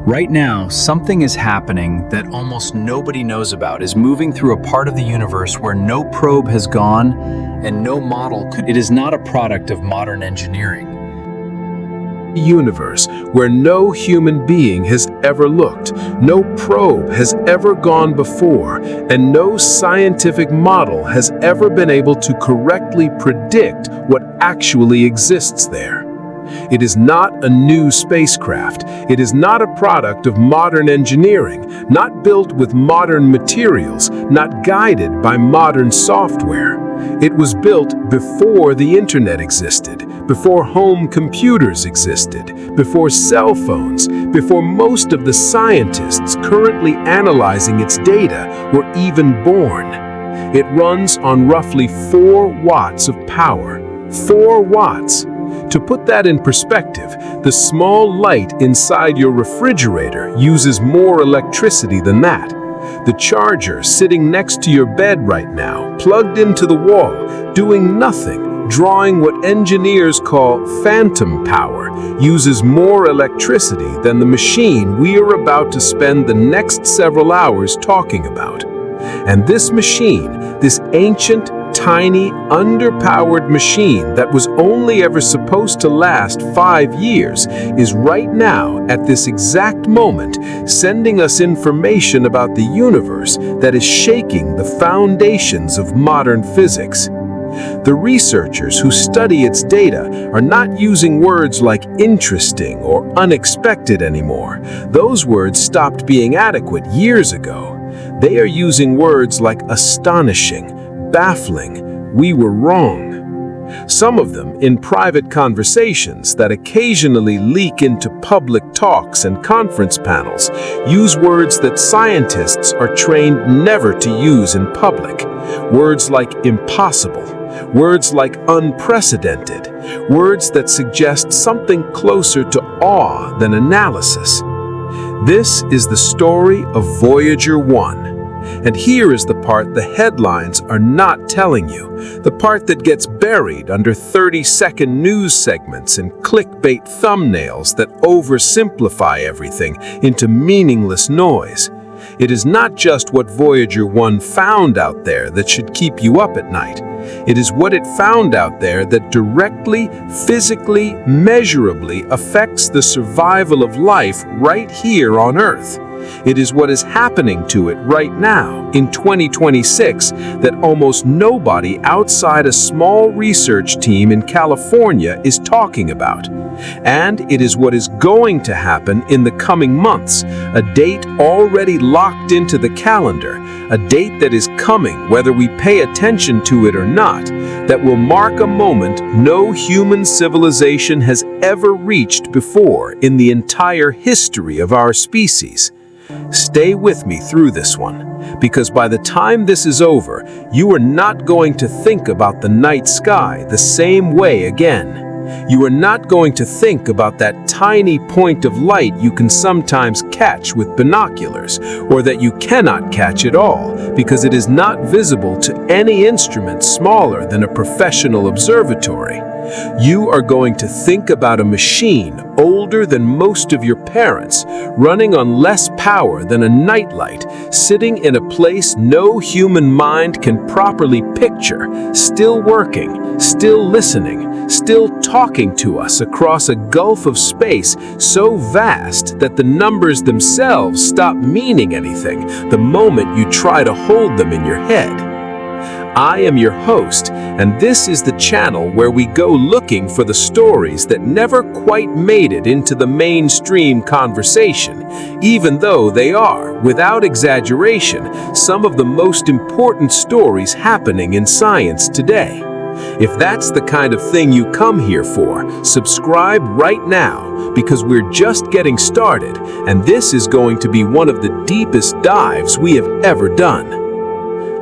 Right now, something is happening that almost nobody knows about, is moving through a part of the universe where no probe has gone and no model could. It is not a product of modern engineering. Universe where no human being has ever looked, no probe has ever gone before, and no scientific model has ever been able to correctly predict what actually exists there. It is not a new spacecraft. It is not a product of modern engineering, not built with modern materials, not guided by modern software. It was built before the internet existed, before home computers existed, before cell phones, before most of the scientists currently analyzing its data were even born. It runs on roughly 4 watts of power. 4 watts. To put that in perspective, the small light inside your refrigerator uses more electricity than that. The charger sitting next to your bed right now, plugged into the wall, doing nothing, drawing what engineers call phantom power, uses more electricity than the machine we are about to spend the next several hours talking about. And this machine, this ancient, tiny, underpowered machine that was only ever supposed to last 5 years, is right now, at this exact moment, sending us information about the universe that is shaking the foundations of modern physics. The researchers who study its data are not using words like interesting or unexpected anymore. Those words stopped being adequate years ago. They are using words like astonishing, baffling, we were wrong. Some of them in private conversations that occasionally leak into public talks and conference panels use words that scientists are trained never to use in public. Words like impossible, words like unprecedented, words that suggest something closer to awe than analysis. This is the story of Voyager One. And here is the part the headlines are not telling you, the part that gets buried under 30-second news segments and clickbait thumbnails that oversimplify everything into meaningless noise. It is not just what Voyager One found out there that should keep you up at night. It is what it found out there that directly, physically, measurably affects the survival of life right here on Earth. It is what is happening to it right now, in 2026, that almost nobody outside a small research team in California is talking about. And it is what is going to happen in the coming months, a date already locked into the calendar, a date that is coming whether we pay attention to it or not, that will mark a moment no human civilization has ever reached before in the entire history of our species. Stay with me through this one, because by the time this is over, you are not going to think about the night sky the same way again. You are not going to think about that tiny point of light you can sometimes catch with binoculars, or that you cannot catch at all because it is not visible to any instrument smaller than a professional observatory. You are going to think about a machine older than most of your parents, running on less power than a nightlight, sitting in a place no human mind can properly picture, still working, still listening, still talking to us across a gulf of space so vast that the numbers themselves stop meaning anything the moment you try to hold them in your head. I am your host, and this is the channel where we go looking for the stories that never quite made it into the mainstream conversation, even though they are, without exaggeration, some of the most important stories happening in science today. If that's the kind of thing you come here for, subscribe right now, because we're just getting started, and this is going to be one of the deepest dives we have ever done.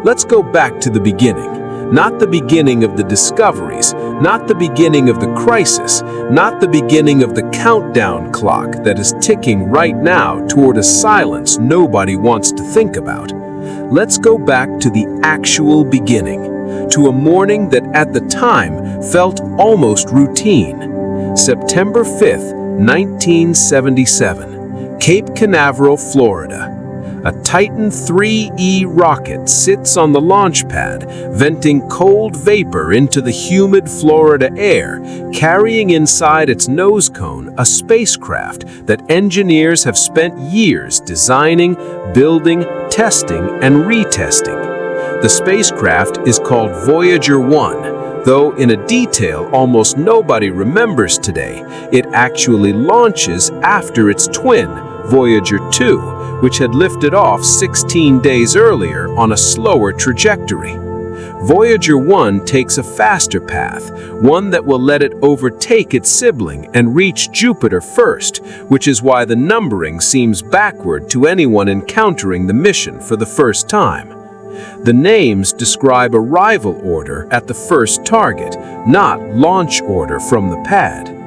Let's go back to the beginning. Not the beginning of the discoveries, not the beginning of the crisis, not the beginning of the countdown clock that is ticking right now toward a silence nobody wants to think about. Let's go back to the actual beginning, to a morning that at the time felt almost routine. September 5th, 1977. Cape Canaveral, Florida. A Titan 3E rocket sits on the launch pad, venting cold vapor into the humid Florida air, carrying inside its nose cone a spacecraft that engineers have spent years designing, building, testing, and retesting. The spacecraft is called Voyager One, though in a detail almost nobody remembers today. It actually launches after its twin, Voyager 2, which had lifted off 16 days earlier on a slower trajectory. Voyager 1 takes a faster path, one that will let it overtake its sibling and reach Jupiter first, which is why the numbering seems backward to anyone encountering the mission for the first time. The names describe arrival order at the first target, not launch order from the pad.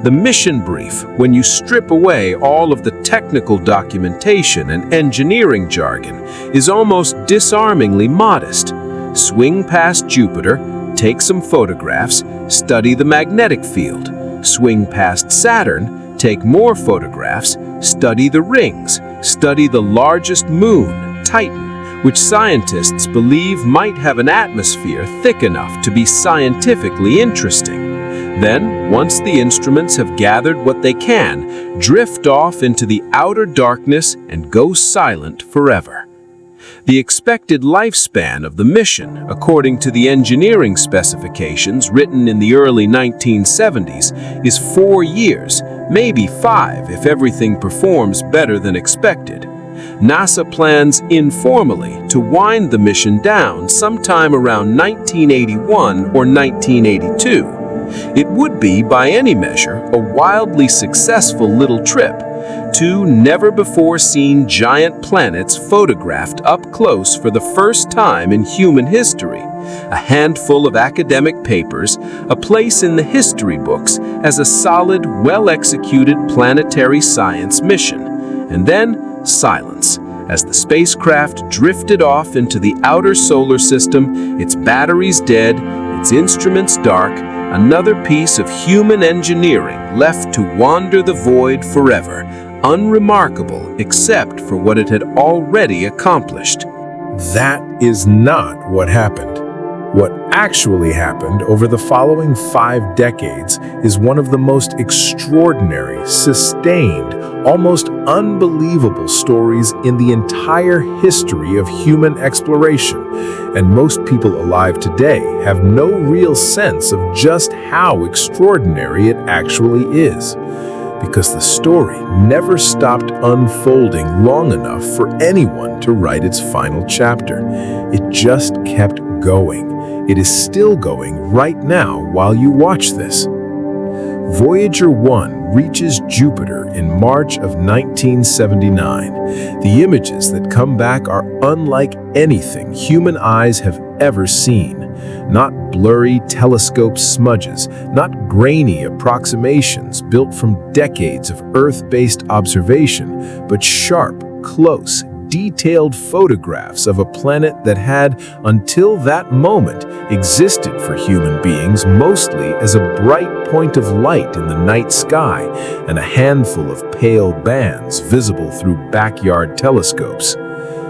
The mission brief, when you strip away all of the technical documentation and engineering jargon, is almost disarmingly modest. Swing past Jupiter, take some photographs, study the magnetic field. Swing past Saturn, take more photographs, study the rings, study the largest moon, Titan, which scientists believe might have an atmosphere thick enough to be scientifically interesting. Then, once the instruments have gathered what they can, drift off into the outer darkness and go silent forever. The expected lifespan of the mission, according to the engineering specifications written in the early 1970s, is 4 years, maybe 5 if everything performs better than expected. NASA plans informally to wind the mission down sometime around 1981 or 1982. It would be, by any measure, a wildly successful little trip. 2 never-before-seen giant planets photographed up close for the first time in human history, a handful of academic papers, a place in the history books as a solid, well-executed planetary science mission, and then silence. As the spacecraft drifted off into the outer solar system, its batteries dead, its instruments dark, another piece of human engineering left to wander the void forever, unremarkable except for what it had already accomplished. That is not what happened. What actually happened over the following 5 decades is one of the most extraordinary, sustained, almost unbelievable stories in the entire history of human exploration, and most people alive today have no real sense of just how extraordinary it actually is, because the story never stopped unfolding long enough for anyone to write its final chapter. It just kept going. It is still going right now while you watch this. Voyager 1 reaches Jupiter in March of 1979. The images that come back are unlike anything human eyes have ever seen. Not blurry telescope smudges, not grainy approximations built from decades of Earth-based observation, but sharp, close, detailed photographs of a planet that had, until that moment, existed for human beings mostly as a bright point of light in the night sky and a handful of pale bands visible through backyard telescopes.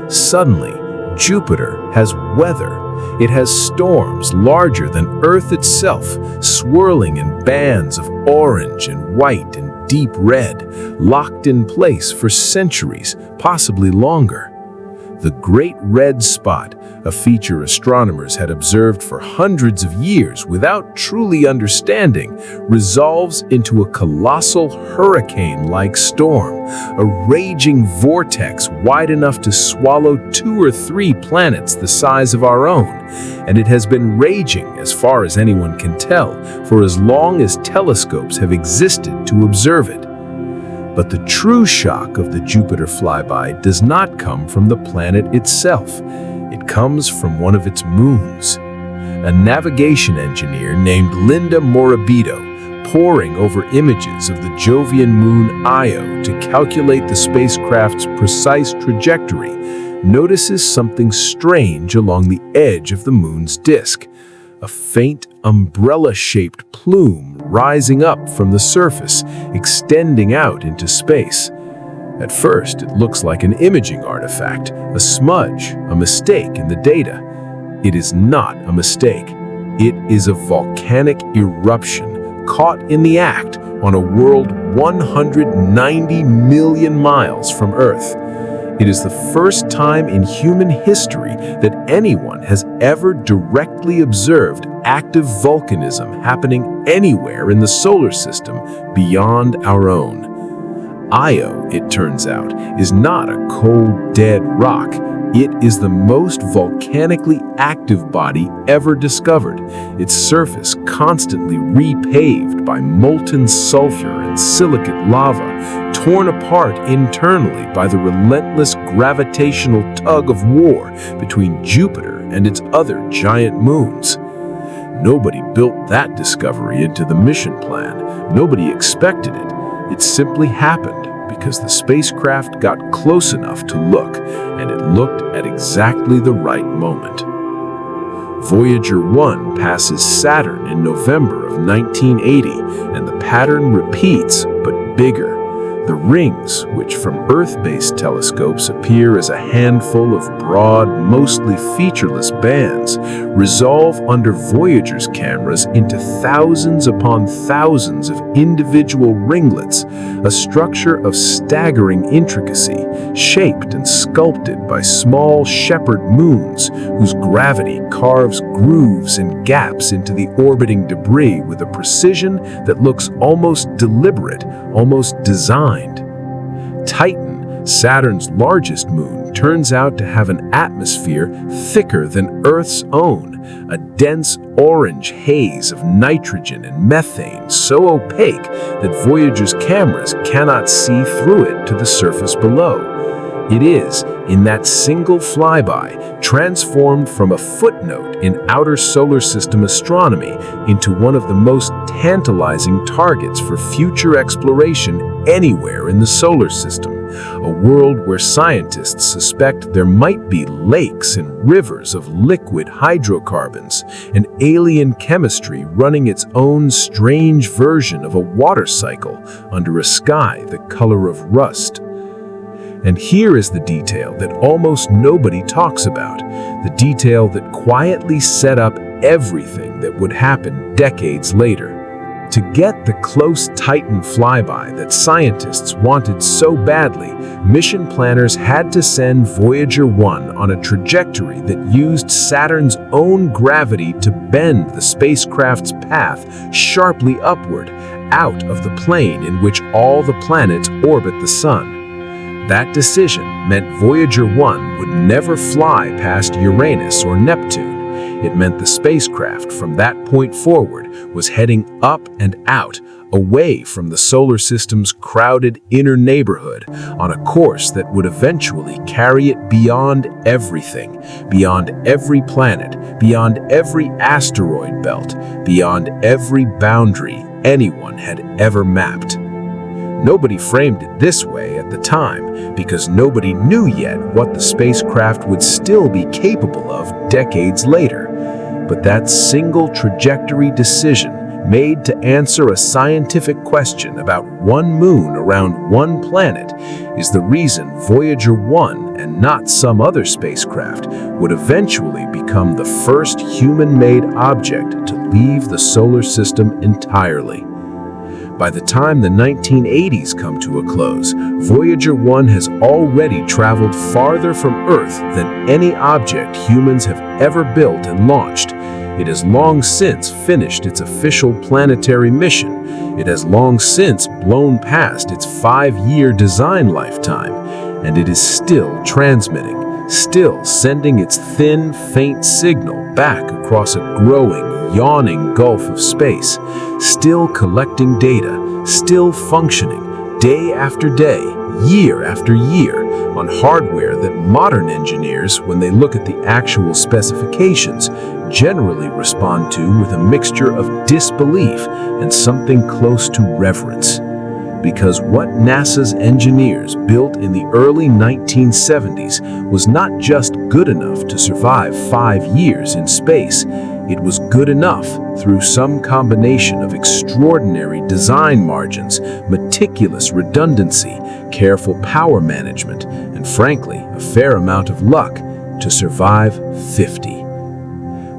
Suddenly, Jupiter has weather. It has storms larger than Earth itself, swirling in bands of orange and white and deep red, locked in place for centuries, possibly longer. The Great Red Spot, a feature astronomers had observed for hundreds of years without truly understanding, resolves into a colossal hurricane-like storm, a raging vortex wide enough to swallow 2 or 3 planets the size of our own. And it has been raging, as far as anyone can tell, for as long as telescopes have existed to observe it. But the true shock of the Jupiter flyby does not come from the planet itself. It comes from one of its moons. A navigation engineer named Linda Morabito, poring over images of the Jovian moon Io to calculate the spacecraft's precise trajectory, notices something strange along the edge of the moon's disk. A faint umbrella-shaped plume rising up from the surface, extending out into space. At first, it looks like an imaging artifact, a smudge, a mistake in the data. It is not a mistake. It is a volcanic eruption caught in the act on a world 190 million miles from Earth. It is the first time in human history that anyone has ever directly observed active volcanism happening anywhere in the solar system beyond our own. Io, it turns out, is not a cold, dead rock. It is the most volcanically active body ever discovered, its surface constantly repaved by molten sulfur and silicate lava, torn apart internally by the relentless gravitational tug of war between Jupiter and its other giant moons. Nobody built that discovery into the mission plan. Nobody expected it. It simply happened because the spacecraft got close enough to look, and it looked at exactly the right moment. Voyager One passes Saturn in November of 1980, and the pattern repeats, but bigger. The rings, which from Earth-based telescopes appear as a handful of broad, mostly featureless bands, resolve under Voyager's cameras into thousands upon thousands of individual ringlets, a structure of staggering intricacy, shaped and sculpted by small shepherd moons, whose gravity carves grooves and gaps into the orbiting debris with a precision that looks almost deliberate, almost designed. Titan, Saturn's largest moon, turns out to have an atmosphere thicker than Earth's own, a dense orange haze of nitrogen and methane so opaque that Voyager's cameras cannot see through it to the surface below. It is, in that single flyby, transformed from a footnote in outer solar system astronomy into one of the most tantalizing targets for future exploration anywhere in the solar system, a world where scientists suspect there might be lakes and rivers of liquid hydrocarbons, and alien chemistry running its own strange version of a water cycle under a sky the color of rust. And here is the detail that almost nobody talks about, the detail that quietly set up everything that would happen decades later. To get the close Titan flyby that scientists wanted so badly, mission planners had to send Voyager One on a trajectory that used Saturn's own gravity to bend the spacecraft's path sharply upward, out of the plane in which all the planets orbit the Sun. That decision meant Voyager One would never fly past Uranus or Neptune. It meant the spacecraft from that point forward was heading up and out, away from the solar system's crowded inner neighborhood, on a course that would eventually carry it beyond everything, beyond every planet, beyond every asteroid belt, beyond every boundary anyone had ever mapped. Nobody framed it this way at the time because nobody knew yet what the spacecraft would still be capable of decades later. But that single trajectory decision made to answer a scientific question about one moon around one planet is the reason Voyager 1 and not some other spacecraft would eventually become the first human-made object to leave the solar system entirely. By the time the 1980s come to a close, Voyager 1 has already traveled farther from Earth than any object humans have ever built and launched. It has long since finished its official planetary mission. It has long since blown past its 5-year design lifetime, and it is still transmitting, still sending its thin, faint signal back across a growing, yawning gulf of space, still collecting data, still functioning, day after day, year after year, on hardware that modern engineers, when they look at the actual specifications, generally respond to with a mixture of disbelief and something close to reverence. because what NASA's engineers built in the early 1970s was not just good enough to survive 5 years in space, it was good enough through some combination of extraordinary design margins, meticulous redundancy, careful power management, and frankly, a fair amount of luck to survive 50.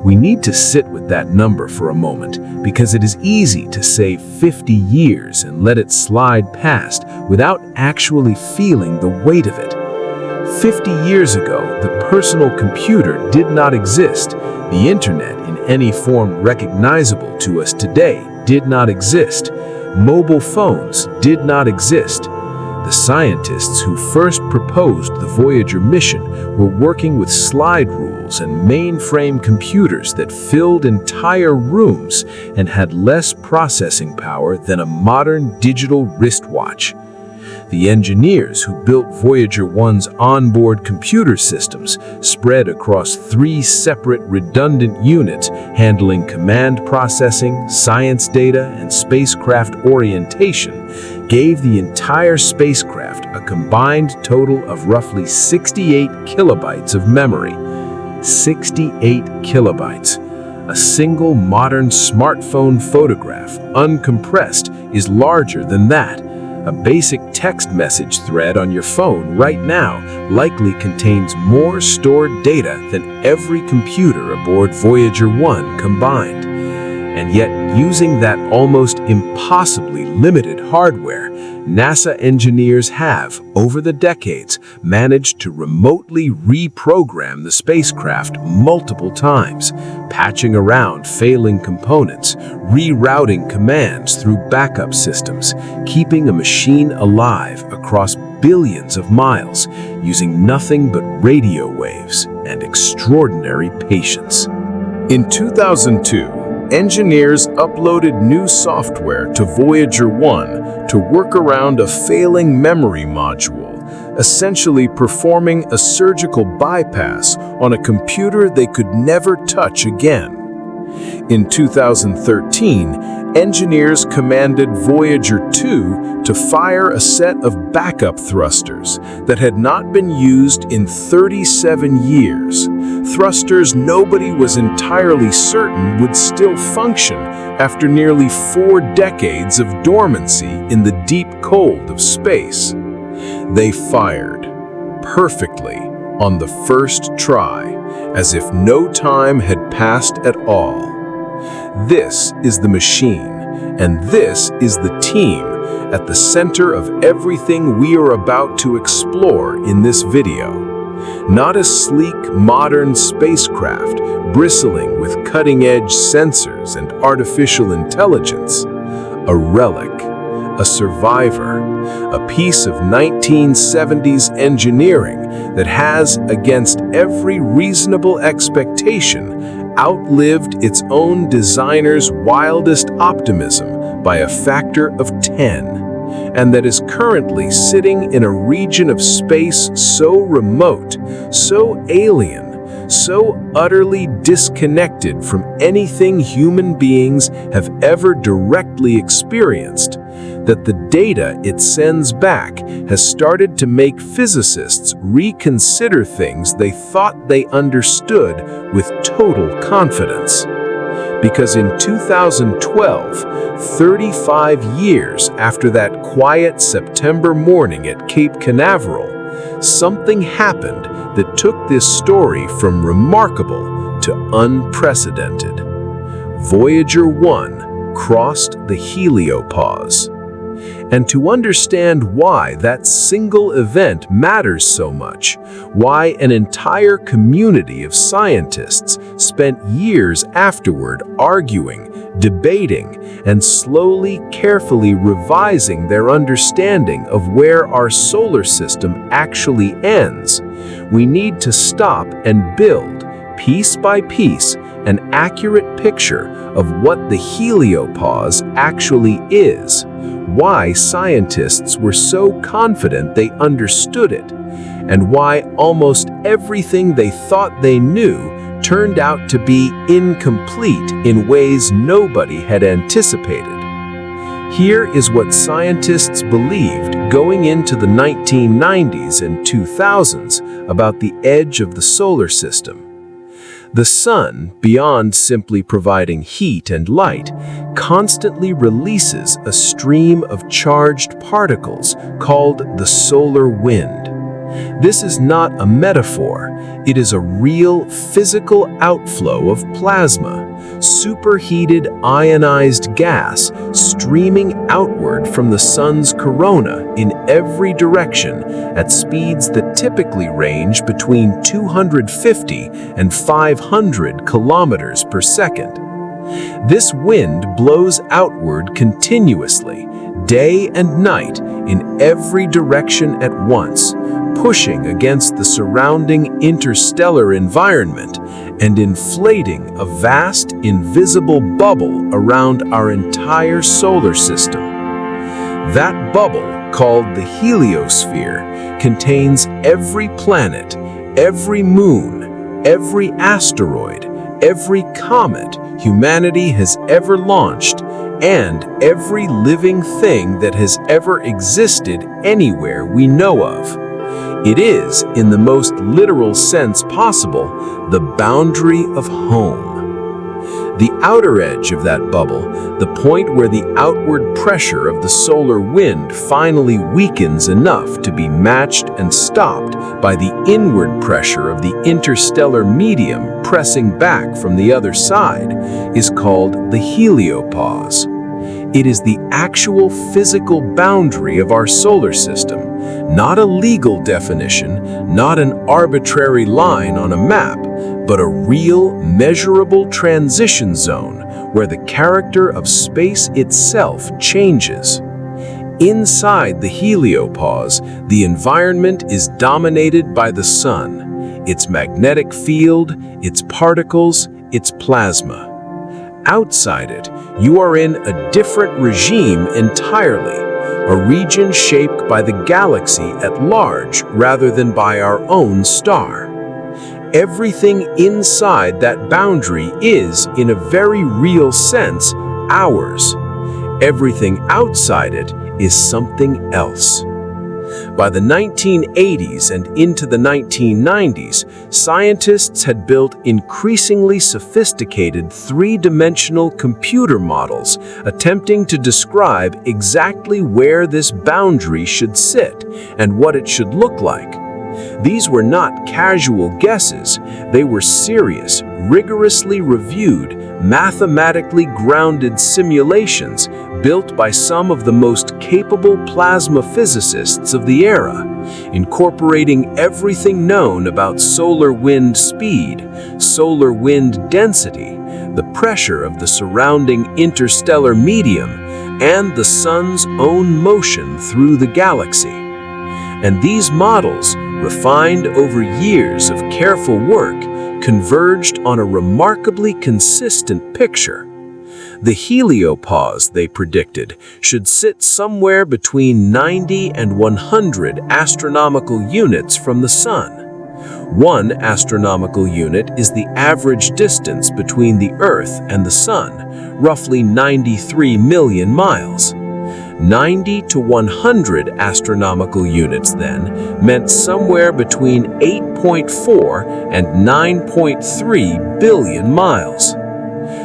We need to sit with that number for a moment because it is easy to say 50 years and let it slide past without actually feeling the weight of it. 50 years ago, the personal computer did not exist. The internet, in any form recognizable to us today, did not exist. Mobile phones did not exist. The scientists who first proposed the Voyager mission were working with slide rules and mainframe computers that filled entire rooms and had less processing power than a modern digital wristwatch. The engineers who built Voyager One's onboard computer systems spread across 3 separate redundant units handling command processing, science data, and spacecraft orientation gave the entire spacecraft a combined total of roughly 68 kilobytes of memory. 68 kilobytes. A single modern smartphone photograph, uncompressed, is larger than that. A basic text message thread on your phone right now likely contains more stored data than every computer aboard Voyager 1 combined. And yet, using that almost impossibly limited hardware, NASA engineers have, over the decades, managed to remotely reprogram the spacecraft multiple times, patching around failing components, rerouting commands through backup systems, keeping a machine alive across billions of miles, using nothing but radio waves and extraordinary patience. In 2002, engineers uploaded new software to Voyager 1 to work around a failing memory module, essentially performing a surgical bypass on a computer they could never touch again. In 2013, engineers commanded Voyager 2 to fire a set of backup thrusters that had not been used in 37 years. Thrusters nobody was entirely certain would still function after nearly 4 decades of dormancy in the deep cold of space. They fired perfectly on the first try, as if no time had passed at all. This is the machine, and this is the team at the center of everything we are about to explore in this video. Not a sleek, modern spacecraft bristling with cutting-edge sensors and artificial intelligence. A relic, a survivor, a piece of 1970s engineering that has, against every reasonable expectation, outlived its own designer's wildest optimism by a factor of 10, and that is currently sitting in a region of space so remote, so alien, so utterly disconnected from anything human beings have ever directly experienced, that the data it sends back has started to make physicists reconsider things they thought they understood with total confidence. Because in 2012, 35 years after that quiet September morning at Cape Canaveral, something happened that took this story from remarkable to unprecedented. Voyager 1 crossed the heliopause. And to understand why that single event matters so much, why an entire community of scientists spent years afterward arguing, debating, and slowly, carefully revising their understanding of where our solar system actually ends, we need to stop and build, piece by piece, an accurate picture of what the heliopause actually is, why scientists were so confident they understood it, and why almost everything they thought they knew turned out to be incomplete in ways nobody had anticipated. Here is what scientists believed going into the 1990s and 2000s about the edge of the solar system. The sun, beyond simply providing heat and light, constantly releases a stream of charged particles called the solar wind. This is not a metaphor, it is a real physical outflow of plasma, superheated ionized gas streaming outward from the sun's corona in every direction at speeds that typically range between 250 and 500 kilometers per second. This wind blows outward continuously, day and night, in every direction at once, pushing against the surrounding interstellar environment and inflating a vast, invisible bubble around our entire solar system. That bubble, called the Heliosphere, contains every planet, every moon, every asteroid, every comet humanity has ever launched, and every living thing that has ever existed anywhere we know of. It is, in the most literal sense possible, the boundary of home. The outer edge of that bubble, the point where the outward pressure of the solar wind finally weakens enough to be matched and stopped by the inward pressure of the interstellar medium pressing back from the other side, is called the heliopause. It is the actual physical boundary of our solar system, not a legal definition, not an arbitrary line on a map, but a real, measurable transition zone where the character of space itself changes. Inside the heliopause, the environment is dominated by the sun, its magnetic field, its particles, its plasma. Outside it, you are in a different regime entirely, a region shaped by the galaxy at large rather than by our own star. Everything inside that boundary is, in a very real sense, ours. Everything outside it is something else. By the 1980s and into the 1990s, scientists had built increasingly sophisticated three-dimensional computer models attempting to describe exactly where this boundary should sit and what it should look like. These were not casual guesses, they were serious, rigorously reviewed, mathematically grounded simulations built by some of the most capable plasma physicists of the era, incorporating everything known about solar wind speed, solar wind density, the pressure of the surrounding interstellar medium, and the sun's own motion through the galaxy. And these models, refined over years of careful work, converged on a remarkably consistent picture. The heliopause, they predicted, should sit somewhere between 90 and 100 astronomical units from the sun. 1 astronomical unit is the average distance between the Earth and the sun, roughly 93 million miles. 90 to 100 astronomical units, then, meant somewhere between 8.4 and 9.3 billion miles.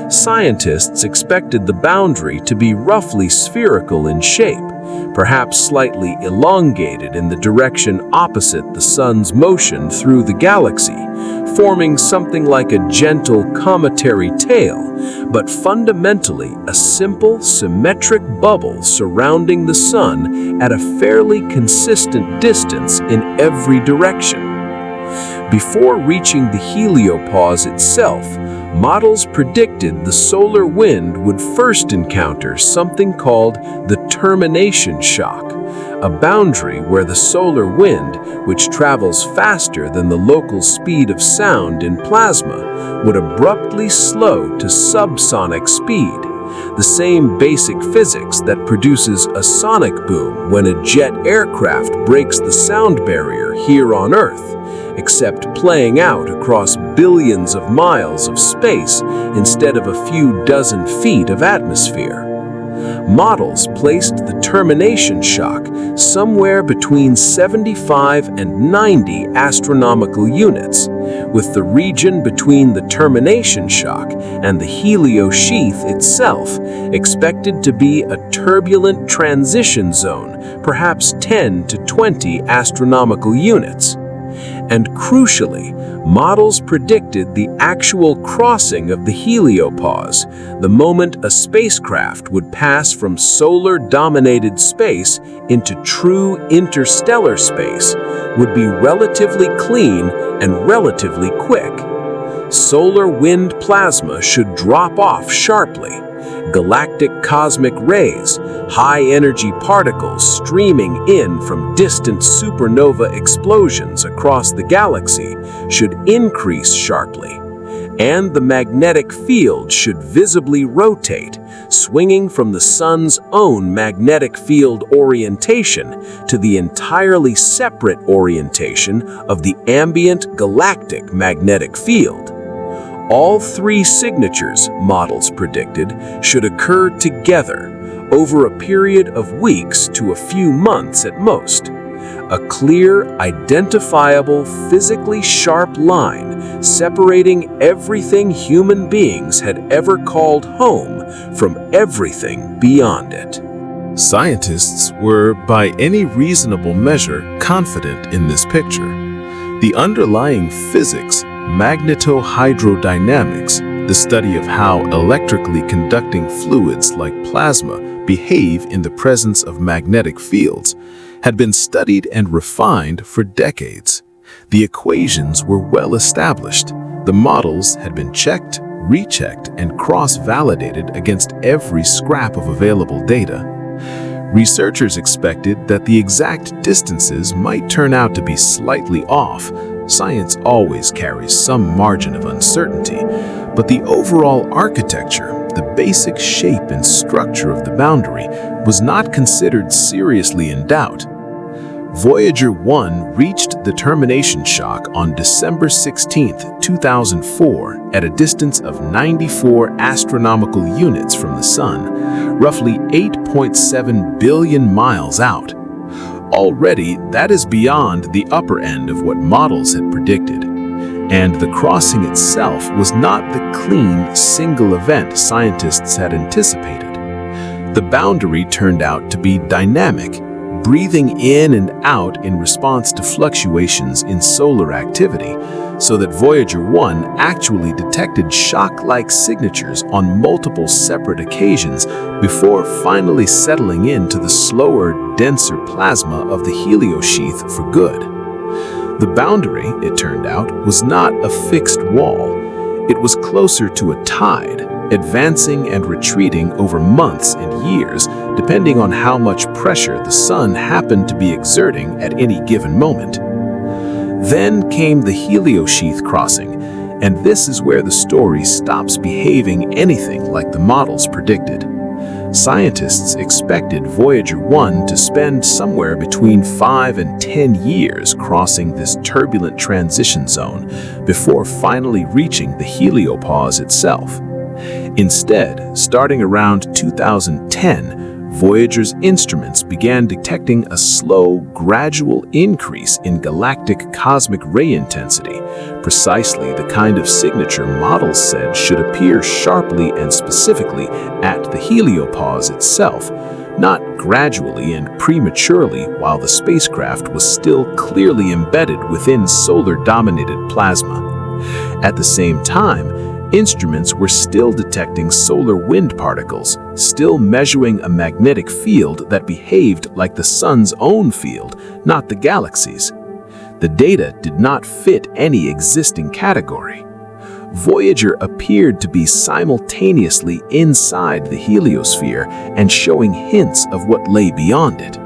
Scientists expected the boundary to be roughly spherical in shape, perhaps slightly elongated in the direction opposite the sun's motion through the galaxy, forming something like a gentle cometary tail, but fundamentally a simple, symmetric bubble surrounding the sun at a fairly consistent distance in every direction. Before reaching the heliopause itself, models predicted the solar wind would first encounter something called the termination shock, a boundary where the solar wind, which travels faster than the local speed of sound in plasma, would abruptly slow to subsonic speed, the same basic physics that produces a sonic boom when a jet aircraft breaks the sound barrier here on Earth, except playing out across billions of miles of space instead of a few dozen feet of atmosphere. Models placed the termination shock somewhere between 75 and 90 astronomical units, with the region between the termination shock and the heliosheath itself expected to be a turbulent transition zone, perhaps 10 to 20 astronomical units. And crucially, models predicted the actual crossing of the heliopause, the moment a spacecraft would pass from solar-dominated space into true interstellar space, would be relatively clean and relatively quick. Solar wind plasma should drop off sharply. Galactic cosmic rays, high-energy particles streaming in from distant supernova explosions across the galaxy, should increase sharply, and the magnetic field should visibly rotate, swinging from the Sun's own magnetic field orientation to the entirely separate orientation of the ambient galactic magnetic field. All three signatures, models predicted, should occur together over a period of weeks to a few months at most. A clear, identifiable, physically sharp line separating everything human beings had ever called home from everything beyond it. Scientists were, by any reasonable measure, confident in this picture. The underlying physics, magnetohydrodynamics, the study of how electrically conducting fluids like plasma behave in the presence of magnetic fields, had been studied and refined for decades. The equations were well established. The models had been checked, rechecked, and cross-validated against every scrap of available data. Researchers expected that the exact distances might turn out to be slightly off. Science always carries some margin of uncertainty, but the overall architecture, the basic shape and structure of the boundary, was not considered seriously in doubt. Voyager One reached the termination shock on December 16, 2004, at a distance of 94 astronomical units from the Sun, roughly 8.7 billion miles out. Already, that is beyond the upper end of what models had predicted. And the crossing itself was not the clean, single event scientists had anticipated. The boundary turned out to be dynamic, breathing in and out in response to fluctuations in solar activity, so that Voyager 1 actually detected shock-like signatures on multiple separate occasions before finally settling into the slower, denser plasma of the heliosheath for good. The boundary, it turned out, was not a fixed wall. It was closer to a tide, advancing and retreating over months and years, depending on how much pressure the Sun happened to be exerting at any given moment. Then came the heliosheath crossing, and this is where the story stops behaving anything like the models predicted. Scientists expected Voyager 1 to spend somewhere between 5 and 10 years crossing this turbulent transition zone before finally reaching the heliopause itself. Instead, starting around 2010, Voyager's instruments began detecting a slow, gradual increase in galactic cosmic ray intensity, precisely the kind of signature models said should appear sharply and specifically at the heliopause itself, not gradually and prematurely while the spacecraft was still clearly embedded within solar-dominated plasma. At the same time, instruments were still detecting solar wind particles, still measuring a magnetic field that behaved like the Sun's own field, not the galaxies. The data did not fit any existing category. Voyager appeared to be simultaneously inside the heliosphere and showing hints of what lay beyond it.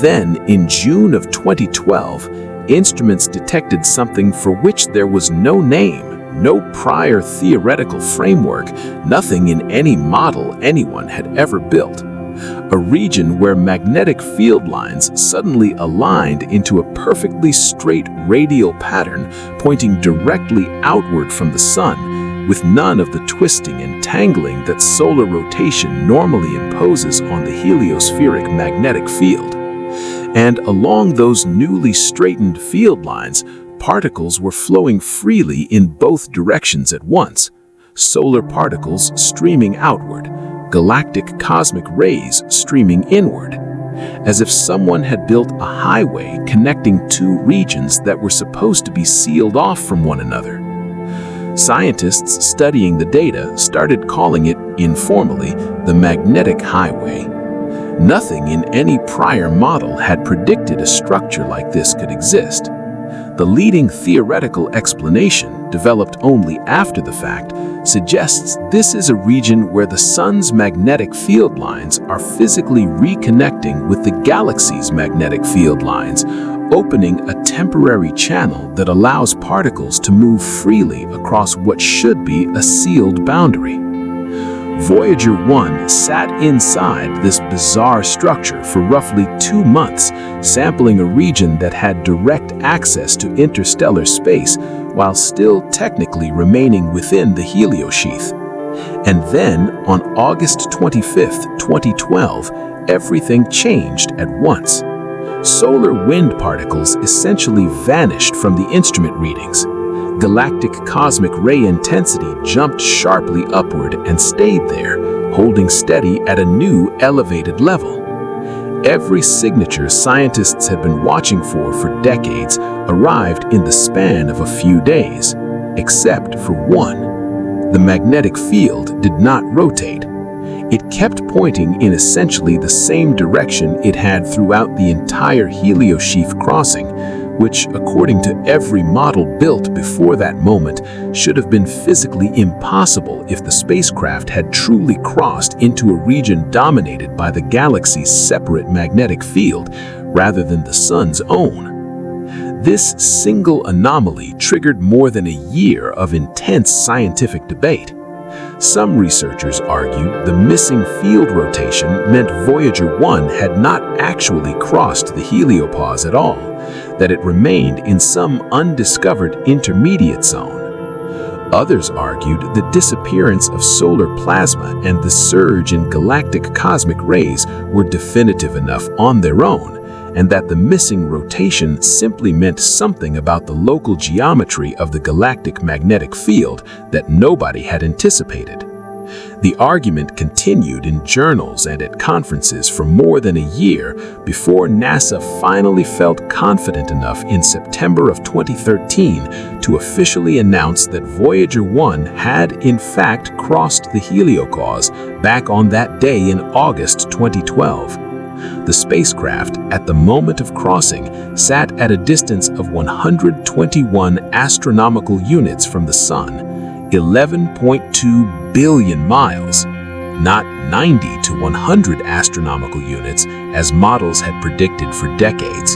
Then, in June of 2012, instruments detected something for which there was no name, no prior theoretical framework, nothing in any model anyone had ever built. A region where magnetic field lines suddenly aligned into a perfectly straight radial pattern pointing directly outward from the Sun, with none of the twisting and tangling that solar rotation normally imposes on the heliospheric magnetic field. And along those newly straightened field lines, particles were flowing freely in both directions at once. Solar particles streaming outward, galactic cosmic rays streaming inward, as if someone had built a highway connecting two regions that were supposed to be sealed off from one another. Scientists studying the data started calling it, informally, the magnetic highway. Nothing in any prior model had predicted a structure like this could exist. The leading theoretical explanation, developed only after the fact, suggests this is a region where the sun's magnetic field lines are physically reconnecting with the galaxy's magnetic field lines, opening a temporary channel that allows particles to move freely across what should be a sealed boundary. Voyager One sat inside this bizarre structure for roughly 2 months, sampling a region that had direct access to interstellar space while still technically remaining within the heliosheath. And then, on August 25, 2012, everything changed at once. Solar wind particles essentially vanished from the instrument readings. Galactic cosmic ray intensity jumped sharply upward and stayed there, holding steady at a new elevated level. Every signature scientists had been watching for decades arrived in the span of a few days, except for one. The magnetic field did not rotate. It kept pointing in essentially the same direction it had throughout the entire heliosheath crossing, which, according to every model built before that moment, should have been physically impossible if the spacecraft had truly crossed into a region dominated by the galaxy's separate magnetic field rather than the sun's own. This single anomaly triggered more than a year of intense scientific debate. Some researchers argued the missing field rotation meant Voyager One had not actually crossed the heliopause at all, that it remained in some undiscovered intermediate zone. Others argued the disappearance of solar plasma and the surge in galactic cosmic rays were definitive enough on their own, and that the missing rotation simply meant something about the local geometry of the galactic magnetic field that nobody had anticipated. The argument continued in journals and at conferences for more than a year before NASA finally felt confident enough in September of 2013 to officially announce that Voyager One had in fact crossed the heliopause back on that day in August 2012. The spacecraft, at the moment of crossing, sat at a distance of 121 astronomical units from the Sun, 11.2 billion miles, not 90 to 100 astronomical units as models had predicted for decades.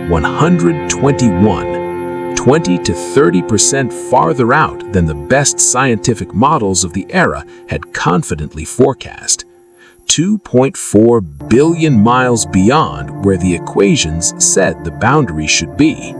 121, 20 to 30% farther out than the best scientific models of the era had confidently forecast. 2.4 billion miles beyond where the equations said the boundary should be.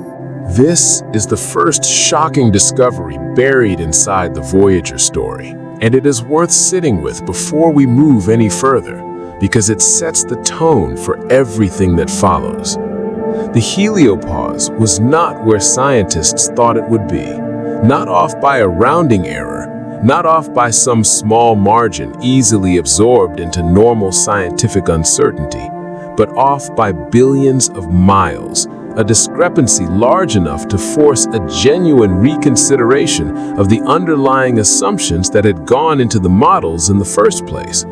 This is the first shocking discovery buried inside the Voyager story, and it is worth sitting with before we move any further, because it sets the tone for everything that follows. The heliopause was not where scientists thought it would be, not off by a rounding error, not off by some small margin easily absorbed into normal scientific uncertainty, but off by billions of miles, a discrepancy large enough to force a genuine reconsideration of the underlying assumptions that had gone into the models in the first place.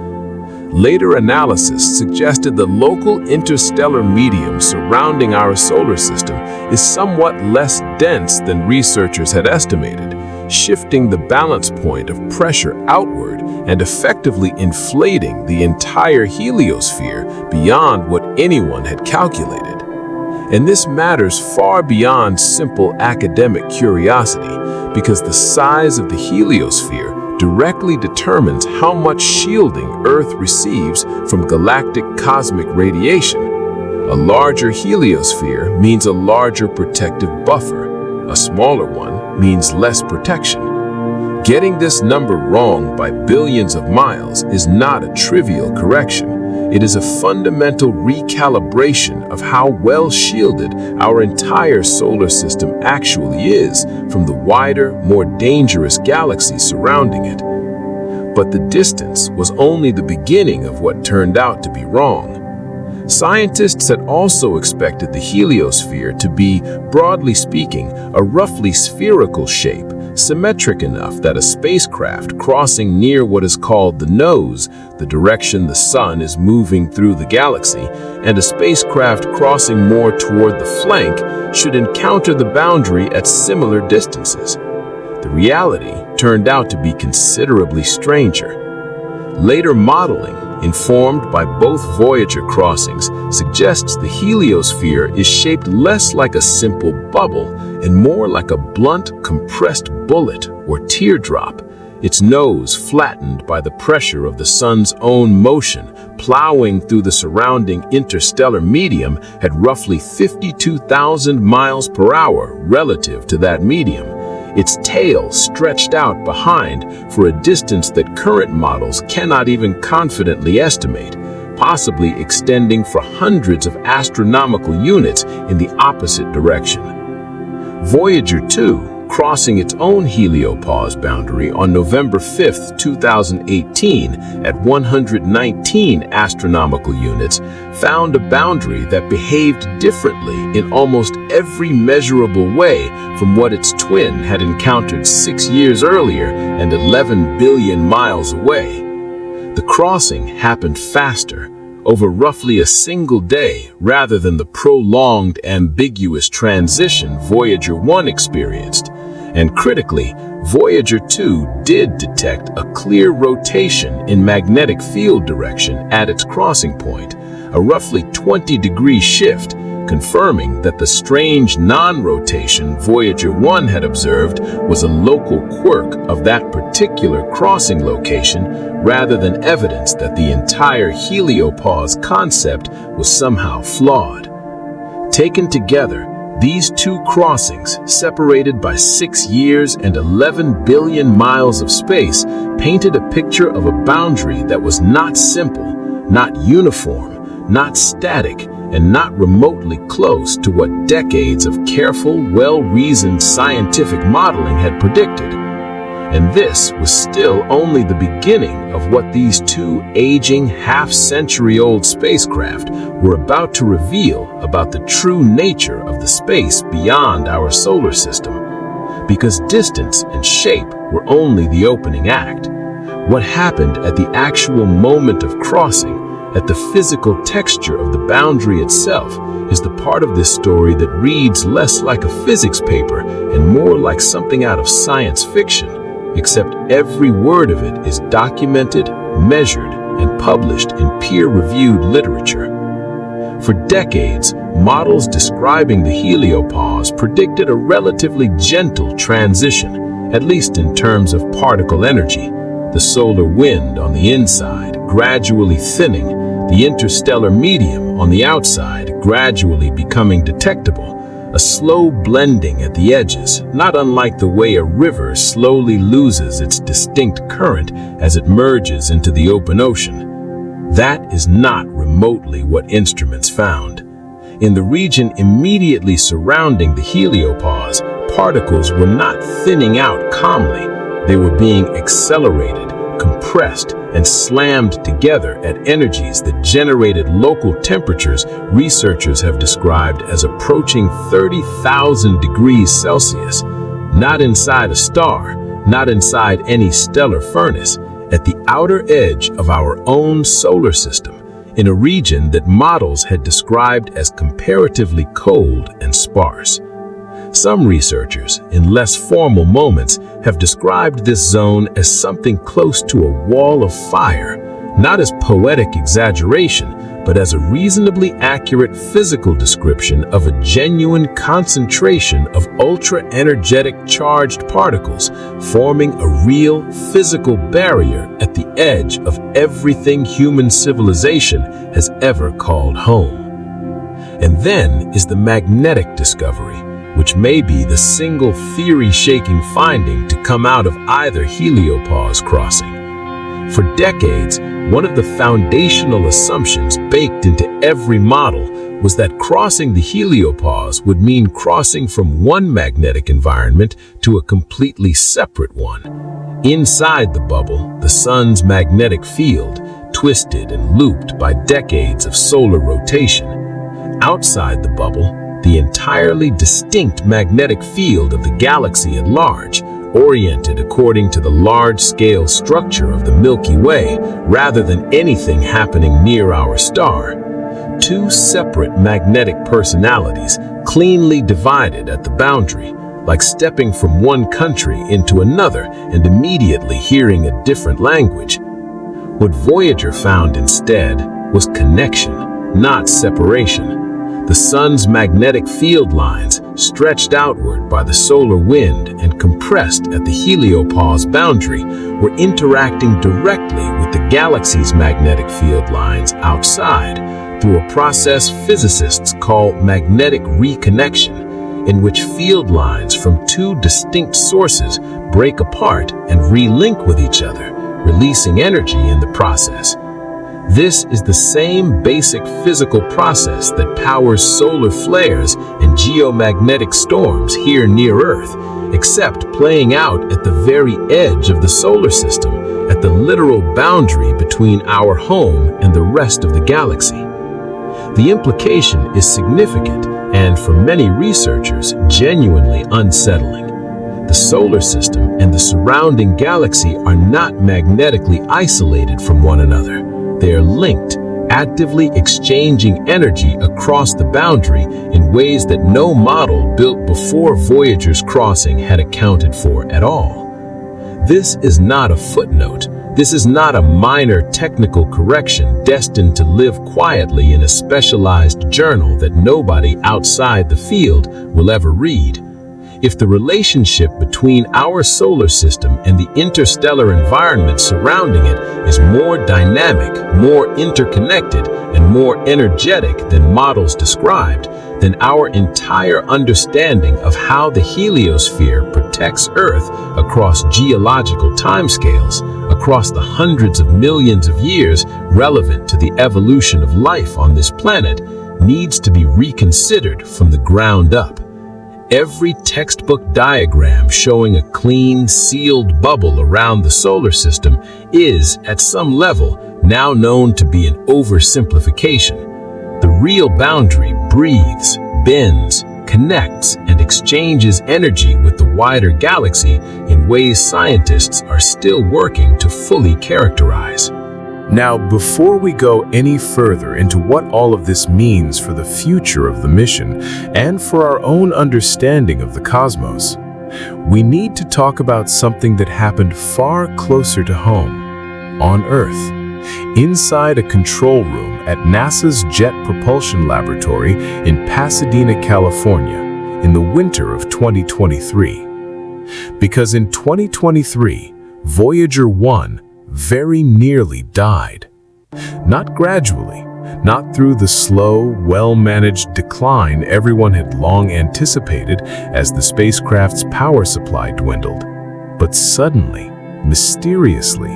Later analysis suggested the local interstellar medium surrounding our solar system is somewhat less dense than researchers had estimated, shifting the balance point of pressure outward and effectively inflating the entire heliosphere beyond what anyone had calculated. And this matters far beyond simple academic curiosity, because the size of the heliosphere directly determines how much shielding Earth receives from galactic cosmic radiation. A larger heliosphere means a larger protective buffer. A smaller one means less protection. Getting this number wrong by billions of miles is not a trivial correction. It is a fundamental recalibration of how well shielded our entire solar system actually is from the wider, more dangerous galaxies surrounding it. But the distance was only the beginning of what turned out to be wrong. Scientists had also expected the heliosphere to be, broadly speaking, a roughly spherical shape, symmetric enough that a spacecraft crossing near what is called the nose, the direction the sun is moving through the galaxy, and a spacecraft crossing more toward the flank should encounter the boundary at similar distances. The reality turned out to be considerably stranger. Later modeling, informed by both Voyager crossings, suggests the heliosphere is shaped less like a simple bubble and more like a blunt, compressed bullet or teardrop, its nose flattened by the pressure of the sun's own motion, plowing through the surrounding interstellar medium at roughly 52,000 miles per hour relative to that medium. Its tail stretched out behind for a distance that current models cannot even confidently estimate, possibly extending for hundreds of astronomical units in the opposite direction. Voyager 2, crossing its own heliopause boundary on November 5, 2018 at 119 astronomical units, found a boundary that behaved differently in almost every measurable way from what its twin had encountered 6 years earlier and 11 billion miles away. The crossing happened faster, over roughly a single day, rather than the prolonged, ambiguous transition Voyager 1 experienced. And critically, Voyager 2 did detect a clear rotation in magnetic field direction at its crossing point, a roughly 20-degree shift, confirming that the strange non-rotation Voyager 1 had observed was a local quirk of that particular crossing location rather than evidence that the entire heliopause concept was somehow flawed. Taken together, these two crossings, separated by 6 years and 11 billion miles of space, painted a picture of a boundary that was not simple, not uniform, not static, and not remotely close to what decades of careful, well-reasoned scientific modeling had predicted. And this was still only the beginning of what these two aging, half-century-old spacecraft were about to reveal about the true nature of the space beyond our solar system. Because distance and shape were only the opening act. What happened at the actual moment of crossing, at the physical texture of the boundary itself, is the part of this story that reads less like a physics paper and more like something out of science fiction. Except every word of it is documented, measured, and published in peer-reviewed literature. For decades, models describing the heliopause predicted a relatively gentle transition, at least in terms of particle energy, the solar wind on the inside gradually thinning, the interstellar medium on the outside gradually becoming detectable, a slow blending at the edges, not unlike the way a river slowly loses its distinct current as it merges into the open ocean. That is not remotely what instruments found. In the region immediately surrounding the heliopause, particles were not thinning out calmly. They were being accelerated, compressed, and slammed together at energies that generated local temperatures researchers have described as approaching 30,000 degrees Celsius. Not inside a star, not inside any stellar furnace, at the outer edge of our own solar system, in a region that models had described as comparatively cold and sparse. Some researchers, in less formal moments, have described this zone as something close to a wall of fire, not as poetic exaggeration, but as a reasonably accurate physical description of a genuine concentration of ultra-energetic charged particles, forming a real physical barrier at the edge of everything human civilization has ever called home. And then is the magnetic discovery, which may be the single theory-shaking finding to come out of either heliopause crossing. For decades, one of the foundational assumptions baked into every model was that crossing the heliopause would mean crossing from one magnetic environment to a completely separate one. Inside the bubble, the sun's magnetic field, twisted and looped by decades of solar rotation. Outside the bubble, the entirely distinct magnetic field of the galaxy at large, oriented according to the large-scale structure of the Milky Way rather than anything happening near our star. Two separate magnetic personalities, cleanly divided at the boundary, like stepping from one country into another and immediately hearing a different language. What Voyager found instead was connection, not separation. The sun's magnetic field lines, stretched outward by the solar wind and compressed at the heliopause boundary, were interacting directly with the galaxy's magnetic field lines outside through a process physicists call magnetic reconnection, in which field lines from two distinct sources break apart and relink with each other, releasing energy in the process. This is the same basic physical process that powers solar flares and geomagnetic storms here near Earth, except playing out at the very edge of the solar system, at the literal boundary between our home and the rest of the galaxy. The implication is significant and, for many researchers, genuinely unsettling. The solar system and the surrounding galaxy are not magnetically isolated from one another. They are linked, actively exchanging energy across the boundary in ways that no model built before Voyager's crossing had accounted for at all. This is not a footnote. This is not a minor technical correction destined to live quietly in a specialized journal that nobody outside the field will ever read. If the relationship between our solar system and the interstellar environment surrounding it is more dynamic, more interconnected, and more energetic than models described, then our entire understanding of how the heliosphere protects Earth across geological timescales, across the hundreds of millions of years relevant to the evolution of life on this planet, needs to be reconsidered from the ground up. Every textbook diagram showing a clean, sealed bubble around the solar system is, at some level, now known to be an oversimplification. The real boundary breathes, bends, connects, and exchanges energy with the wider galaxy in ways scientists are still working to fully characterize. Now, before we go any further into what all of this means for the future of the mission and for our own understanding of the cosmos, we need to talk about something that happened far closer to home, on Earth, inside a control room at NASA's Jet Propulsion Laboratory in Pasadena, California, in the winter of 2023. Because in 2023, Voyager One very nearly died. Not gradually, not through the slow, well-managed decline everyone had long anticipated as the spacecraft's power supply dwindled, but suddenly, mysteriously,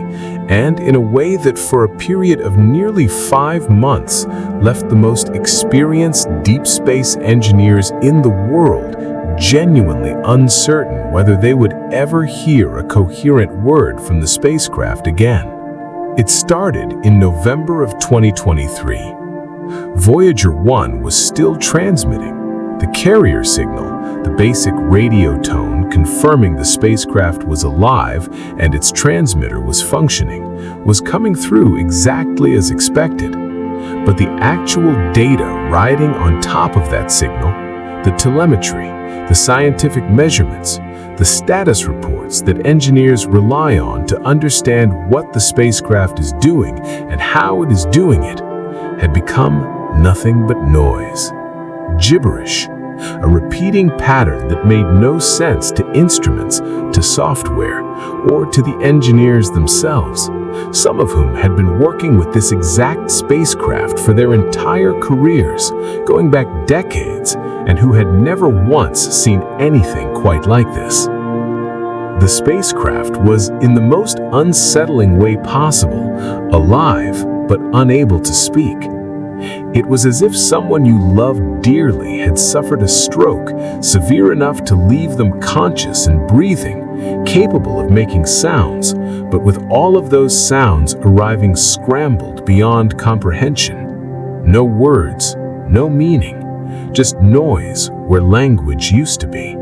and in a way that for a period of nearly 5 months left the most experienced deep space engineers in the world genuinely uncertain whether they would ever hear a coherent word from the spacecraft again. It started in November of 2023. Voyager 1 was still transmitting. The carrier signal, the basic radio tone confirming the spacecraft was alive and its transmitter was functioning, was coming through exactly as expected. But the actual data riding on top of that signal, the telemetry, the scientific measurements, the status reports that engineers rely on to understand what the spacecraft is doing and how it is doing it, had become nothing but noise. Gibberish, a repeating pattern that made no sense to instruments, to software, or to the engineers themselves, some of whom had been working with this exact spacecraft for their entire careers, going back decades, and who had never once seen anything quite like this. The spacecraft was, in the most unsettling way possible, alive but unable to speak. It was as if someone you loved dearly had suffered a stroke severe enough to leave them conscious and breathing, capable of making sounds, but with all of those sounds arriving scrambled beyond comprehension. No words, no meaning, just noise where language used to be.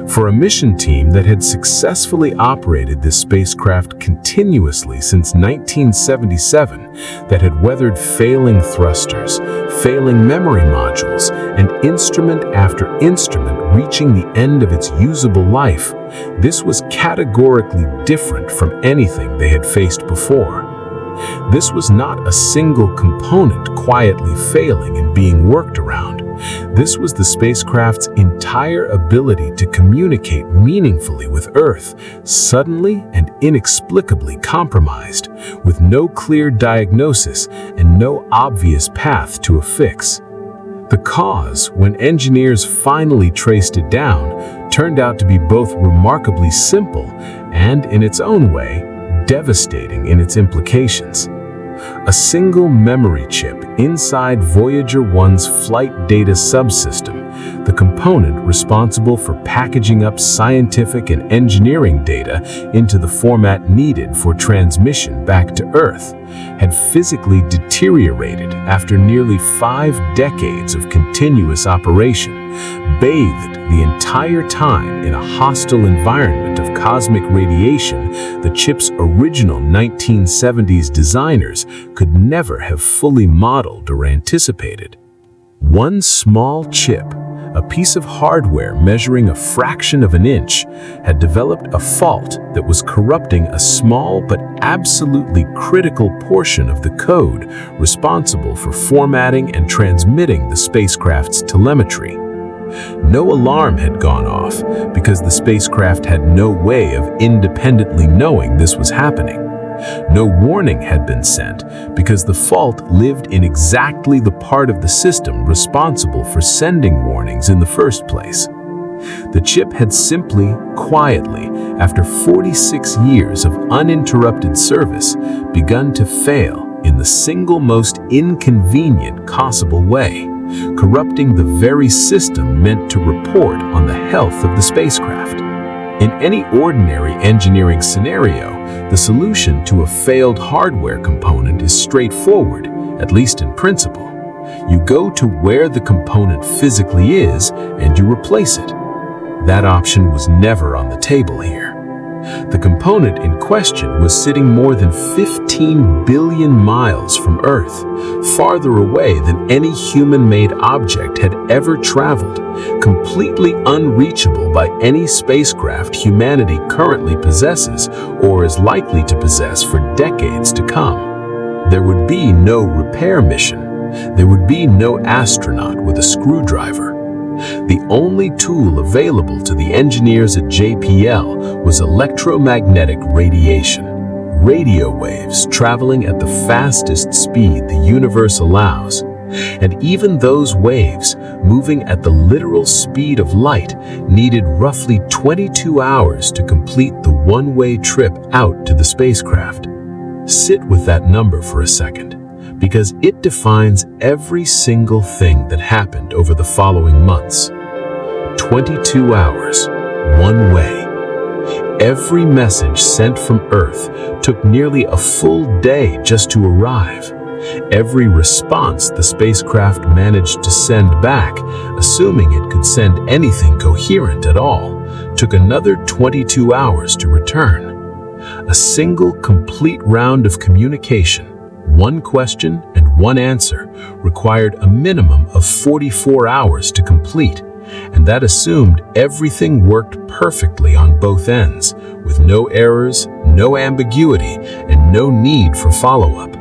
For a mission team that had successfully operated this spacecraft continuously since 1977, that had weathered failing thrusters, failing memory modules, and instrument after instrument reaching the end of its usable life, this was categorically different from anything they had faced before. This was not a single component quietly failing and being worked around. This was the spacecraft's entire ability to communicate meaningfully with Earth, suddenly and inexplicably compromised, with no clear diagnosis and no obvious path to a fix. The cause, when engineers finally traced it down, turned out to be both remarkably simple and, in its own way, devastating in its implications. A single memory chip inside Voyager One's flight data subsystem, the component responsible for packaging up scientific and engineering data into the format needed for transmission back to Earth, had physically deteriorated after nearly 5 decades of continuous operation, bathed the entire time in a hostile environment of cosmic radiation the chip's original 1970s designers could never have fully modeled or anticipated. One small chip, a piece of hardware measuring a fraction of an inch, had developed a fault that was corrupting a small but absolutely critical portion of the code responsible for formatting and transmitting the spacecraft's telemetry. No alarm had gone off because the spacecraft had no way of independently knowing this was happening. No warning had been sent because the fault lived in exactly the part of the system responsible for sending warnings in the first place. The chip had simply, quietly, after 46 years of uninterrupted service, begun to fail in the single most inconvenient possible way, corrupting the very system meant to report on the health of the spacecraft. In any ordinary engineering scenario, the solution to a failed hardware component is straightforward, at least in principle. You go to where the component physically is and you replace it. That option was never on the table here. The component in question was sitting more than 15 billion miles from Earth, farther away than any human-made object had ever traveled, completely unreachable by any spacecraft humanity currently possesses or is likely to possess for decades to come. There would be no repair mission. There would be no astronaut with a screwdriver. The only tool available to the engineers at JPL was electromagnetic radiation, radio waves traveling at the fastest speed the universe allows, and even those waves, moving at the literal speed of light, needed roughly 22 hours to complete the one-way trip out to the spacecraft. Sit with that number for a second, because it defines every single thing that happened over the following months. 22 hours, one way. Every message sent from Earth took nearly a full day just to arrive. Every response the spacecraft managed to send back, assuming it could send anything coherent at all, took another 22 hours to return. A single complete round of communication, one question and one answer, required a minimum of 44 hours to complete, and that assumed everything worked perfectly on both ends, with no errors, no ambiguity, and no need for follow-up.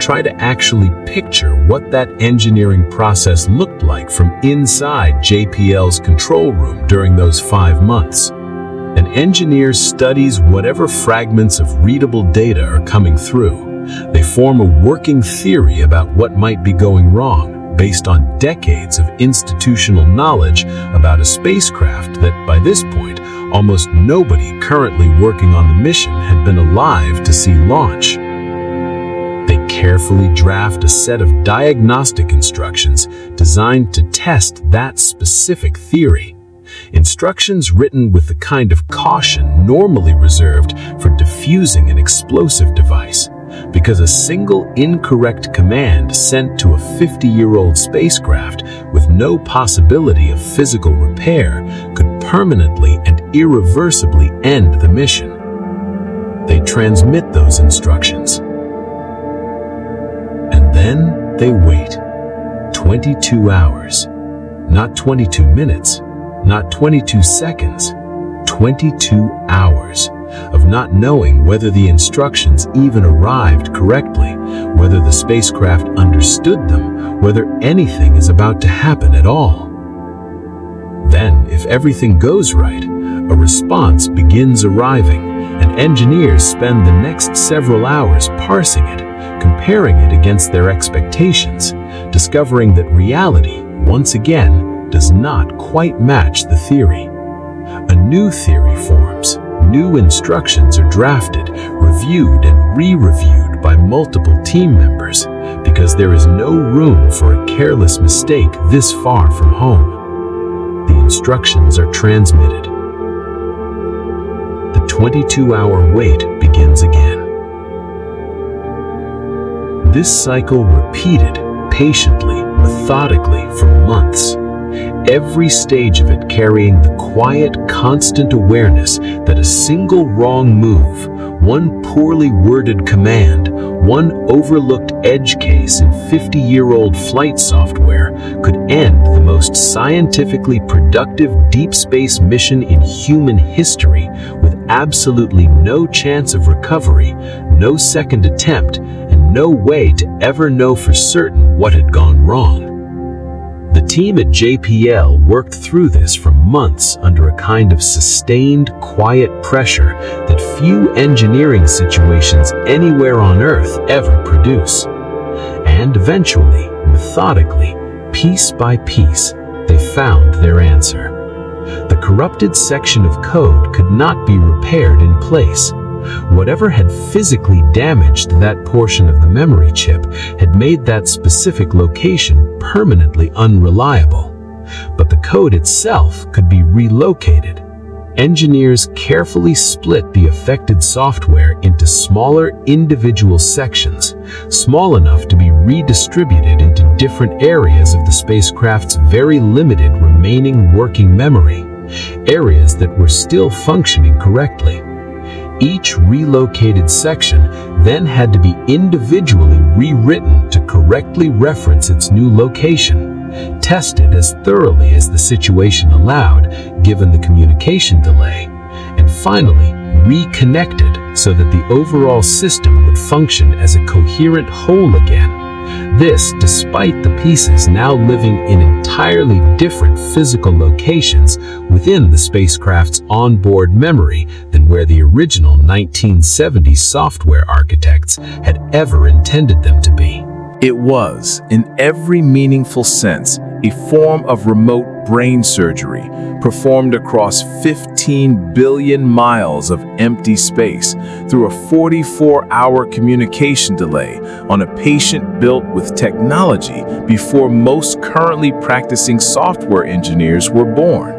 Try to actually picture what that engineering process looked like from inside JPL's control room during those 5 months. An engineer studies whatever fragments of readable data are coming through. They form a working theory about what might be going wrong. based on decades of institutional knowledge about a spacecraft that, by this point, almost nobody currently working on the mission had been alive to see launch. They carefully draft a set of diagnostic instructions designed to test that specific theory. Instructions written with the kind of caution normally reserved for defusing an explosive device, because a single incorrect command sent to a 50-year-old spacecraft with no possibility of physical repair could permanently and irreversibly end the mission. They transmit those instructions. And then they wait. 22 hours. Not 22 minutes. Not 22 seconds, 22 hours of not knowing whether the instructions even arrived correctly, whether the spacecraft understood them, whether anything is about to happen at all. Then, if everything goes right, a response begins arriving, and engineers spend the next several hours parsing it, comparing it against their expectations, discovering that reality, once again, does not quite match the theory. A new theory forms, new instructions are drafted, reviewed and re-reviewed by multiple team members, because there is no room for a careless mistake this far from home. The instructions are transmitted. The 22-hour wait begins again. This cycle repeated patiently, methodically for months. Every stage of it carrying the quiet, constant awareness that a single wrong move, one poorly worded command, one overlooked edge case in 50-year-old flight software could end the most scientifically productive deep space mission in human history with absolutely no chance of recovery, no second attempt, and no way to ever know for certain what had gone wrong. The team at JPL worked through this for months under a kind of sustained, quiet pressure that few engineering situations anywhere on Earth ever produce. And eventually, methodically, piece by piece, they found their answer. The corrupted section of code could not be repaired in place. Whatever had physically damaged that portion of the memory chip had made that specific location permanently unreliable. But the code itself could be relocated. Engineers carefully split the affected software into smaller individual sections, small enough to be redistributed into different areas of the spacecraft's very limited remaining working memory, areas that were still functioning correctly. Each relocated section then had to be individually rewritten to correctly reference its new location, tested as thoroughly as the situation allowed given the communication delay, and finally reconnected so that the overall system would function as a coherent whole again. This despite the pieces now living in entirely different physical locations within the spacecraft's onboard memory than where the original 1970s software architects had ever intended them to be. It was, in every meaningful sense, a form of remote brain surgery performed across 15 billion miles of empty space through a 44-hour communication delay on a patient built with technology before most currently practicing software engineers were born,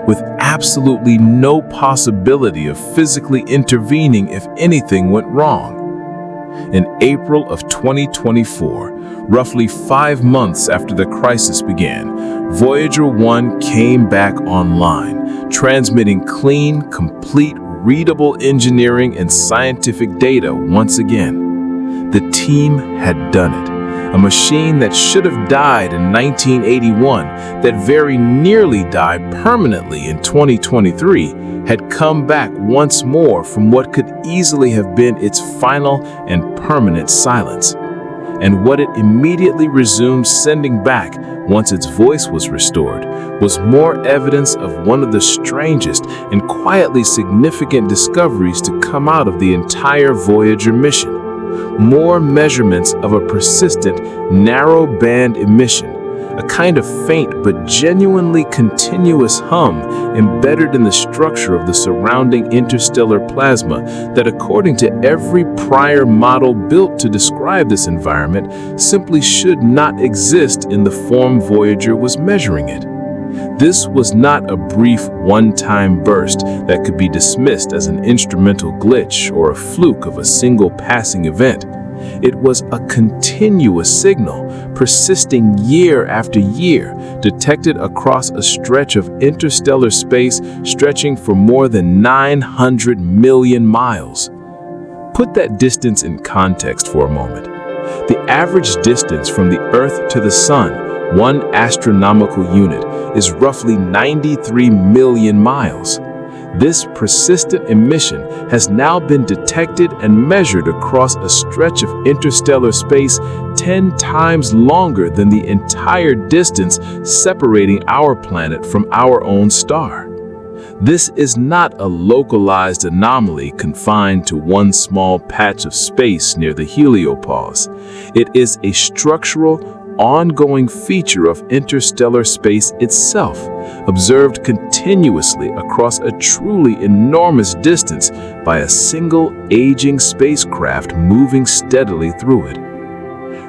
with absolutely no possibility of physically intervening if anything went wrong. In April of 2024, roughly 5 months after the crisis began, Voyager One came back online, transmitting clean, complete, readable engineering and scientific data once again. The team had done it. A machine that should have died in 1981, that very nearly died permanently in 2023, had come back once more from what could easily have been its final and permanent silence. And what it immediately resumed sending back once its voice was restored was more evidence of one of the strangest and quietly significant discoveries to come out of the entire Voyager mission. More measurements of a persistent, narrow-band emission a kind of faint but genuinely continuous hum embedded in the structure of the surrounding interstellar plasma that, according to every prior model built to describe this environment, simply should not exist in the form Voyager was measuring it. This was not a brief one-time burst that could be dismissed as an instrumental glitch or a fluke of a single passing event. It was a continuous signal, persisting year after year, detected across a stretch of interstellar space stretching for more than 900 million miles. Put that distance in context for a moment. The average distance from the Earth to the Sun, one astronomical unit, is roughly 93 million miles. This persistent emission has now been detected and measured across a stretch of interstellar space 10 times longer than the entire distance separating our planet from our own star. This is not a localized anomaly confined to one small patch of space near the heliopause. It is a structural, ongoing feature of interstellar space itself, observed continuously across a truly enormous distance by a single aging spacecraft moving steadily through it.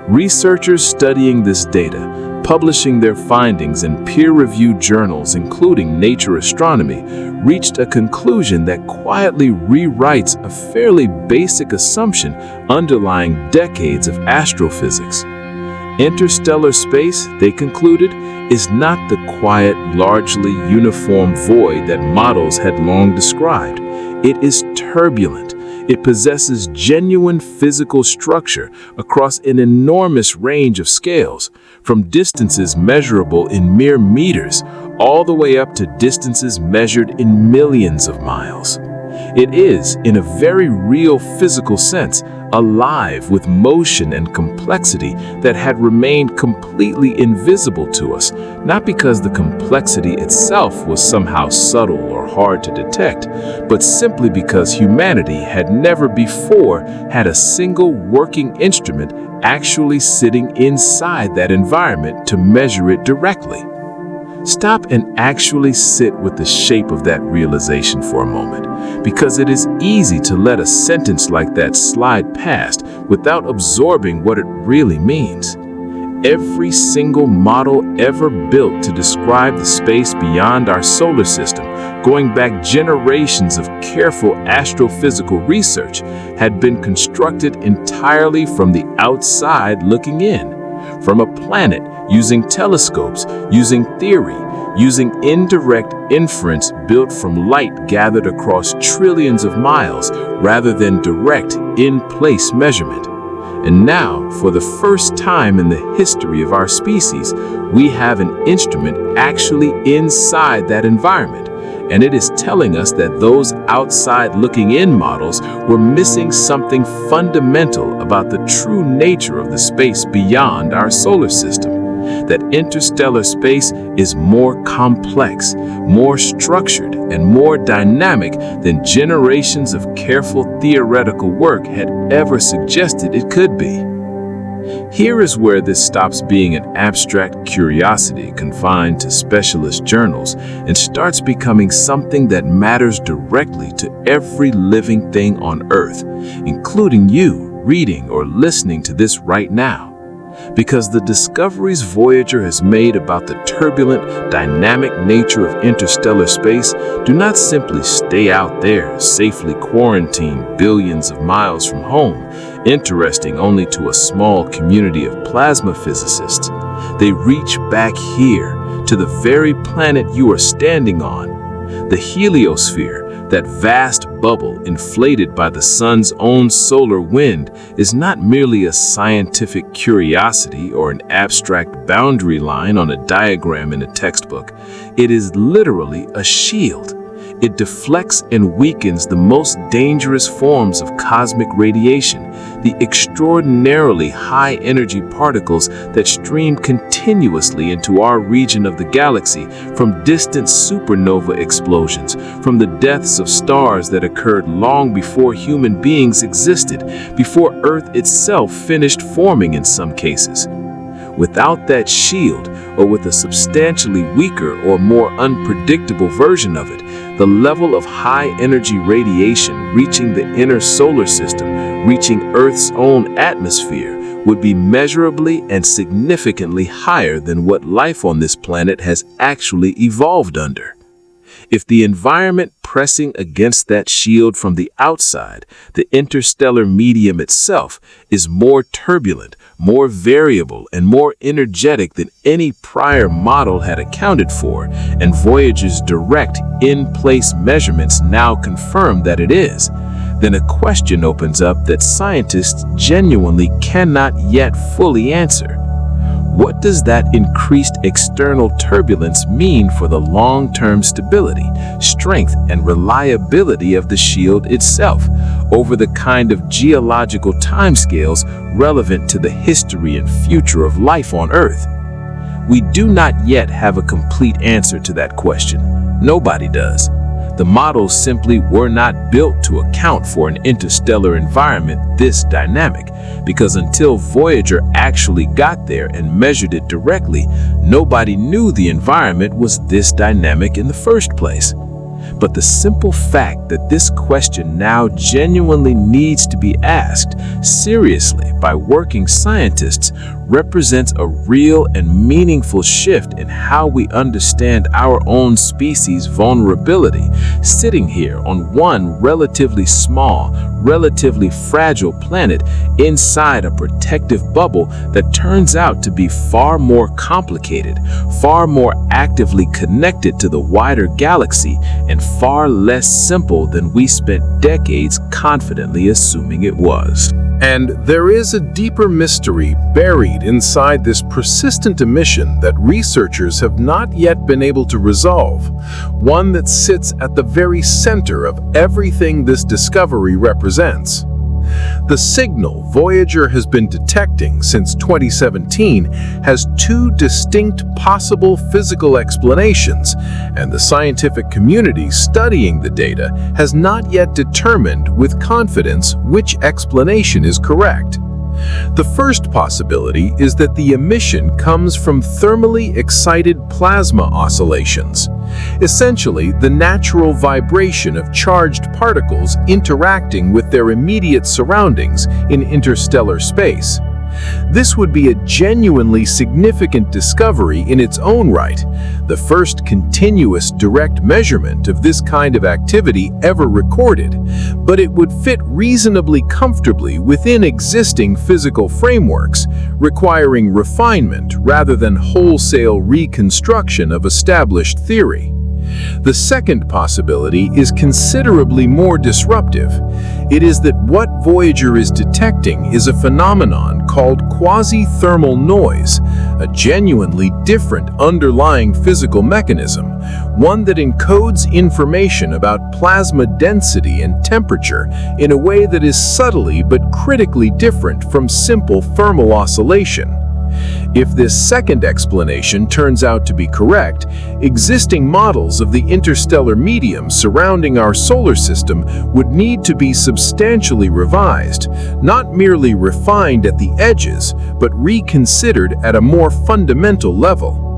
Researchers studying this data, publishing their findings in peer-reviewed journals including Nature Astronomy, reached a conclusion that quietly rewrites a fairly basic assumption underlying decades of astrophysics. Interstellar space, they concluded, is not the quiet, largely uniform void that models had long described. It is turbulent. It possesses genuine physical structure across an enormous range of scales, from distances measurable in mere meters all the way up to distances measured in millions of miles. It is, in a very real physical sense, alive with motion and complexity that had remained completely invisible to us, not because the complexity itself was somehow subtle or hard to detect, but simply because humanity had never before had a single working instrument actually sitting inside that environment to measure it directly. Stop and actually sit with the shape of that realization for a moment, because it is easy to let a sentence like that slide past without absorbing what it really means. Every single model ever built to describe the space beyond our solar system, going back generations of careful astrophysical research, had been constructed entirely from the outside looking in. From a planet, using telescopes, using theory, using indirect inference built from light gathered across trillions of miles rather than direct in-place measurement. And now, for the first time in the history of our species, we have an instrument actually inside that environment. And it is telling us that those outside looking in models were missing something fundamental about the true nature of the space beyond our solar system. That interstellar space is more complex, more structured, and more dynamic than generations of careful theoretical work had ever suggested it could be. Here is where this stops being an abstract curiosity confined to specialist journals and starts becoming something that matters directly to every living thing on Earth, including you reading or listening to this right now. Because the discoveries Voyager has made about the turbulent, dynamic nature of interstellar space do not simply stay out there, safely quarantined billions of miles from home, interesting only to a small community of plasma physicists. They reach back here, to the very planet you are standing on. The Heliosphere, that vast bubble inflated by the sun's own solar wind, is not merely a scientific curiosity or an abstract boundary line on a diagram in a textbook. It is literally a shield. It deflects and weakens the most dangerous forms of cosmic radiation, the extraordinarily high-energy particles that stream continuously into our region of the galaxy from distant supernova explosions, from the deaths of stars that occurred long before human beings existed, before Earth itself finished forming in some cases. Without that shield, or with a substantially weaker or more unpredictable version of it, the level of high-energy radiation reaching the inner solar system, reaching Earth's own atmosphere, would be measurably and significantly higher than what life on this planet has actually evolved under. If the environment pressing against that shield from the outside, the interstellar medium itself, is more turbulent, more variable, and more energetic than any prior model had accounted for, and Voyager's direct, in-place measurements now confirm that it is, then a question opens up that scientists genuinely cannot yet fully answer. What does that increased external turbulence mean for the long-term stability, strength, and reliability of the shield itself over the kind of geological timescales relevant to the history and future of life on Earth? We do not yet have a complete answer to that question. Nobody does. The models simply were not built to account for an interstellar environment this dynamic, because until Voyager actually got there and measured it directly, nobody knew the environment was this dynamic in the first place. But the simple fact that this question now genuinely needs to be asked seriously by working scientists represents a real and meaningful shift in how we understand our own species' vulnerability, sitting here on one relatively small, relatively fragile planet inside a protective bubble that turns out to be far more complicated, far more actively connected to the wider galaxy, and far less simple than we spent decades confidently assuming it was. And there is a deeper mystery buried inside this persistent emission that researchers have not yet been able to resolve, one that sits at the very center of everything this discovery represents. The signal Voyager has been detecting since 2017 has two distinct possible physical explanations, and the scientific community studying the data has not yet determined with confidence which explanation is correct. The first possibility is that the emission comes from thermally excited plasma oscillations, essentially the natural vibration of charged particles interacting with their immediate surroundings in interstellar space. This would be a genuinely significant discovery in its own right, the first continuous direct measurement of this kind of activity ever recorded, but it would fit reasonably comfortably within existing physical frameworks, requiring refinement rather than wholesale reconstruction of established theory. The second possibility is considerably more disruptive. It is that what Voyager is detecting is a phenomenon called quasi-thermal noise, a genuinely different underlying physical mechanism, one that encodes information about plasma density and temperature in a way that is subtly but critically different from simple thermal oscillation. If this second explanation turns out to be correct, existing models of the interstellar medium surrounding our solar system would need to be substantially revised, not merely refined at the edges, but reconsidered at a more fundamental level.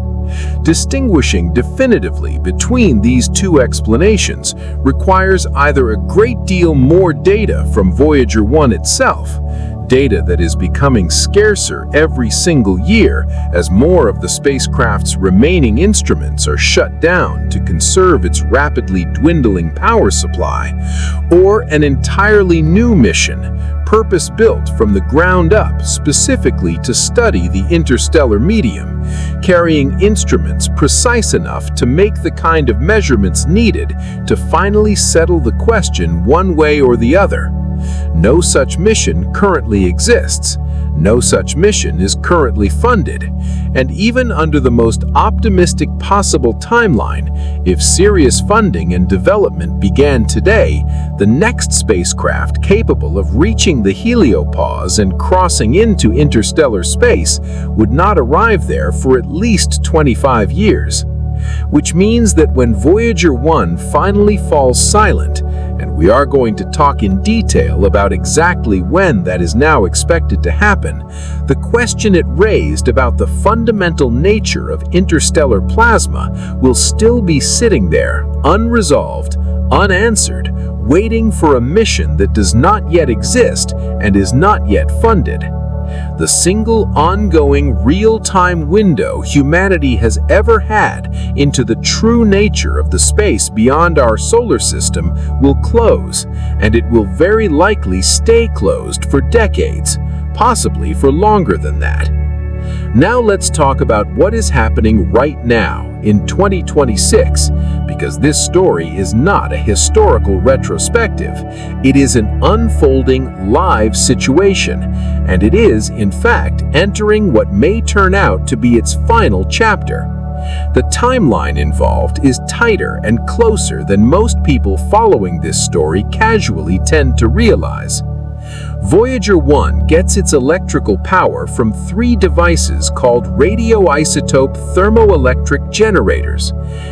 Distinguishing definitively between these two explanations requires either a great deal more data from Voyager One itself, data that is becoming scarcer every single year as more of the spacecraft's remaining instruments are shut down to conserve its rapidly dwindling power supply, or an entirely new mission, purpose-built from the ground up specifically to study the interstellar medium, carrying instruments precise enough to make the kind of measurements needed to finally settle the question one way or the other. No such mission currently exists. No such mission is currently funded. And even under the most optimistic possible timeline, if serious funding and development began today, the next spacecraft capable of reaching the heliopause and crossing into interstellar space would not arrive there for at least 25 years. Which means that when Voyager 1 finally falls silent, and We are going to talk in detail about exactly when that is now expected to happen. The question it raised about the fundamental nature of interstellar plasma will still be sitting there, unresolved, unanswered, waiting for a mission that does not yet exist and is not yet funded. The single ongoing real-time window humanity has ever had into the true nature of the space beyond our solar system will close, and it will very likely stay closed for decades, possibly for longer than that. Now let's talk about what is happening right now in 2026, because this story is not a historical retrospective. It is an unfolding live situation, and it is, in fact, entering what may turn out to be its final chapter. The timeline involved is tighter and closer than most people following this story casually tend to realize. Voyager One gets its electrical power from 3 devices called radioisotope thermoelectric generators,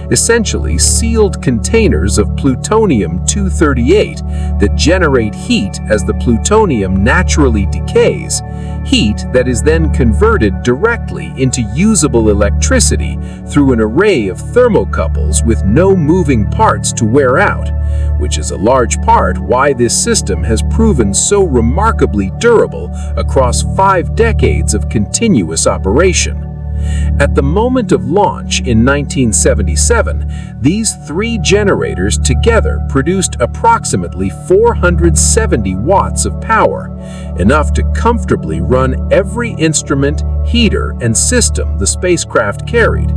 essentially sealed containers of plutonium-238 that generate heat as the plutonium naturally decays, heat that is then converted directly into usable electricity through an array of thermocouples with no moving parts to wear out, which is a large part why this system has proven so remarkably durable across 5 decades of continuous operation. At the moment of launch in 1977, these 3 generators together produced approximately 470 watts of power, enough to comfortably run every instrument, heater, and system the spacecraft carried.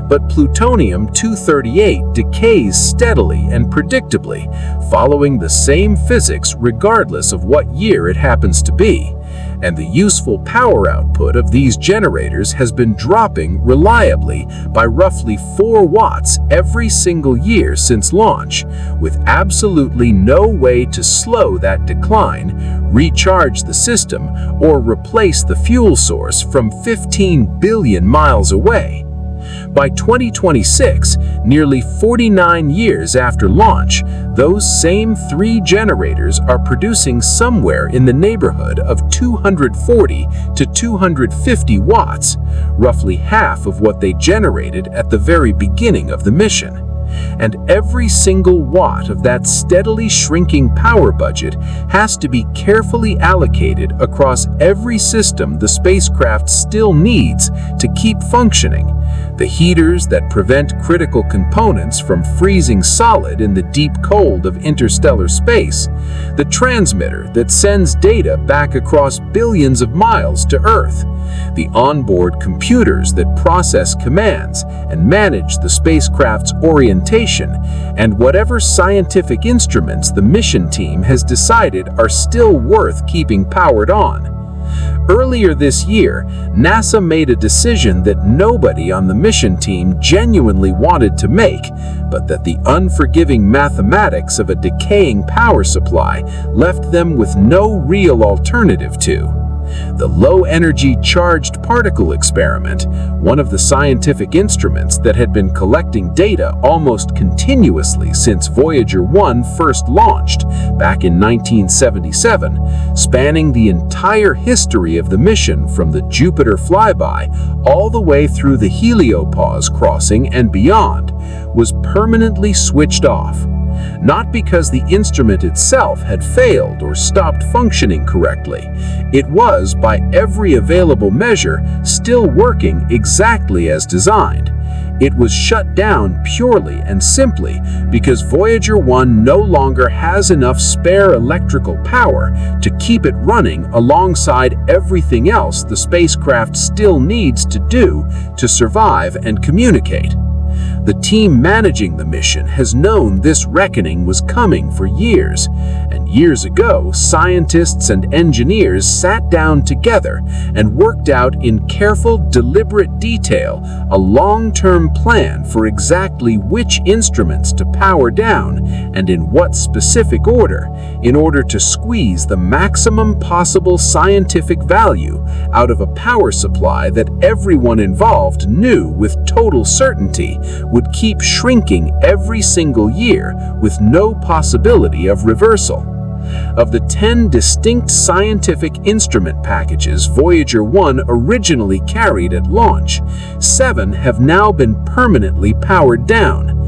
But plutonium-238 decays steadily and predictably, following the same physics regardless of what year it happens to be. And the useful power output of these generators has been dropping reliably by roughly 4 watts every single year since launch, with absolutely no way to slow that decline, recharge the system, or replace the fuel source from 15 billion miles away. By 2026, nearly 49 years after launch, those same 3 generators are producing somewhere in the neighborhood of 240 to 250 watts, roughly half of what they generated at the very beginning of the mission. And every single watt of that steadily shrinking power budget has to be carefully allocated across every system the spacecraft still needs to keep functioning. The heaters that prevent critical components from freezing solid in the deep cold of interstellar space, the transmitter that sends data back across billions of miles to Earth, the onboard computers that process commands and manage the spacecraft's orientation, and whatever scientific instruments the mission team has decided are still worth keeping powered on. Earlier this year, NASA made a decision that nobody on the mission team genuinely wanted to make, but that the unforgiving mathematics of a decaying power supply left them with no real alternative to. The low-energy charged particle experiment, one of the scientific instruments that had been collecting data almost continuously since Voyager One first launched back in 1977, spanning the entire history of the mission from the Jupiter flyby all the way through the Heliopause crossing and beyond, was permanently switched off. Not because the instrument itself had failed or stopped functioning correctly. It was, by every available measure, still working exactly as designed. It was shut down purely and simply because Voyager One no longer has enough spare electrical power to keep it running alongside everything else the spacecraft still needs to do to survive and communicate. The team managing the mission has known this reckoning was coming for years, and years ago, scientists and engineers sat down together and worked out in careful, deliberate detail a long-term plan for exactly which instruments to power down and in what specific order, in order to squeeze the maximum possible scientific value out of a power supply that everyone involved knew with total certainty would keep shrinking every single year with no possibility of reversal. Of the 10 distinct scientific instrument packages Voyager 1 originally carried at launch, 7 have now been permanently powered down.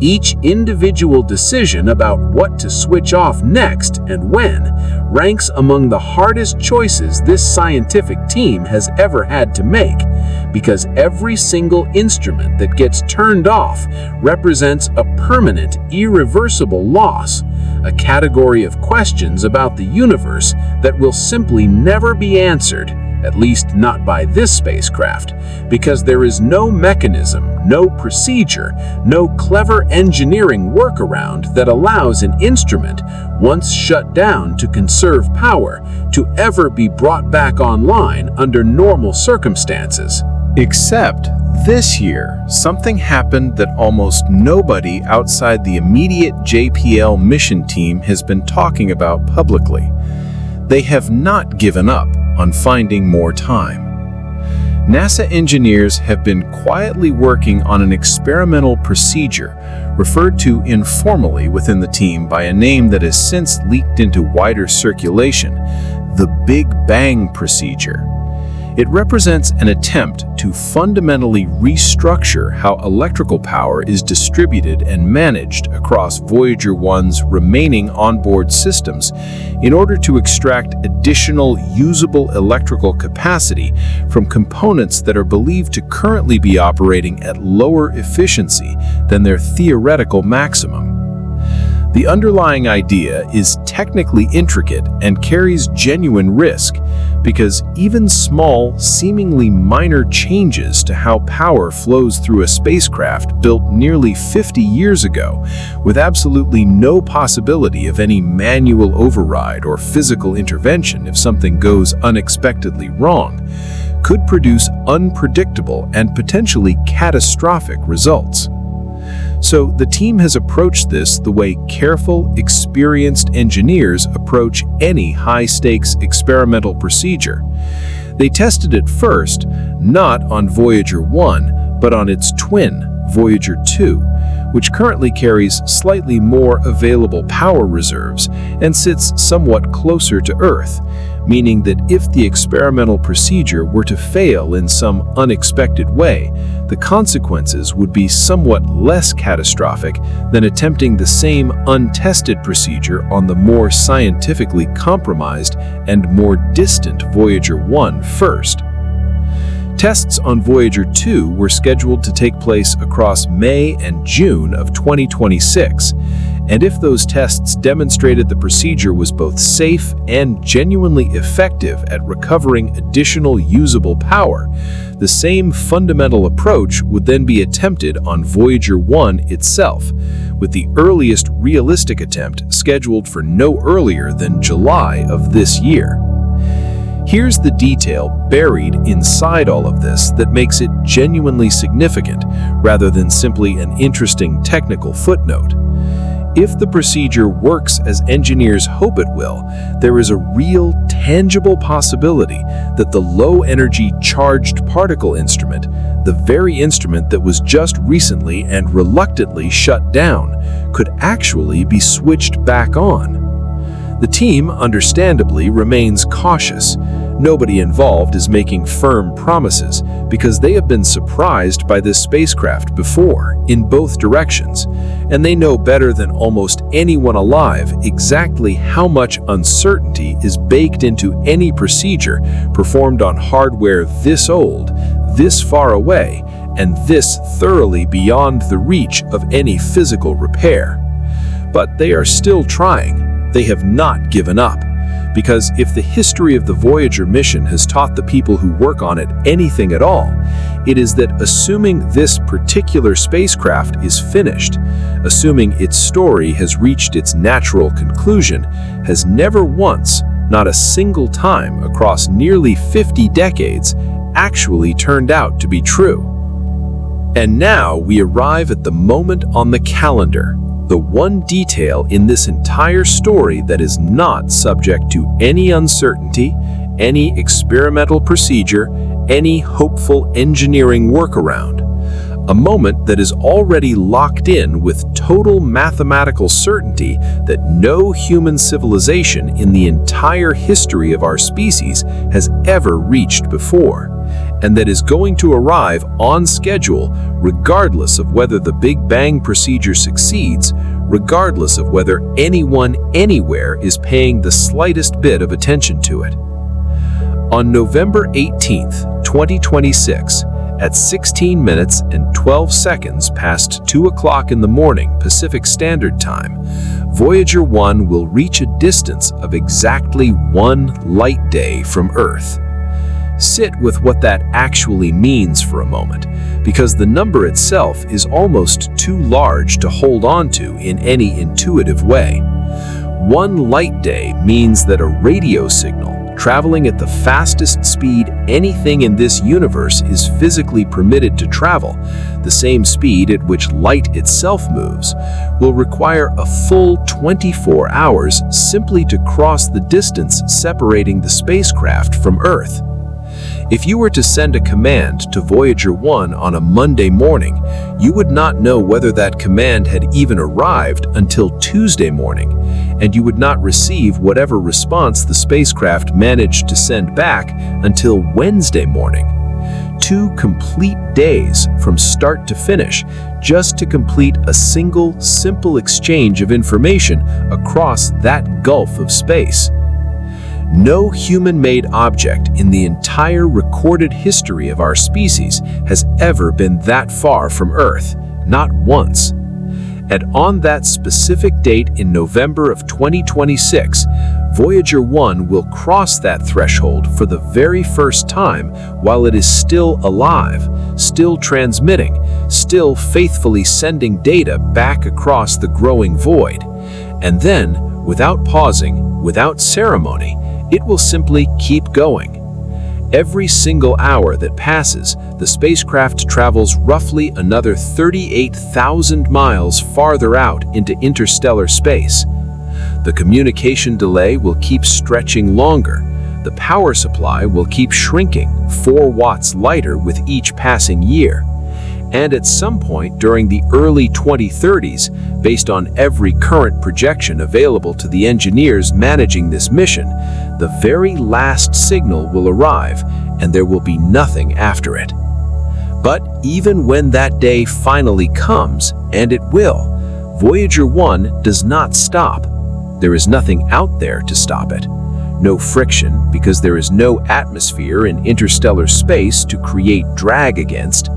Each individual decision about what to switch off next and when ranks among the hardest choices this scientific team has ever had to make, because every single instrument that gets turned off represents a permanent, irreversible loss, a category of questions about the universe that will simply never be answered, at least not by this spacecraft, because there is no mechanism, no procedure, no clever engineering workaround that allows an instrument, once shut down to conserve power, to ever be brought back online under normal circumstances. Except this year, something happened that almost nobody outside the immediate JPL mission team has been talking about publicly. They have not given up on finding more time. NASA engineers have been quietly working on an experimental procedure referred to informally within the team by a name that has since leaked into wider circulation, the Big Bang procedure. It represents an attempt to fundamentally restructure how electrical power is distributed and managed across Voyager 1's remaining onboard systems in order to extract additional usable electrical capacity from components that are believed to currently be operating at lower efficiency than their theoretical maximum. The underlying idea is technically intricate and carries genuine risk, because even small, seemingly minor changes to how power flows through a spacecraft built nearly 50 years ago, with absolutely no possibility of any manual override or physical intervention if something goes unexpectedly wrong, could produce unpredictable and potentially catastrophic results. So the team has approached this the way careful, experienced engineers approach any high-stakes experimental procedure. They tested it first, not on Voyager 1, but on its twin, Voyager 2, which currently carries slightly more available power reserves and sits somewhat closer to Earth, meaning that if the experimental procedure were to fail in some unexpected way, the consequences would be somewhat less catastrophic than attempting the same untested procedure on the more scientifically compromised and more distant Voyager 1 first. Tests on Voyager 2 were scheduled to take place across May and June of 2026, and if those tests demonstrated the procedure was both safe and genuinely effective at recovering additional usable power, the same fundamental approach would then be attempted on Voyager 1 itself, with the earliest realistic attempt scheduled for no earlier than July of this year. Here's the detail buried inside all of this that makes it genuinely significant, rather than simply an interesting technical footnote. If the procedure works as engineers hope it will, there is a real, tangible possibility that the low-energy charged particle instrument, the very instrument that was just recently and reluctantly shut down, could actually be switched back on. The team, understandably, remains cautious. Nobody involved is making firm promises because they have been surprised by this spacecraft before, in both directions, and they know better than almost anyone alive exactly how much uncertainty is baked into any procedure performed on hardware this old, this far away, and this thoroughly beyond the reach of any physical repair. But they are still trying. They have not given up, because if the history of the Voyager mission has taught the people who work on it anything at all, it is that assuming this particular spacecraft is finished, assuming its story has reached its natural conclusion, has never once, not a single time across nearly 50 decades, actually turned out to be true. And now we arrive at the moment on the calendar, the one detail in this entire story that is not subject to any uncertainty, any experimental procedure, any hopeful engineering workaround. A moment that is already locked in with total mathematical certainty that no human civilization in the entire history of our species has ever reached before, and that is going to arrive on schedule regardless of whether the Big Bang procedure succeeds, regardless of whether anyone anywhere is paying the slightest bit of attention to it. On November 18th, 2026, at 16 minutes and 12 seconds past 2 o'clock in the morning Pacific Standard Time, Voyager One will reach a distance of exactly 1 light day from Earth. Sit with what that actually means for a moment, because the number itself is almost too large to hold on to in any intuitive way. 1 light day means that a radio signal, traveling at the fastest speed anything in this universe is physically permitted to travel, the same speed at which light itself moves, will require a full 24 hours simply to cross the distance separating the spacecraft from Earth. If you were to send a command to Voyager One on a Monday morning, you would not know whether that command had even arrived until Tuesday morning, and you would not receive whatever response the spacecraft managed to send back until Wednesday morning. 2 complete days from start to finish, just to complete a single, simple exchange of information across that gulf of space. No human-made object in the entire recorded history of our species has ever been that far from Earth, not once. And on that specific date in November of 2026, Voyager One will cross that threshold for the very first time while it is still alive, still transmitting, still faithfully sending data back across the growing void. And then, without pausing, without ceremony, it will simply keep going. Every single hour that passes, the spacecraft travels roughly another 38,000 miles farther out into interstellar space. The communication delay will keep stretching longer. The power supply will keep shrinking, 4 watts lighter with each passing year. And at some point during the early 2030s, based on every current projection available to the engineers managing this mission, the very last signal will arrive, and there will be nothing after it. But even when that day finally comes, and it will, Voyager One does not stop. There is nothing out there to stop it. No friction, because there is no atmosphere in interstellar space to create drag against.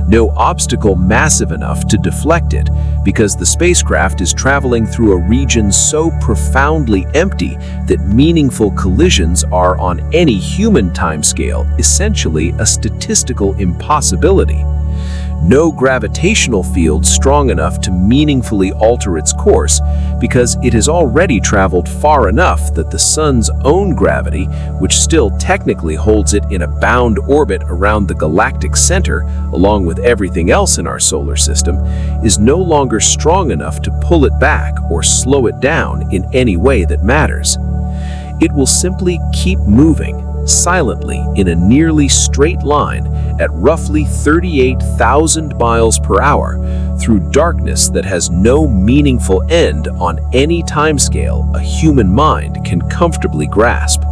No obstacle massive enough to deflect it, because the spacecraft is traveling through a region so profoundly empty that meaningful collisions are, on any human timescale, essentially a statistical impossibility. No gravitational field strong enough to meaningfully alter its course, because it has already traveled far enough that the Sun's own gravity, which still technically holds it in a bound orbit around the galactic center, along with everything else in our solar system, is no longer strong enough to pull it back or slow it down in any way that matters. It will simply keep moving, silently in a nearly straight line at roughly 38,000 miles per hour through darkness that has no meaningful end on any timescale a human mind can comfortably grasp.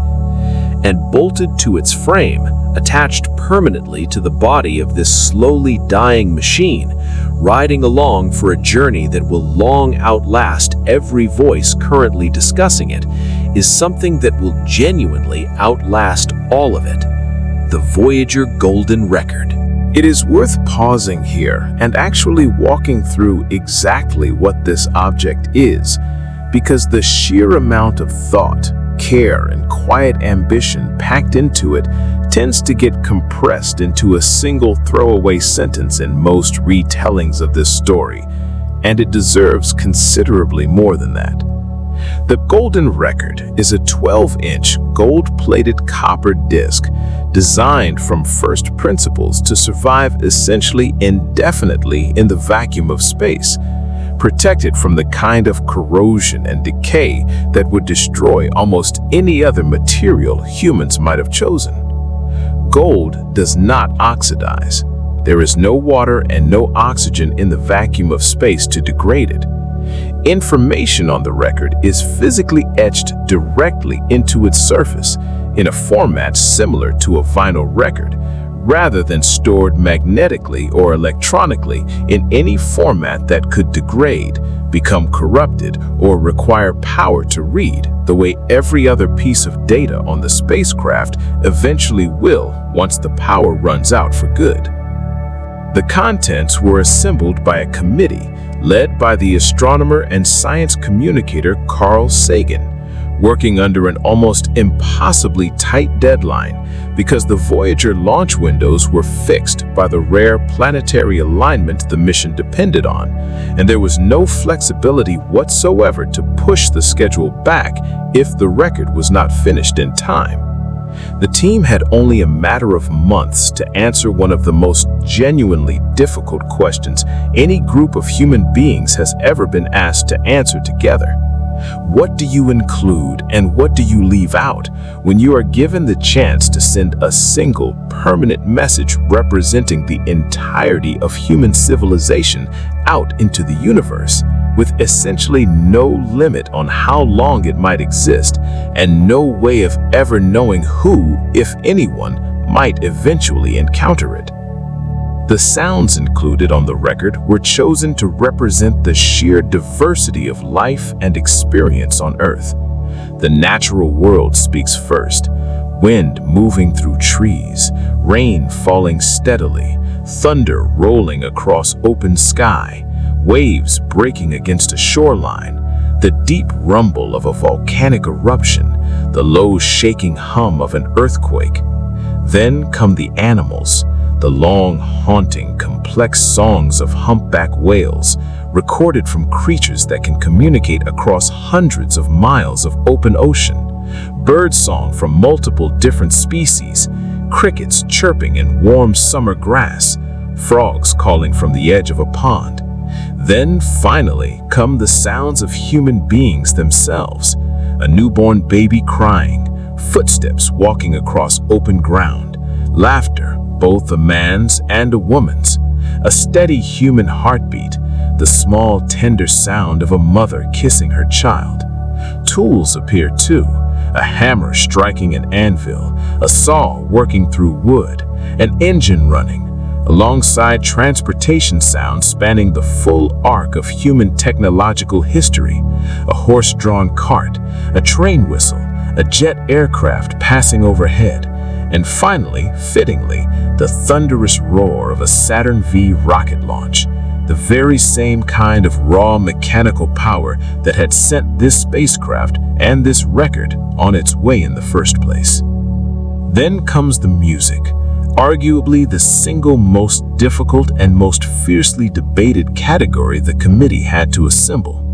And bolted to its frame, attached permanently to the body of this slowly dying machine, riding along for a journey that will long outlast every voice currently discussing it, is something that will genuinely outlast all of it: the Voyager Golden Record. It is worth pausing here and actually walking through exactly what this object is, because the sheer amount of thought, care, and quiet ambition packed into it tends to get compressed into a single throwaway sentence in most retellings of this story, and it deserves considerably more than that. The Golden Record is a 12-inch gold-plated copper disc designed from first principles to survive essentially indefinitely in the vacuum of space, protected from the kind of corrosion and decay that would destroy almost any other material humans might have chosen. Gold does not oxidize. There is no water and no oxygen in the vacuum of space to degrade it. Information on the record is physically etched directly into its surface in a format similar to a vinyl record, rather than stored magnetically or electronically in any format that could degrade, become corrupted, or require power to read, the way every other piece of data on the spacecraft eventually will once the power runs out for good. The contents were assembled by a committee led by the astronomer and science communicator Carl Sagan, working under an almost impossibly tight deadline because the Voyager launch windows were fixed by the rare planetary alignment the mission depended on, and there was no flexibility whatsoever to push the schedule back if the record was not finished in time. The team had only a matter of months to answer one of the most genuinely difficult questions any group of human beings has ever been asked to answer together. What do you include and what do you leave out when you are given the chance to send a single permanent message representing the entirety of human civilization out into the universe, with essentially no limit on how long it might exist and no way of ever knowing who, if anyone, might eventually encounter it? The sounds included on the record were chosen to represent the sheer diversity of life and experience on Earth. The natural world speaks first. Wind moving through trees, rain falling steadily, thunder rolling across open sky, waves breaking against a shoreline, the deep rumble of a volcanic eruption, the low shaking hum of an earthquake. Then come the animals, the long, haunting, complex songs of humpback whales, recorded from creatures that can communicate across hundreds of miles of open ocean, birdsong from multiple different species, crickets chirping in warm summer grass, frogs calling from the edge of a pond. Then, finally, come the sounds of human beings themselves, a newborn baby crying, footsteps walking across open ground, laughter, both a man's and a woman's, a steady human heartbeat, the small, tender sound of a mother kissing her child. Tools appear too, a hammer striking an anvil, a saw working through wood, an engine running, alongside transportation sounds spanning the full arc of human technological history, a horse-drawn cart, a train whistle, a jet aircraft passing overhead, and finally, fittingly, the thunderous roar of a Saturn V rocket launch, the very same kind of raw mechanical power that had sent this spacecraft and this record on its way in the first place. Then comes the music, arguably the single most difficult and most fiercely debated category the committee had to assemble.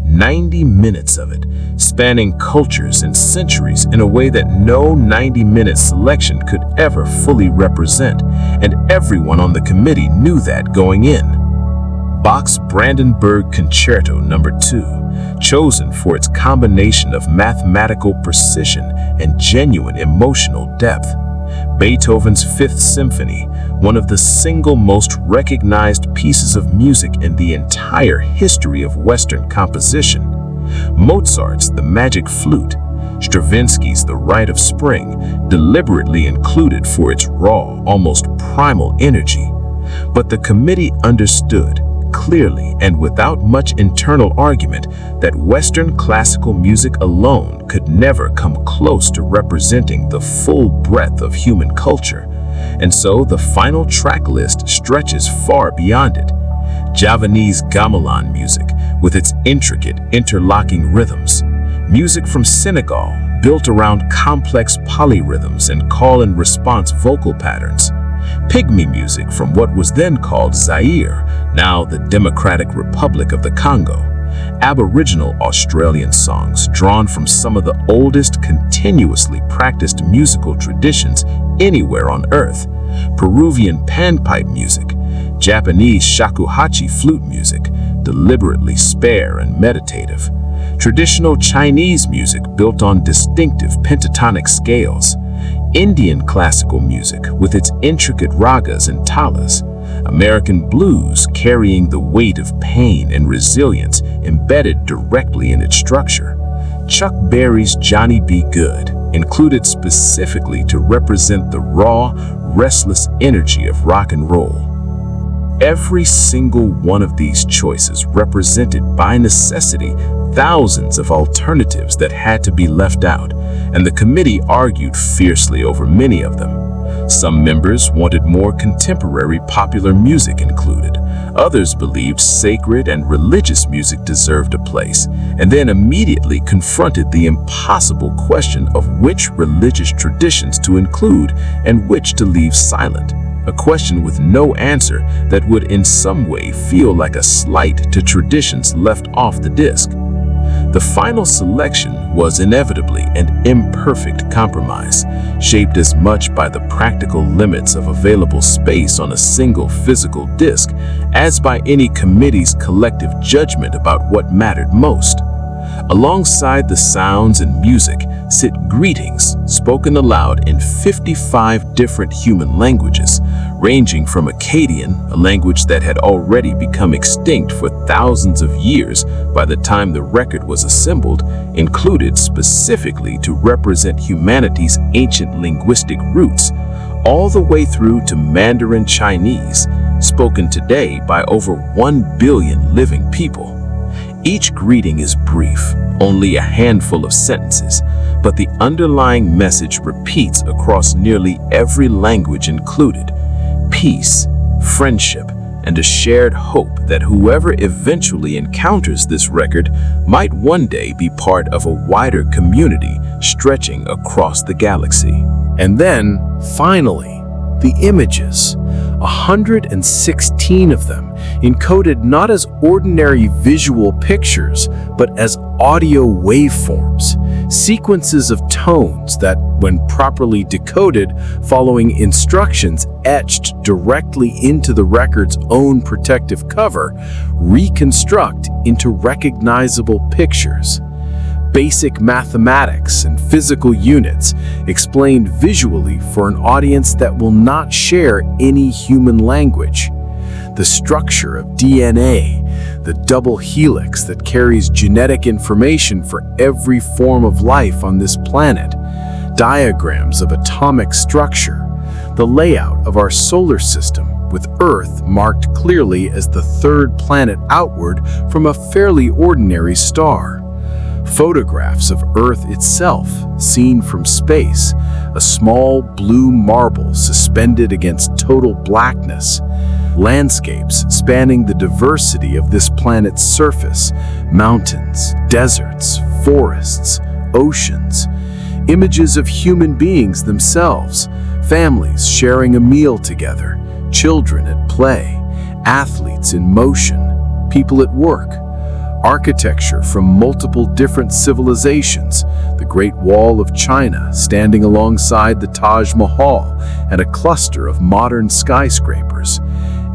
90 minutes of it, spanning cultures and centuries in a way that no 90-minute selection could ever fully represent, and everyone on the committee knew that going in. Bach's Brandenburg Concerto No. 2, chosen for its combination of mathematical precision and genuine emotional depth. Beethoven's Fifth Symphony, one of the single most recognized pieces of music in the entire history of Western composition. Mozart's The Magic Flute, Stravinsky's The Rite of Spring, deliberately included for its raw, almost primal energy. But the committee understood, clearly and without much internal argument, that Western classical music alone could never come close to representing the full breadth of human culture, and so the final track list stretches far beyond it. Javanese gamelan music, with its intricate, interlocking rhythms. Music from Senegal, built around complex polyrhythms and call-and-response vocal patterns. Pygmy music from what was then called Zaire, now the Democratic Republic of the Congo. Aboriginal Australian songs drawn from some of the oldest continuously practiced musical traditions anywhere on Earth. Peruvian panpipe music, Japanese shakuhachi flute music, deliberately spare and meditative. Traditional Chinese music built on distinctive pentatonic scales. Indian classical music with its intricate ragas and talas. American blues carrying the weight of pain and resilience embedded directly in its structure. Chuck Berry's Johnny B. Good, included specifically to represent the raw, restless energy of rock and roll. Every single one of these choices represented by necessity thousands of alternatives that had to be left out, and the committee argued fiercely over many of them. Some members wanted more contemporary popular music included. Others believed sacred and religious music deserved a place, and then immediately confronted the impossible question of which religious traditions to include and which to leave silent. A question with no answer that would in some way feel like a slight to traditions left off the disc. The final selection was inevitably an imperfect compromise, shaped as much by the practical limits of available space on a single physical disc as by any committee's collective judgment about what mattered most. Alongside the sounds and music sit greetings spoken aloud in 55 different human languages, ranging from Akkadian, a language that had already become extinct for thousands of years by the time the record was assembled, included specifically to represent humanity's ancient linguistic roots, all the way through to Mandarin Chinese, spoken today by over 1 billion living people. Each greeting is brief, only a handful of sentences, but the underlying message repeats across nearly every language included: peace, friendship, and a shared hope that whoever eventually encounters this record might one day be part of a wider community stretching across the galaxy. And then, finally, the images. 116 of them, encoded not as ordinary visual pictures, but as audio waveforms, sequences of tones that, when properly decoded, following instructions etched directly into the record's own protective cover, reconstruct into recognizable pictures. Basic mathematics and physical units explained visually for an audience that will not share any human language. The structure of DNA, the double helix that carries genetic information for every form of life on this planet, diagrams of atomic structure, the layout of our solar system, with Earth marked clearly as the third planet outward from a fairly ordinary star. Photographs of Earth itself, seen from space, a small blue marble suspended against total blackness. Landscapes spanning the diversity of this planet's surface, mountains, deserts, forests, oceans. Images of human beings themselves, families sharing a meal together, children at play, athletes in motion, people at work. Architecture from multiple different civilizations, the Great Wall of China standing alongside the Taj Mahal and a cluster of modern skyscrapers,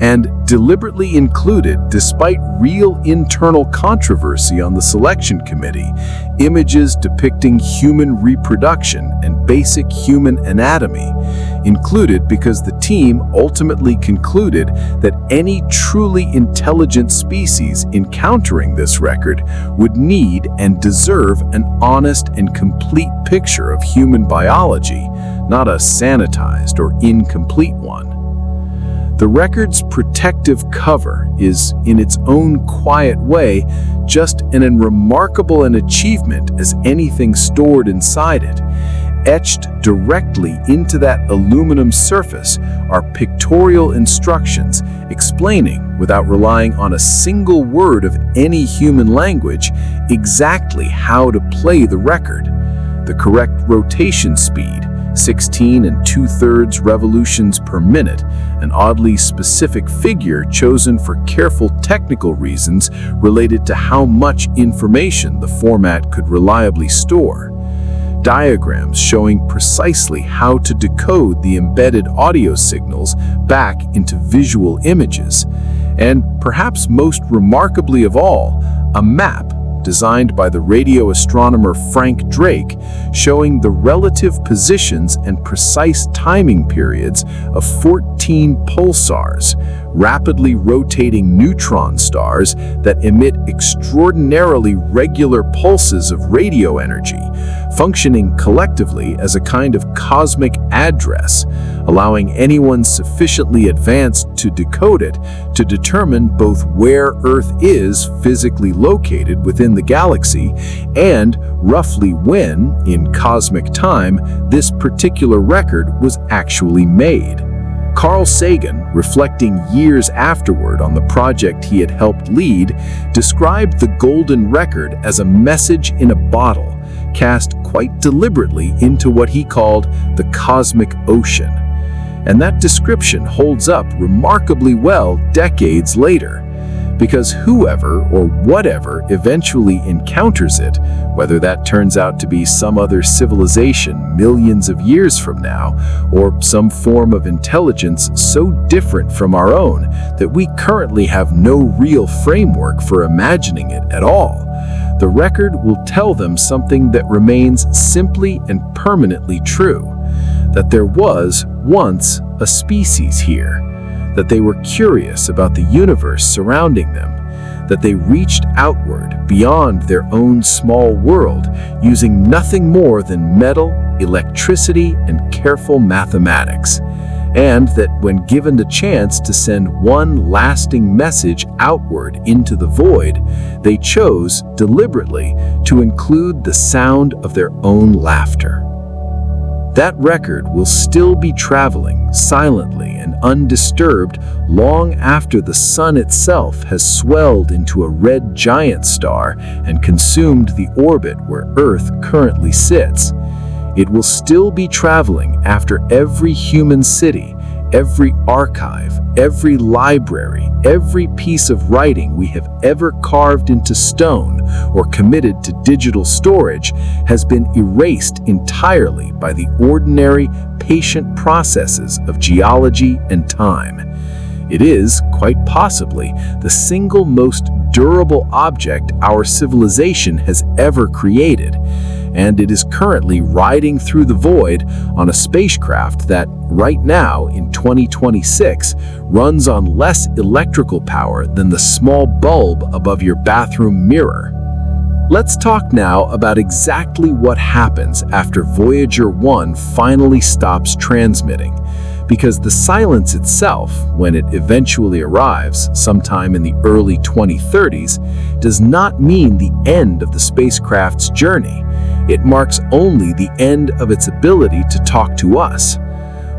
and deliberately included, despite real internal controversy on the selection committee, images depicting human reproduction and basic human anatomy, included because the team ultimately concluded that any truly intelligent species encountering this record would need and deserve an honest and complete picture of human biology, not a sanitized or incomplete one. The record's protective cover is, in its own quiet way, just as remarkable an achievement as anything stored inside it. Etched directly into that aluminum surface are pictorial instructions explaining, without relying on a single word of any human language, exactly how to play the record. The correct rotation speed, 16 2/3 revolutions per minute, an oddly specific figure chosen for careful technical reasons related to how much information the format could reliably store. Diagrams showing precisely how to decode the embedded audio signals back into visual images, and perhaps most remarkably of all, a map designed by the radio astronomer Frank Drake, showing the relative positions and precise timing periods of 14 pulsars, rapidly rotating neutron stars that emit extraordinarily regular pulses of radio energy, functioning collectively as a kind of cosmic address, allowing anyone sufficiently advanced to decode it to determine both where Earth is physically located within the galaxy and roughly when, in cosmic time, this particular record was actually made. Carl Sagan, reflecting years afterward on the project he had helped lead, described the golden record as a message in a bottle, cast quite deliberately into what he called the cosmic ocean. And that description holds up remarkably well decades later, because whoever or whatever eventually encounters it, whether that turns out to be some other civilization millions of years from now, or some form of intelligence so different from our own that we currently have no real framework for imagining it at all, the record will tell them something that remains simply and permanently true: that there was once a species here, that they were curious about the universe surrounding them, that they reached outward beyond their own small world using nothing more than metal, electricity, and careful mathematics, and that when given the chance to send one lasting message outward into the void, they chose deliberately to include the sound of their own laughter. That record will still be traveling silently and undisturbed long after the sun itself has swelled into a red giant star and consumed the orbit where Earth currently sits. It will still be traveling after every human city, every archive, every library, every piece of writing we have ever carved into stone or committed to digital storage has been erased entirely by the ordinary, patient processes of geology and time. It is, quite possibly, the single most durable object our civilization has ever created, and it is currently riding through the void on a spacecraft that, right now in 2026, runs on less electrical power than the small bulb above your bathroom mirror. Let's talk now about exactly what happens after Voyager One finally stops transmitting, because the silence itself, when it eventually arrives sometime in the early 2030s, does not mean the end of the spacecraft's journey. It marks only the end of its ability to talk to us.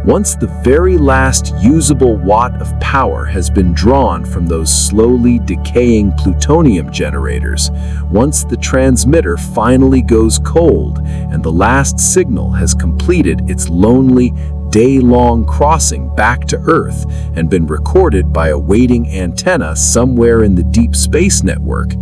Once the very last usable watt of power has been drawn from those slowly decaying plutonium generators, once the transmitter finally goes cold and the last signal has completed its lonely, day-long crossing back to Earth and been recorded by a waiting antenna somewhere in the deep space network,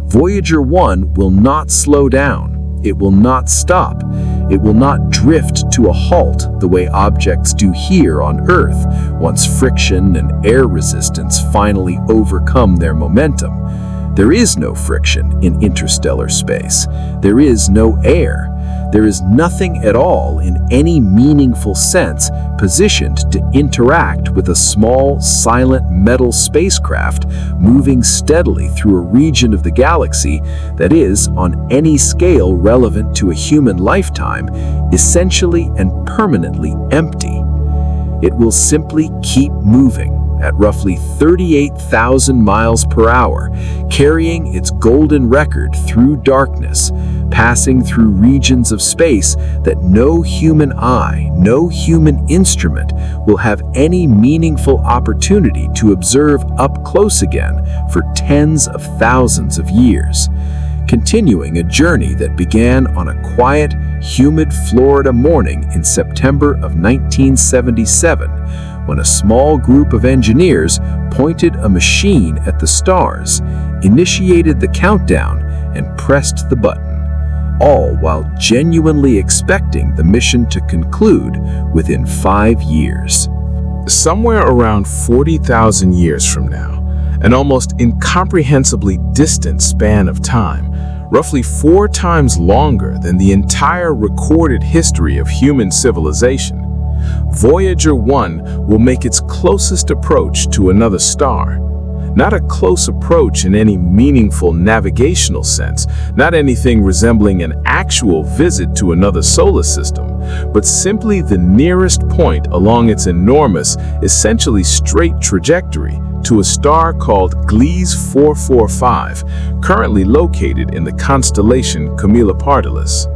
Voyager 1 will not slow down. It will not stop. It will not drift to a halt the way objects do here on Earth once friction and air resistance finally overcome their momentum. There is no friction in interstellar space. There is no air. There is nothing at all in any meaningful sense positioned to interact with a small, silent metal spacecraft moving steadily through a region of the galaxy that is, on any scale relevant to a human lifetime, essentially and permanently empty. It will simply keep moving at roughly 38,000 miles per hour, carrying its golden record through darkness, passing through regions of space that no human eye, no human instrument will have any meaningful opportunity to observe up close again for tens of thousands of years, continuing a journey that began on a quiet, humid Florida morning in September of 1977, when a small group of engineers pointed a machine at the stars, initiated the countdown, and pressed the button, all while genuinely expecting the mission to conclude within 5 years. Somewhere around 40,000 years from now, an almost incomprehensibly distant span of time, roughly 4 times longer than the entire recorded history of human civilization, Voyager 1 will make its closest approach to another star. Not a close approach in any meaningful navigational sense, not anything resembling an actual visit to another solar system, but simply the nearest point along its enormous, essentially straight trajectory to a star called Gliese 445, currently located in the constellation Camelopardalis.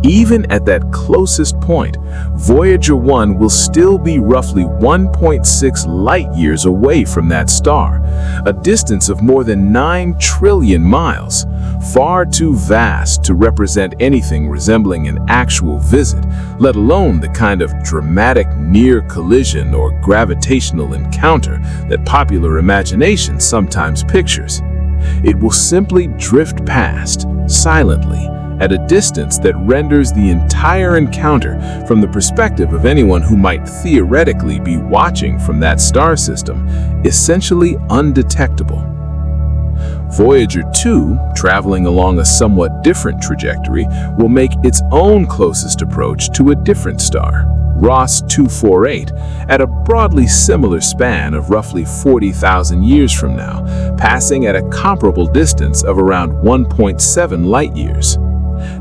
Even at that closest point, Voyager 1 will still be roughly 1.6 light-years away from that star, a distance of more than 9 trillion miles, far too vast to represent anything resembling an actual visit, let alone the kind of dramatic near collision or gravitational encounter that popular imagination sometimes pictures. It will simply drift past, silently, at a distance that renders the entire encounter, from the perspective of anyone who might theoretically be watching from that star system, essentially undetectable. Voyager 2, traveling along a somewhat different trajectory, will make its own closest approach to a different star, Ross 248, at a broadly similar span of roughly 40,000 years from now, passing at a comparable distance of around 1.7 light-years.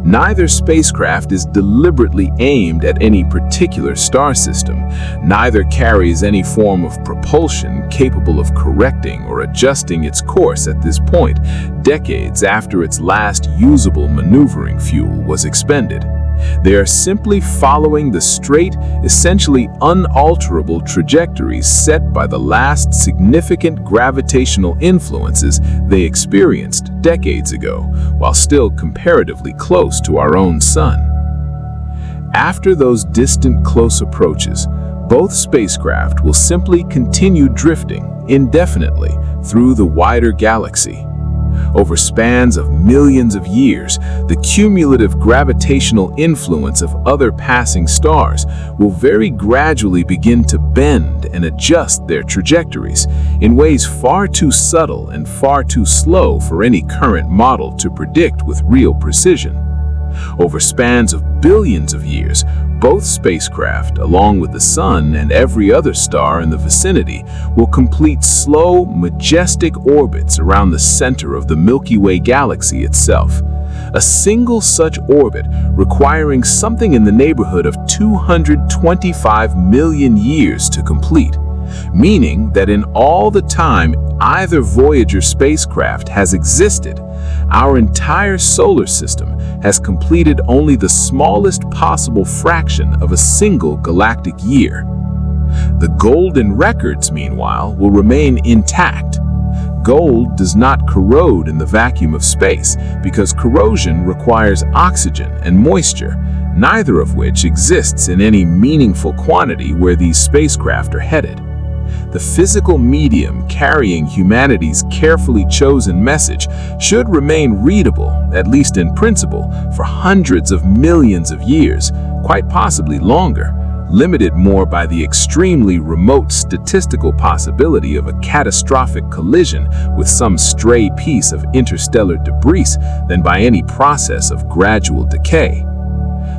Neither spacecraft is deliberately aimed at any particular star system. Neither carries any form of propulsion capable of correcting or adjusting its course at this point, decades after its last usable maneuvering fuel was expended. They are simply following the straight, essentially unalterable trajectories set by the last significant gravitational influences they experienced decades ago, while still comparatively close to our own sun. After those distant close approaches, both spacecraft will simply continue drifting indefinitely through the wider galaxy. Over spans of millions of years, the cumulative gravitational influence of other passing stars will very gradually begin to bend and adjust their trajectories in ways far too subtle and far too slow for any current model to predict with real precision. Over spans of billions of years, both spacecraft, along with the Sun and every other star in the vicinity, will complete slow, majestic orbits around the center of the Milky Way galaxy itself. A single such orbit requiring something in the neighborhood of 225 million years to complete, meaning that in all the time either Voyager spacecraft has existed, our entire solar system has completed only the smallest possible fraction of a single galactic year. The golden records, meanwhile, will remain intact. Gold does not corrode in the vacuum of space because corrosion requires oxygen and moisture, neither of which exists in any meaningful quantity where these spacecraft are headed. The physical medium carrying humanity's carefully chosen message should remain readable, at least in principle, for hundreds of millions of years, quite possibly longer, limited more by the extremely remote statistical possibility of a catastrophic collision with some stray piece of interstellar debris than by any process of gradual decay.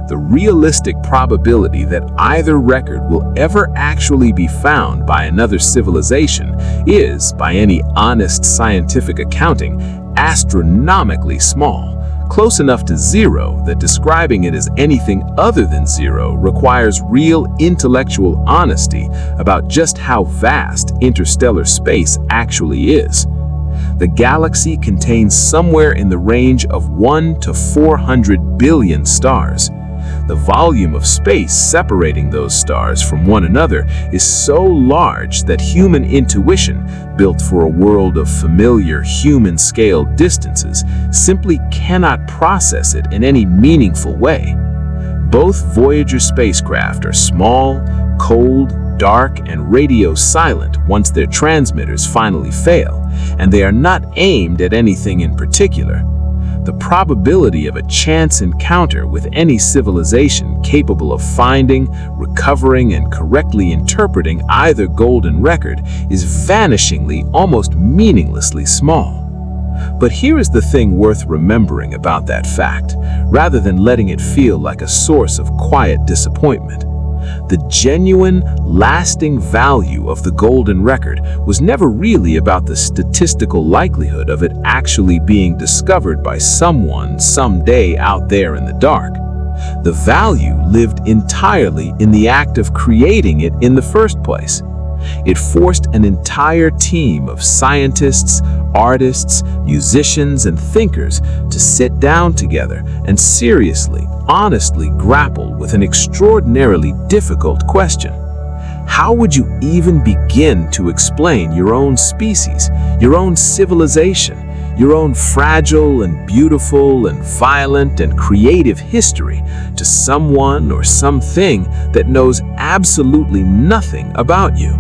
The realistic probability that either record will ever actually be found by another civilization is, by any honest scientific accounting, astronomically small, close enough to zero that describing it as anything other than zero requires real intellectual honesty about just how vast interstellar space actually is. The galaxy contains somewhere in the range of 1 to 400 billion stars. The volume of space separating those stars from one another is so large that human intuition, built for a world of familiar human-scale distances, simply cannot process it in any meaningful way. Both Voyager spacecraft are small, cold, dark, and radio silent once their transmitters finally fail, and they are not aimed at anything in particular. The probability of a chance encounter with any civilization capable of finding, recovering, and correctly interpreting either golden record is vanishingly, almost meaninglessly small. But here is the thing worth remembering about that fact, rather than letting it feel like a source of quiet disappointment. The genuine, lasting value of the golden record was never really about the statistical likelihood of it actually being discovered by someone someday out there in the dark. The value lived entirely in the act of creating it in the first place. It forced an entire team of scientists, artists, musicians, and thinkers to sit down together and seriously, honestly grapple with an extraordinarily difficult question. How would you even begin to explain your own species, your own civilization, your own fragile and beautiful and violent and creative history to someone or something that knows absolutely nothing about you?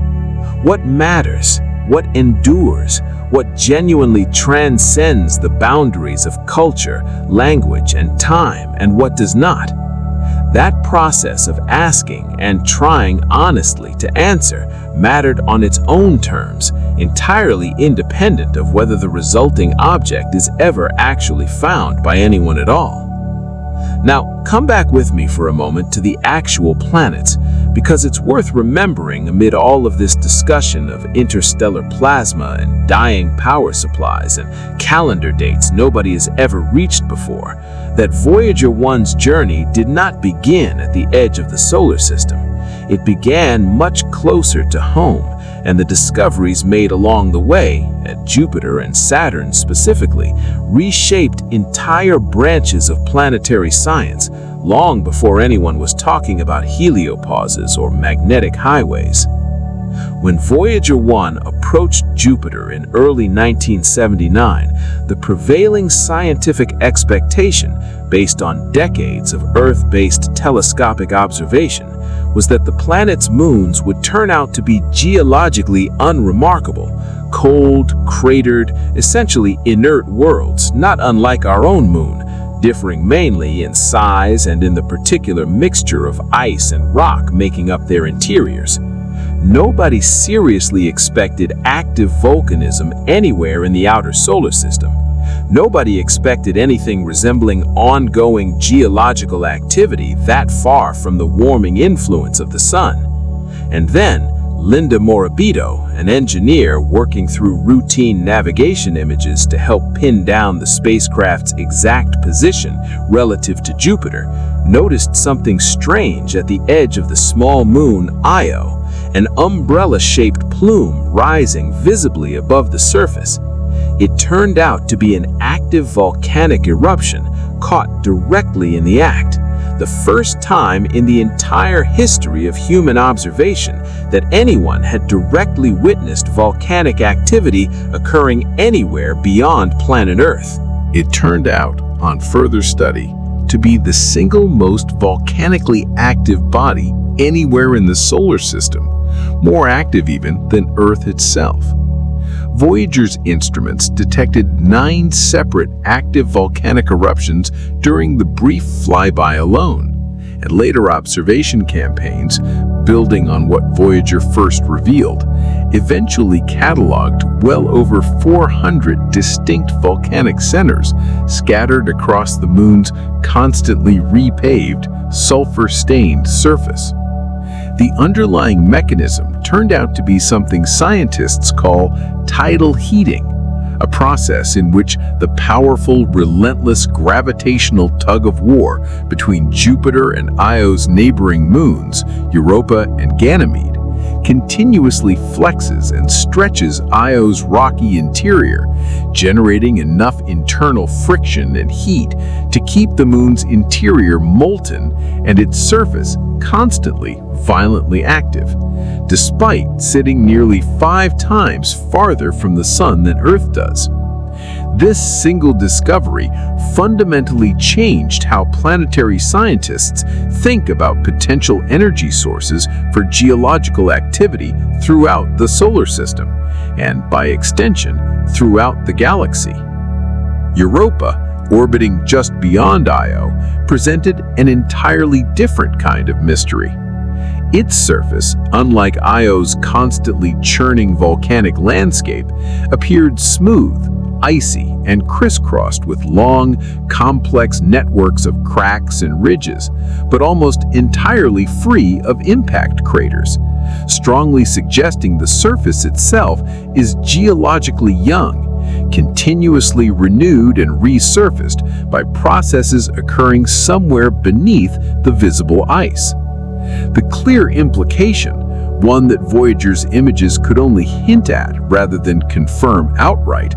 What matters, what endures, what genuinely transcends the boundaries of culture, language, and time, and what does not? That process of asking and trying honestly to answer mattered on its own terms, entirely independent of whether the resulting object is ever actually found by anyone at all. Now, come back with me for a moment to the actual planets, because it's worth remembering amid all of this discussion of interstellar plasma and dying power supplies and calendar dates nobody has ever reached before, that Voyager 1's journey did not begin at the edge of the solar system. It began much closer to home, and the discoveries made along the way, at Jupiter and Saturn specifically, reshaped entire branches of planetary science long before anyone was talking about heliopauses or magnetic highways. When Voyager 1 approached Jupiter in early 1979, the prevailing scientific expectation, based on decades of Earth-based telescopic observation, was that the planet's moons would turn out to be geologically unremarkable, cold, cratered, essentially inert worlds, not unlike our own moon, differing mainly in size and in the particular mixture of ice and rock making up their interiors. Nobody seriously expected active volcanism anywhere in the outer solar system. Nobody expected anything resembling ongoing geological activity that far from the warming influence of the sun. And then, Linda Morabito, an engineer working through routine navigation images to help pin down the spacecraft's exact position relative to Jupiter, noticed something strange at the edge of the small moon Io, an umbrella-shaped plume rising visibly above the surface. It turned out to be an active volcanic eruption caught directly in the act, the first time in the entire history of human observation that anyone had directly witnessed volcanic activity occurring anywhere beyond planet Earth. It turned out, on further study, to be the single most volcanically active body anywhere in the solar system, more active even than Earth itself. Voyager's instruments detected 9 separate active volcanic eruptions during the brief flyby alone, and later observation campaigns, building on what Voyager first revealed, eventually cataloged well over 400 distinct volcanic centers scattered across the moon's constantly repaved, sulfur-stained surface. The underlying mechanism turned out to be something scientists call tidal heating, a process in which the powerful, relentless gravitational tug-of-war between Jupiter and Io's neighboring moons, Europa and Ganymede, continuously flexes and stretches Io's rocky interior, generating enough internal friction and heat to keep the moon's interior molten and its surface constantly violently active, despite sitting nearly 5 times farther from the sun than Earth does. This single discovery fundamentally changed how planetary scientists think about potential energy sources for geological activity throughout the solar system, and by extension, throughout the galaxy. Europa, orbiting just beyond Io, presented an entirely different kind of mystery. Its surface, unlike Io's constantly churning volcanic landscape, appeared smooth, icy and crisscrossed with long, complex networks of cracks and ridges, but almost entirely free of impact craters, strongly suggesting the surface itself is geologically young, continuously renewed and resurfaced by processes occurring somewhere beneath the visible ice. The clear implication, one that Voyager's images could only hint at rather than confirm outright,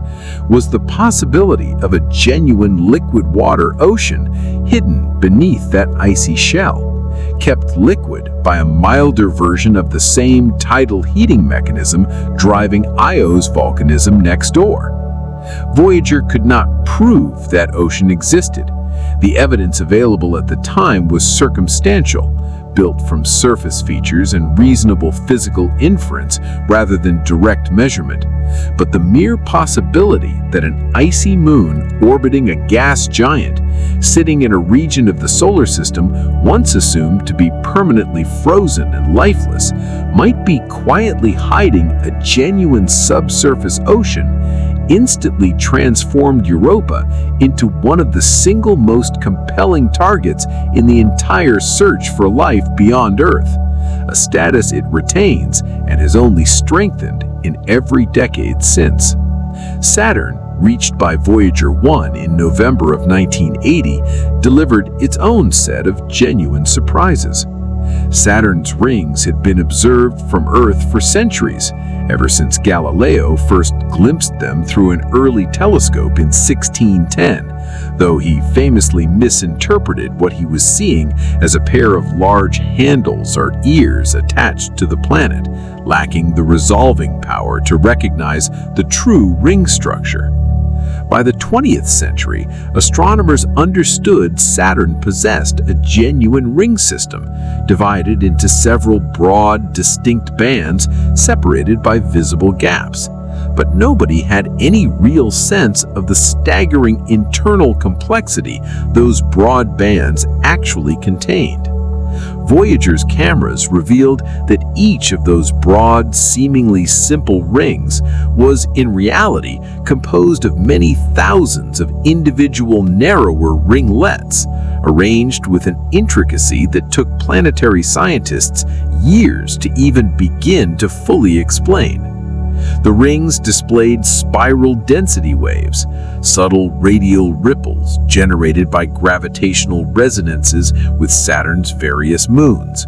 was the possibility of a genuine liquid water ocean hidden beneath that icy shell, kept liquid by a milder version of the same tidal heating mechanism driving Io's volcanism next door. Voyager could not prove that ocean existed. The evidence available at the time was circumstantial, built from surface features and reasonable physical inference rather than direct measurement. But the mere possibility that an icy moon orbiting a gas giant, sitting in a region of the solar system once assumed to be permanently frozen and lifeless, might be quietly hiding a genuine subsurface ocean, instantly transformed Europa into one of the single most compelling targets in the entire search for life beyond Earth, a status it retains and has only strengthened in every decade since. Saturn, reached by Voyager One in November of 1980, delivered its own set of genuine surprises. Saturn's rings had been observed from Earth for centuries, ever since Galileo first glimpsed them through an early telescope in 1610, though he famously misinterpreted what he was seeing as a pair of large handles or ears attached to the planet, lacking the resolving power to recognize the true ring structure. By the 20th century, astronomers understood Saturn possessed a genuine ring system, divided into several broad, distinct bands separated by visible gaps. But nobody had any real sense of the staggering internal complexity those broad bands actually contained. Voyager's cameras revealed that each of those broad, seemingly simple rings was in reality composed of many thousands of individual narrower ringlets, arranged with an intricacy that took planetary scientists years to even begin to fully explain. The rings displayed spiral density waves, subtle radial ripples generated by gravitational resonances with Saturn's various moons,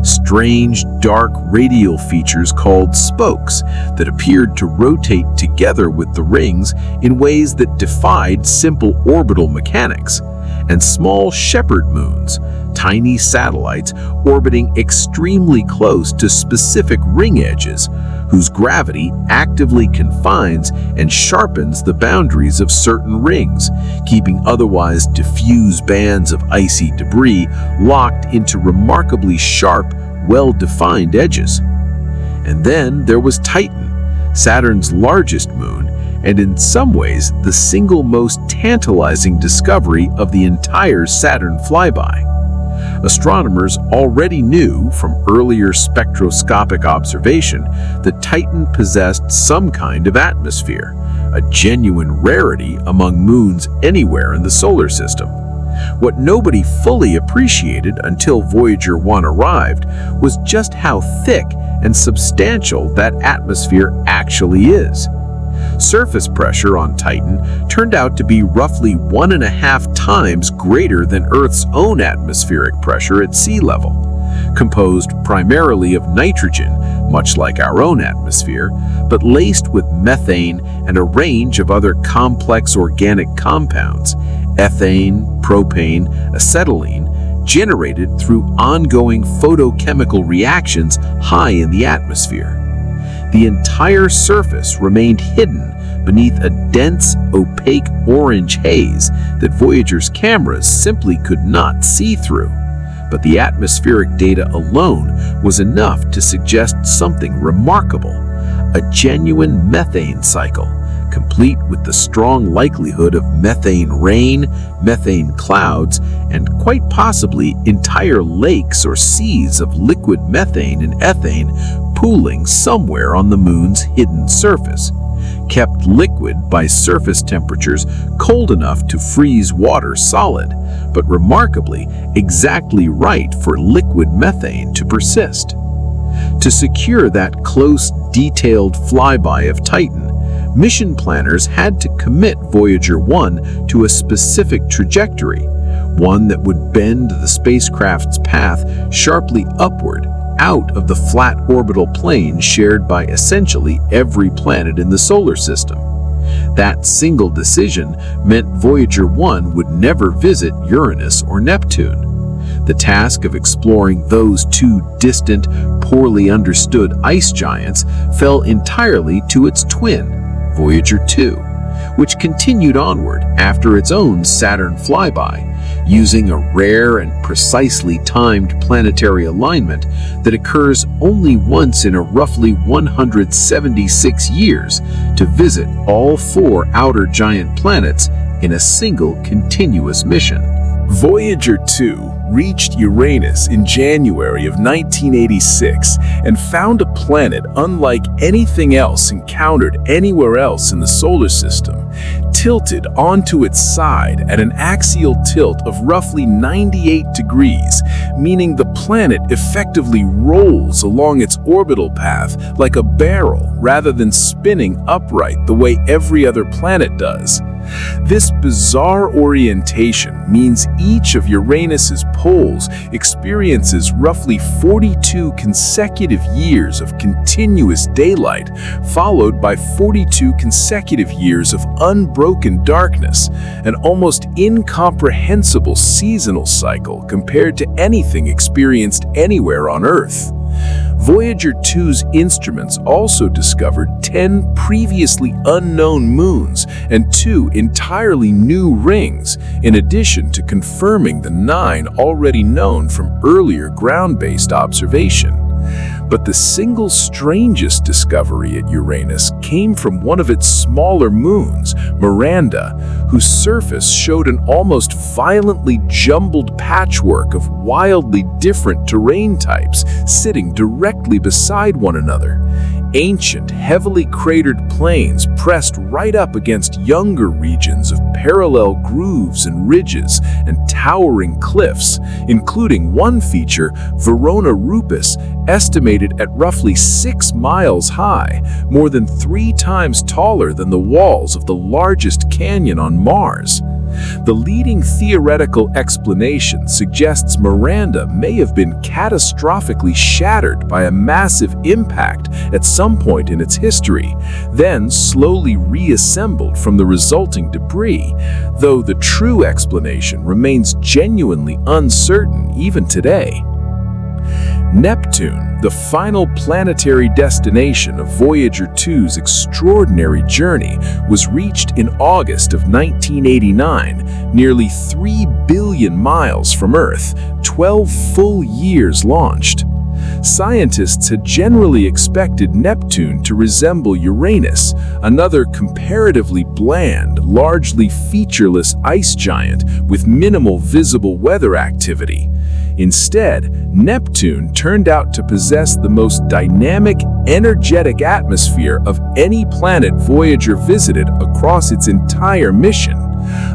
strange dark radial features called spokes that appeared to rotate together with the rings in ways that defied simple orbital mechanics, and small shepherd moons, tiny satellites orbiting extremely close to specific ring edges, whose gravity actively confines and sharpens the boundaries of certain rings, keeping otherwise diffuse bands of icy debris locked into remarkably sharp, well-defined edges. And then there was Titan, Saturn's largest moon, and in some ways the single most tantalizing discovery of the entire Saturn flyby. Astronomers already knew from earlier spectroscopic observation that Titan possessed some kind of atmosphere, a genuine rarity among moons anywhere in the solar system. What nobody fully appreciated until Voyager 1 arrived was just how thick and substantial that atmosphere actually is. Surface pressure on Titan turned out to be roughly 1.5 times greater than Earth's own atmospheric pressure at sea level. Composed primarily of nitrogen, much like our own atmosphere, but laced with methane and a range of other complex organic compounds, ethane, propane, acetylene, generated through ongoing photochemical reactions high in the atmosphere. The entire surface remained hidden beneath a dense, opaque orange haze that Voyager's cameras simply could not see through. But the atmospheric data alone was enough to suggest something remarkable: a genuine methane cycle, complete with the strong likelihood of methane rain, methane clouds, and quite possibly entire lakes or seas of liquid methane and ethane pooling somewhere on the moon's hidden surface, kept liquid by surface temperatures cold enough to freeze water solid, but remarkably exactly right for liquid methane to persist. To secure that close, detailed flyby of Titan, mission planners had to commit Voyager 1 to a specific trajectory, one that would bend the spacecraft's path sharply upward out of the flat orbital plane shared by essentially every planet in the solar system. That single decision meant Voyager 1 would never visit Uranus or Neptune. The task of exploring those two distant, poorly understood ice giants fell entirely to its twin, Voyager 2, which continued onward after its own Saturn flyby, using a rare and precisely timed planetary alignment that occurs only once in a roughly 176 years to visit all four outer giant planets in a single continuous mission. Voyager 2 reached Uranus in January of 1986 and found a planet unlike anything else encountered anywhere else in the solar system, tilted onto its side at an axial tilt of roughly 98 degrees, meaning the planet effectively rolls along its orbital path like a barrel rather than spinning upright the way every other planet does. This bizarre orientation means each of Uranus's poles experiences roughly 42 consecutive years of continuous daylight, followed by 42 consecutive years of unbroken darkness, an almost incomprehensible seasonal cycle compared to anything experienced anywhere on Earth. Voyager 2's instruments also discovered 10 previously unknown moons and 2 entirely new rings, in addition to confirming the 9 already known from earlier ground-based observation. But the single strangest discovery at Uranus came from one of its smaller moons, Miranda, whose surface showed an almost violently jumbled patchwork of wildly different terrain types sitting directly beside one another. Ancient, heavily cratered plains pressed right up against younger regions of parallel grooves and ridges and towering cliffs, including one feature, Verona Rupus, estimated at roughly 6 miles high, more than 3 times taller than the walls of the largest canyon on Mars. The leading theoretical explanation suggests Miranda may have been catastrophically shattered by a massive impact at some point in its history, then slowly reassembled from the resulting debris, though the true explanation remains genuinely uncertain even today. Neptune, the final planetary destination of Voyager 2's extraordinary journey, was reached in August of 1989, nearly 3 billion miles from Earth, 12 full years launched. Scientists had generally expected Neptune to resemble Uranus, another comparatively bland, largely featureless ice giant with minimal visible weather activity. Instead, Neptune turned out to possess the most dynamic, energetic atmosphere of any planet Voyager visited across its entire mission.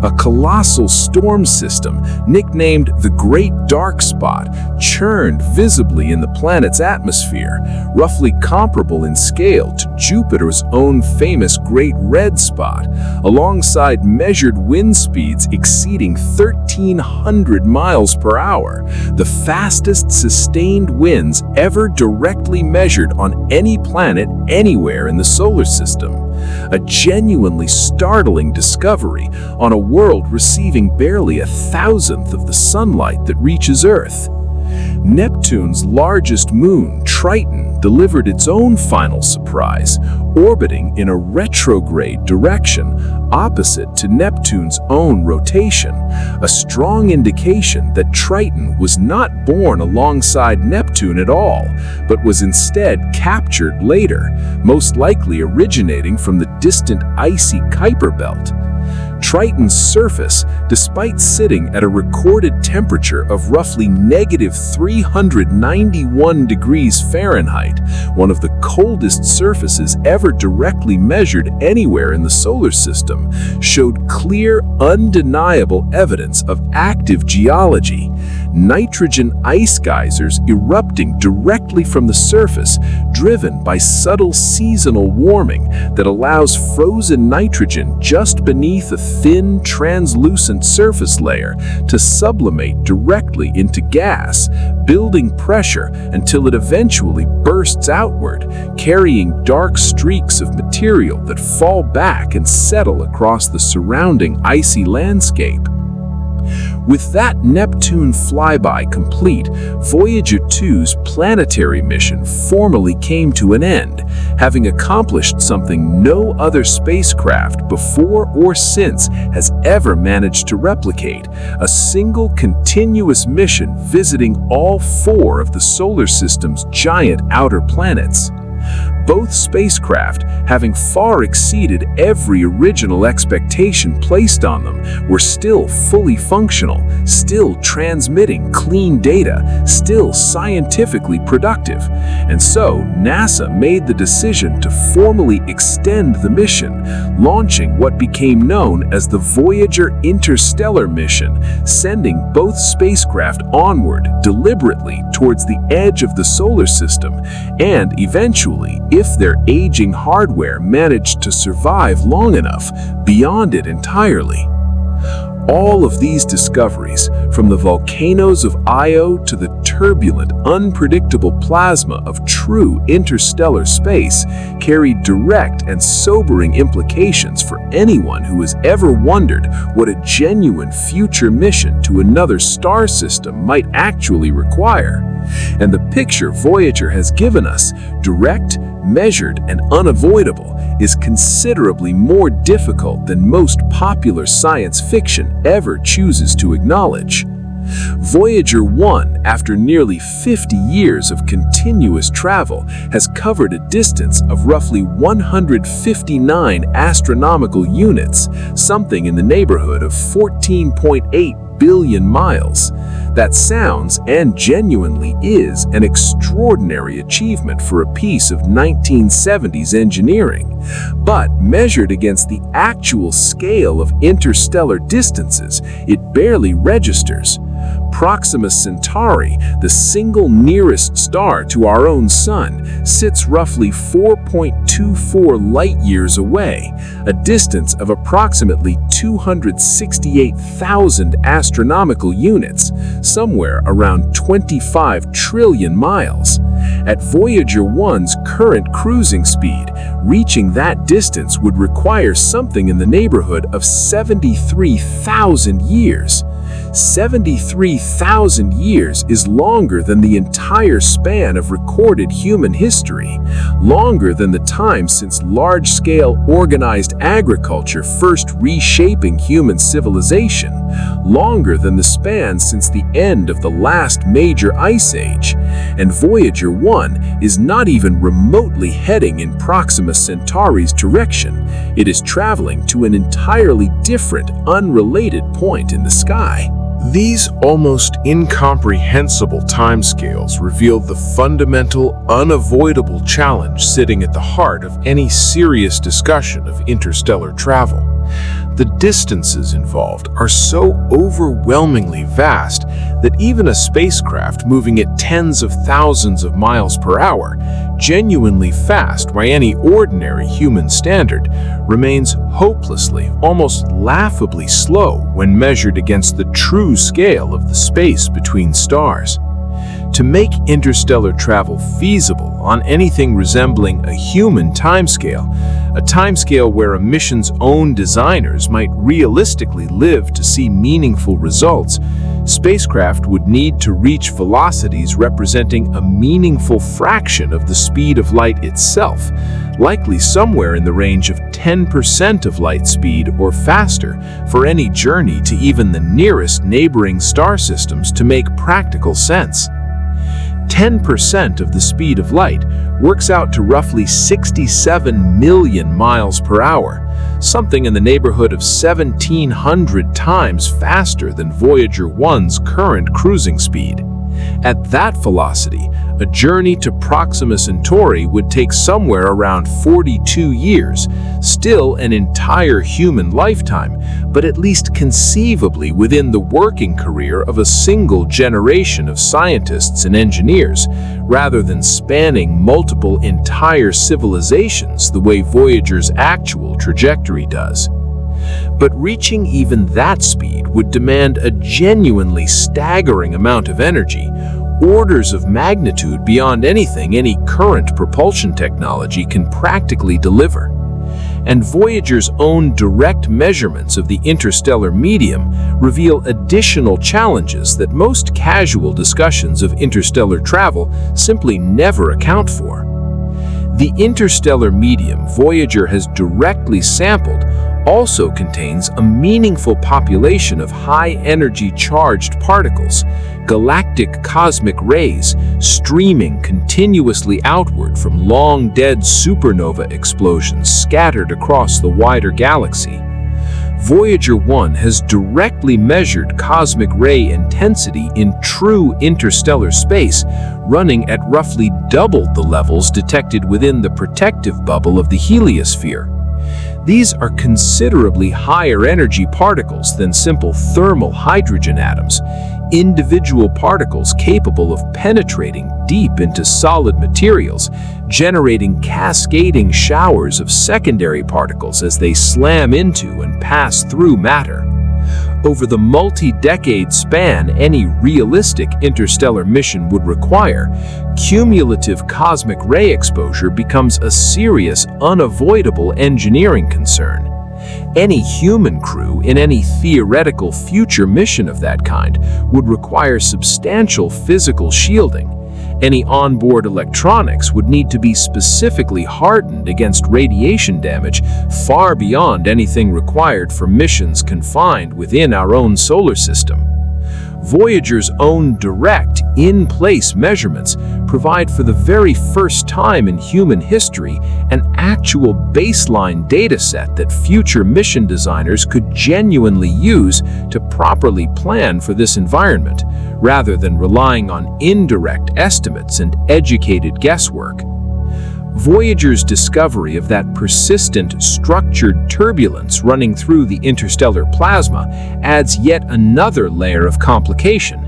A colossal storm system, nicknamed the Great Dark Spot, churned visibly in the planet's atmosphere, roughly comparable in scale to Jupiter's own famous Great Red Spot, alongside measured wind speeds exceeding 1,300 miles per hour, the fastest sustained winds ever directly measured on any planet anywhere in the solar system. A genuinely startling discovery on a world receiving barely 1,000th of the sunlight that reaches Earth. Neptune's largest moon, Triton, delivered its own final surprise, orbiting in a retrograde direction opposite to Neptune's own rotation, a strong indication that Triton was not born alongside Neptune at all, but was instead captured later, most likely originating from the distant icy Kuiper belt. Triton's surface, despite sitting at a recorded temperature of roughly -391 degrees Fahrenheit, one of the coldest surfaces ever directly measured anywhere in the solar system, showed clear, undeniable evidence of active geology. Nitrogen ice geysers erupting directly from the surface, driven by subtle seasonal warming that allows frozen nitrogen just beneath a thin, translucent surface layer to sublimate directly into gas, building pressure until it eventually bursts outward, carrying dark streaks of material that fall back and settle across the surrounding icy landscape. With that Neptune flyby complete, Voyager 2's planetary mission formally came to an end, having accomplished something no other spacecraft before or since has ever managed to replicate: a single continuous mission visiting all 4 of the solar system's giant outer planets. Both spacecraft, having far exceeded every original expectation placed on them, were still fully functional, still transmitting clean data, still scientifically productive. And so, NASA made the decision to formally extend the mission, launching what became known as the Voyager Interstellar mission, sending both spacecraft onward deliberately towards the edge of the solar system, and eventually, if their aging hardware managed to survive long enough, beyond it entirely. All of these discoveries, from the volcanoes of Io to the turbulent, unpredictable plasma of true interstellar space, carry direct and sobering implications for anyone who has ever wondered what a genuine future mission to another star system might actually require. And the picture Voyager has given us, direct, measured, and unavoidable, is considerably more difficult than most popular science fiction ever chooses to acknowledge. Voyager 1, after nearly 50 years of continuous travel, has covered a distance of roughly 159 astronomical units, something in the neighborhood of 14.8 billion miles. That sounds and genuinely is an extraordinary achievement for a piece of 1970s engineering. But measured against the actual scale of interstellar distances, it barely registers. Proxima Centauri, the single nearest star to our own sun, sits roughly 4.24 light-years away, a distance of approximately 268,000 astronomical units, somewhere around 25 trillion miles. At Voyager 1's current cruising speed, reaching that distance would require something in the neighborhood of 73,000 years. 73,000 years is longer than the entire span of recorded human history, longer than the time since large-scale organized agriculture first reshaping human civilization, longer than the span since the end of the last major ice age. And Voyager 1 is not even remotely heading in Proxima Centauri's direction. It is traveling to an entirely different, unrelated point in the sky. These almost incomprehensible timescales reveal the fundamental, unavoidable challenge sitting at the heart of any serious discussion of interstellar travel. The distances involved are so overwhelmingly vast that even a spacecraft moving at tens of thousands of miles per hour, genuinely fast by any ordinary human standard, remains hopelessly, almost laughably slow when measured against the true scale of the space between stars. To make interstellar travel feasible on anything resembling a human timescale, a timescale where a mission's own designers might realistically live to see meaningful results, spacecraft would need to reach velocities representing a meaningful fraction of the speed of light itself, likely somewhere in the range of 10% of light speed or faster for any journey to even the nearest neighboring star systems to make practical sense. 10% of the speed of light works out to roughly 67 million miles per hour, something in the neighborhood of 1,700 times faster than Voyager 1's current cruising speed. At that velocity, a journey to Proxima Centauri would take somewhere around 42 years, still an entire human lifetime, but at least conceivably within the working career of a single generation of scientists and engineers, rather than spanning multiple entire civilizations the way Voyager's actual trajectory does. But reaching even that speed would demand a genuinely staggering amount of energy, orders of magnitude beyond anything any current propulsion technology can practically deliver. And Voyager's own direct measurements of the interstellar medium reveal additional challenges that most casual discussions of interstellar travel simply never account for. The interstellar medium Voyager has directly sampled also contains a meaningful population of high-energy charged particles, galactic cosmic rays, streaming continuously outward from long-dead supernova explosions scattered across the wider galaxy. Voyager 1 has directly measured cosmic ray intensity in true interstellar space, running at roughly double the levels detected within the protective bubble of the heliosphere. These are considerably higher energy particles than simple thermal hydrogen atoms, individual particles capable of penetrating deep into solid materials, generating cascading showers of secondary particles as they slam into and pass through matter. Over the multi-decade span any realistic interstellar mission would require, cumulative cosmic ray exposure becomes a serious, unavoidable engineering concern. Any human crew in any theoretical future mission of that kind would require substantial physical shielding. Any onboard electronics would need to be specifically hardened against radiation damage far beyond anything required for missions confined within our own solar system. Voyager's own direct, in-place measurements provide for the very first time in human history an actual baseline dataset that future mission designers could genuinely use to properly plan for this environment, rather than relying on indirect estimates and educated guesswork. Voyager's discovery of that persistent, structured turbulence running through the interstellar plasma adds yet another layer of complication.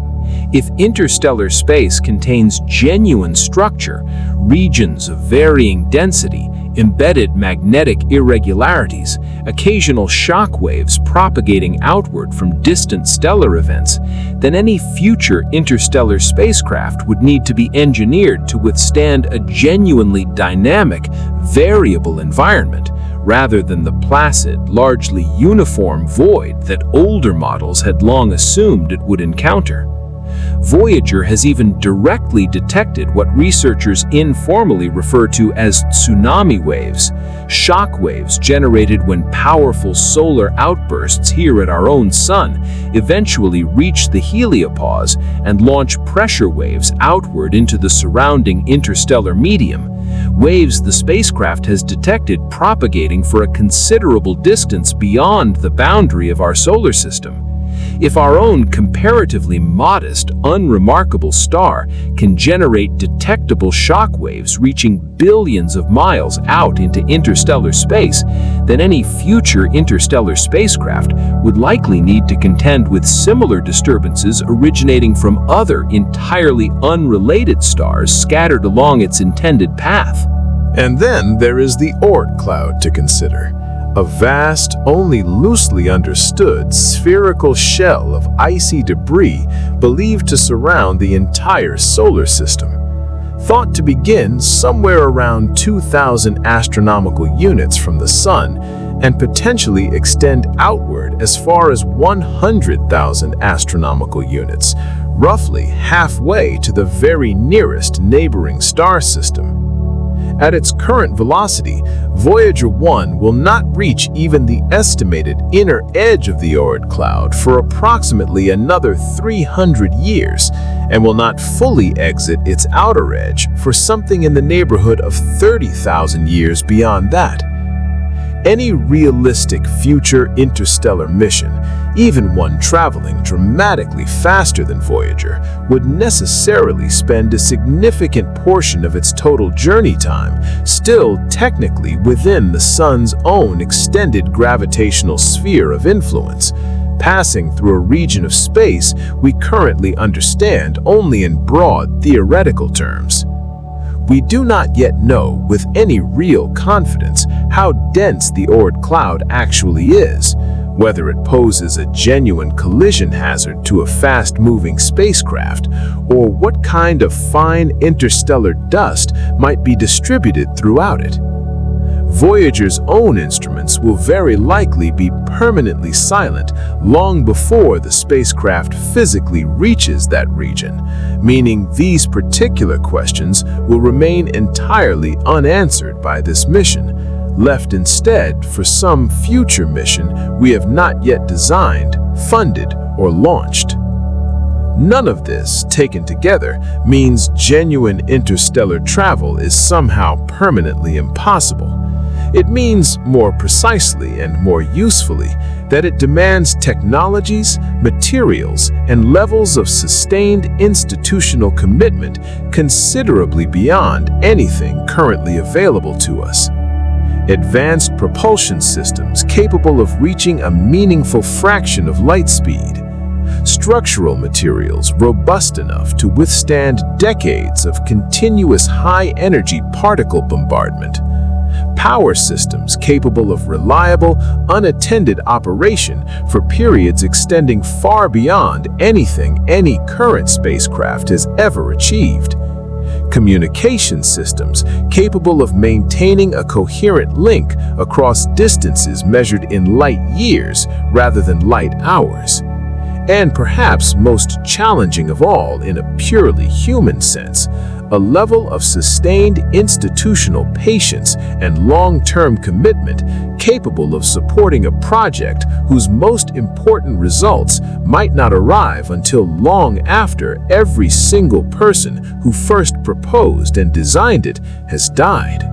If interstellar space contains genuine structure, regions of varying density, embedded magnetic irregularities, occasional shock waves propagating outward from distant stellar events, then any future interstellar spacecraft would need to be engineered to withstand a genuinely dynamic, variable environment, rather than the placid, largely uniform void that older models had long assumed it would encounter. Voyager has even directly detected what researchers informally refer to as tsunami waves, shock waves generated when powerful solar outbursts here at our own sun eventually reach the heliopause and launch pressure waves outward into the surrounding interstellar medium, waves the spacecraft has detected propagating for a considerable distance beyond the boundary of our solar system. If our own comparatively modest, unremarkable star can generate detectable shock waves reaching billions of miles out into interstellar space, then any future interstellar spacecraft would likely need to contend with similar disturbances originating from other entirely unrelated stars scattered along its intended path. And then there is the Oort cloud to consider. A vast, only loosely understood, spherical shell of icy debris believed to surround the entire solar system. Thought to begin somewhere around 2,000 astronomical units from the Sun and potentially extend outward as far as 100,000 astronomical units, roughly halfway to the very nearest neighboring star system. At its current velocity, Voyager 1 will not reach even the estimated inner edge of the Oort cloud for approximately another 300 years, and will not fully exit its outer edge for something in the neighborhood of 30,000 years beyond that. Any realistic future interstellar mission, even one traveling dramatically faster than Voyager, would necessarily spend a significant portion of its total journey time still technically within the Sun's own extended gravitational sphere of influence, passing through a region of space we currently understand only in broad theoretical terms. We do not yet know with any real confidence how dense the Oort cloud actually is, whether it poses a genuine collision hazard to a fast-moving spacecraft, or what kind of fine interstellar dust might be distributed throughout it. Voyager's own instruments will very likely be permanently silent long before the spacecraft physically reaches that region, meaning these particular questions will remain entirely unanswered by this mission, left instead for some future mission we have not yet designed, funded, or launched. None of this, taken together, means genuine interstellar travel is somehow permanently impossible. It means, more precisely and more usefully, that it demands technologies, materials, and levels of sustained institutional commitment considerably beyond anything currently available to us. Advanced propulsion systems capable of reaching a meaningful fraction of light speed. Structural materials robust enough to withstand decades of continuous high-energy particle bombardment. Power systems capable of reliable, unattended operation for periods extending far beyond anything any current spacecraft has ever achieved. Communication systems capable of maintaining a coherent link across distances measured in light years rather than light hours. And perhaps most challenging of all in a purely human sense, a level of sustained institutional patience and long-term commitment capable of supporting a project whose most important results might not arrive until long after every single person who first proposed and designed it has died.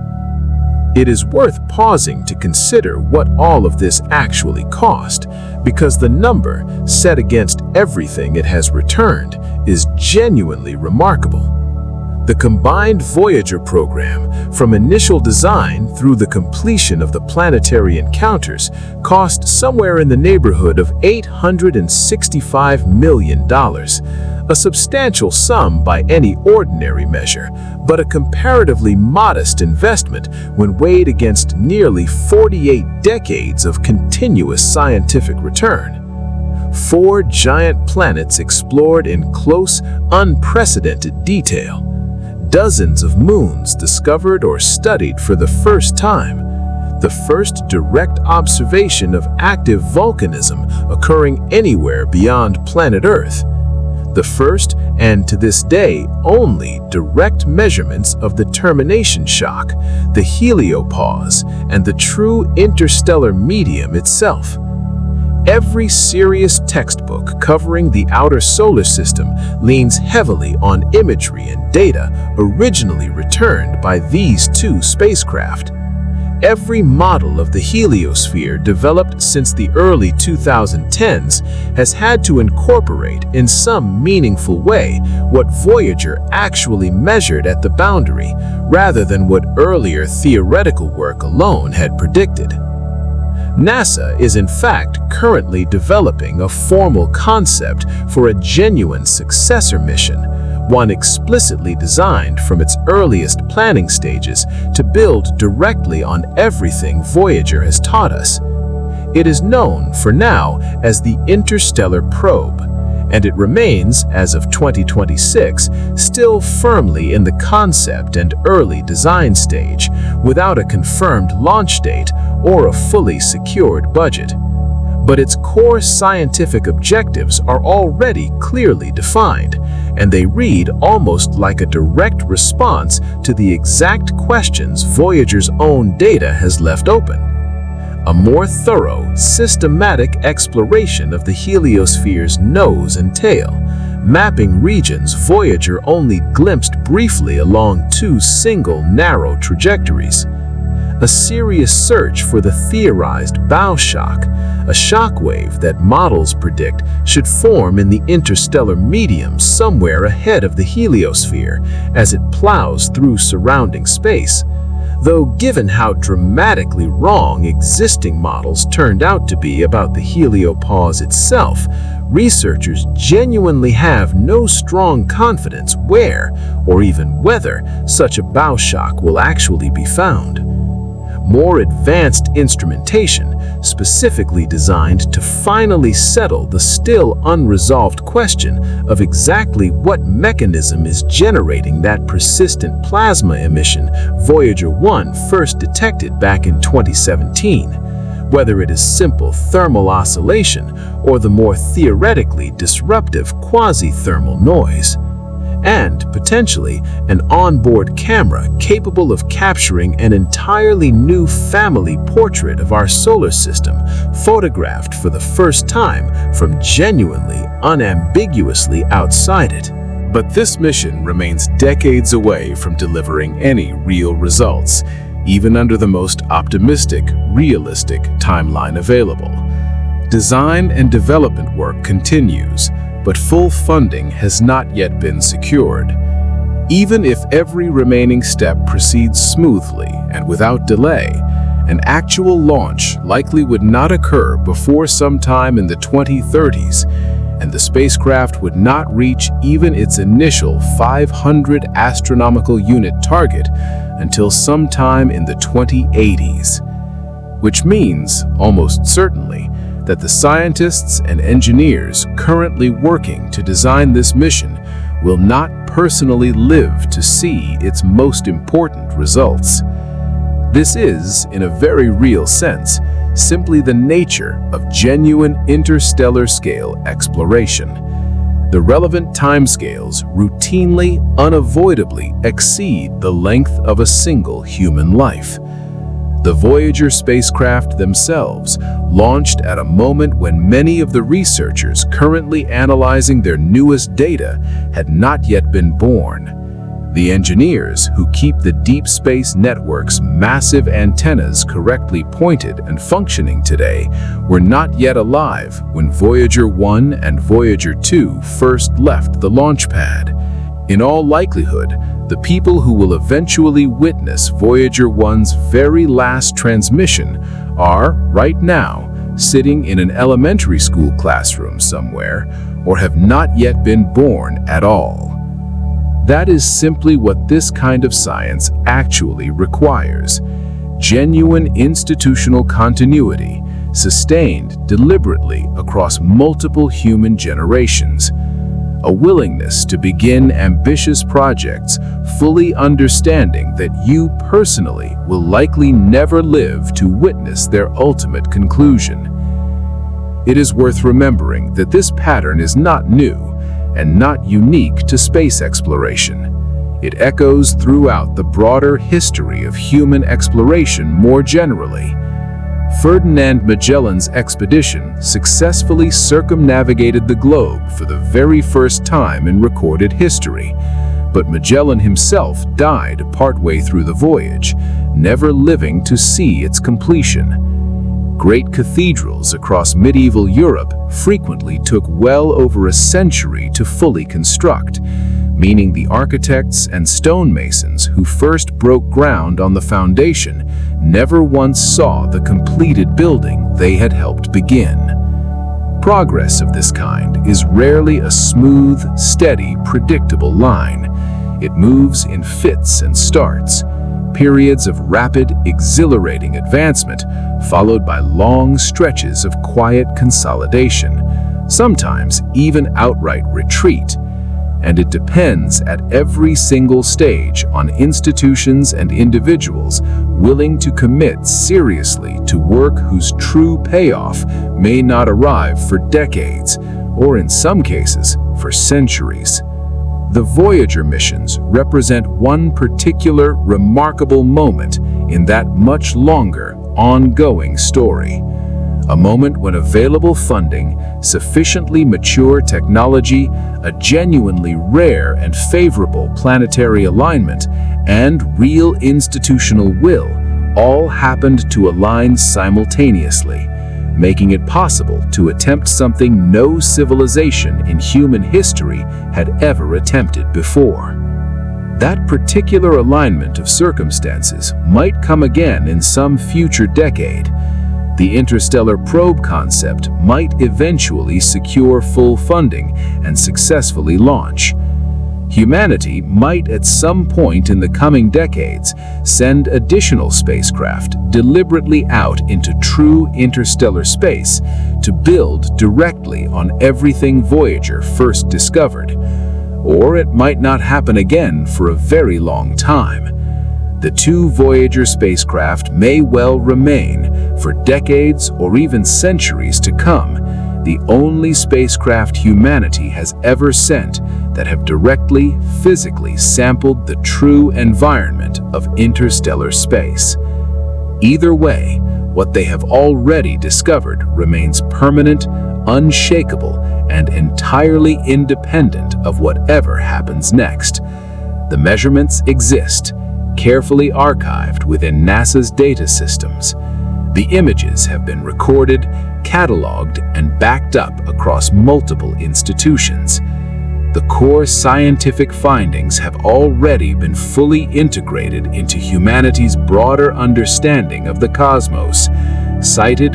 It is worth pausing to consider what all of this actually cost, because the number, set against everything it has returned, is genuinely remarkable. The combined Voyager program, from initial design through the completion of the planetary encounters, cost somewhere in the neighborhood of $865 million, a substantial sum by any ordinary measure, but a comparatively modest investment when weighed against nearly 48 decades of continuous scientific return. 4 giant planets explored in close, unprecedented detail. Dozens of moons discovered or studied for the first time. The first direct observation of active volcanism occurring anywhere beyond planet Earth. The first, and to this day only, direct measurements of the termination shock, the heliopause, and the true interstellar medium itself. Every serious textbook covering the outer solar system leans heavily on imagery and data originally returned by these 2 spacecraft. Every model of the Heliosphere developed since the early 2010s has had to incorporate in some meaningful way what Voyager actually measured at the boundary, rather than what earlier theoretical work alone had predicted. NASA is in fact currently developing a formal concept for a genuine successor mission, one explicitly designed from its earliest planning stages to build directly on everything Voyager has taught us. It is known for now as the Interstellar Probe, and it remains, as of 2026, still firmly in the concept and early design stage, without a confirmed launch date or a fully secured budget. But its core scientific objectives are already clearly defined, and they read almost like a direct response to the exact questions Voyager's own data has left open. A more thorough, systematic exploration of the heliosphere's nose and tail, mapping regions Voyager only glimpsed briefly along 2 single narrow trajectories. a serious search for the theorized bow shock, a shock wave that models predict should form in the interstellar medium somewhere ahead of the heliosphere as it plows through surrounding space. Though given how dramatically wrong existing models turned out to be about the heliopause itself, researchers genuinely have no strong confidence where, or even whether, such a bow shock will actually be found. More advanced instrumentation, specifically designed to finally settle the still unresolved question of exactly what mechanism is generating that persistent plasma emission Voyager One first detected back in 2017. Whether it is simple thermal oscillation or the more theoretically disruptive quasi-thermal noise. And, potentially, an onboard camera capable of capturing an entirely new family portrait of our solar system, photographed for the first time from genuinely, unambiguously outside it. But this mission remains decades away from delivering any real results, even under the most optimistic, realistic timeline available. Design and development work continues, but full funding has not yet been secured. Even if every remaining step proceeds smoothly and without delay, an actual launch likely would not occur before sometime in the 2030s, and the spacecraft would not reach even its initial 500 astronomical unit target until sometime in the 2080s. Which means, almost certainly, that the scientists and engineers currently working to design this mission will not personally live to see its most important results. This is, in a very real sense, simply the nature of genuine interstellar scale exploration. The relevant timescales routinely, unavoidably exceed the length of a single human life. The Voyager spacecraft themselves launched at a moment when many of the researchers currently analyzing their newest data had not yet been born. The engineers who keep the deep space network's massive antennas correctly pointed and functioning today were not yet alive when Voyager One and Voyager 2 first left the launch pad. In all likelihood, the people who will eventually witness Voyager One's very last transmission are, right now, sitting in an elementary school classroom somewhere, or have not yet been born at all. That is simply what this kind of science actually requires. Genuine institutional continuity, sustained deliberately across multiple human generations. A willingness to begin ambitious projects, fully understanding that you personally will likely never live to witness their ultimate conclusion. It is worth remembering that this pattern is not new and not unique to space exploration. It echoes throughout the broader history of human exploration more generally. Ferdinand Magellan's expedition successfully circumnavigated the globe for the very first time in recorded history, but Magellan himself died partway through the voyage, never living to see its completion. Great cathedrals across medieval Europe frequently took well over a century to fully construct, meaning the architects and stonemasons who first broke ground on the foundation never once saw the completed building they had helped begin. Progress of this kind is rarely a smooth, steady, predictable line. It moves in fits and starts, periods of rapid, exhilarating advancement, followed by long stretches of quiet consolidation, sometimes even outright retreat. And it depends at every single stage on institutions and individuals willing to commit seriously to work whose true payoff may not arrive for decades, or in some cases, for centuries. The Voyager missions represent one particular remarkable moment in that much longer, ongoing story. A moment when available funding, sufficiently mature technology, a genuinely rare and favorable planetary alignment, and real institutional will all happened to align simultaneously, making it possible to attempt something no civilization in human history had ever attempted before. That particular alignment of circumstances might come again in some future decade. The interstellar probe concept might eventually secure full funding and successfully launch. Humanity might at some point in the coming decades send additional spacecraft deliberately out into true interstellar space to build directly on everything Voyager first discovered. Or it might not happen again for a very long time. The two Voyager spacecraft may well remain, for decades or even centuries to come, the only spacecraft humanity has ever sent that have directly, physically sampled the true environment of interstellar space. Either way, what they have already discovered remains permanent, unshakable, and entirely independent of whatever happens next. The measurements exist, carefully archived within NASA's data systems. The images have been recorded, cataloged, and backed up across multiple institutions. The core scientific findings have already been fully integrated into humanity's broader understanding of the cosmos, cited,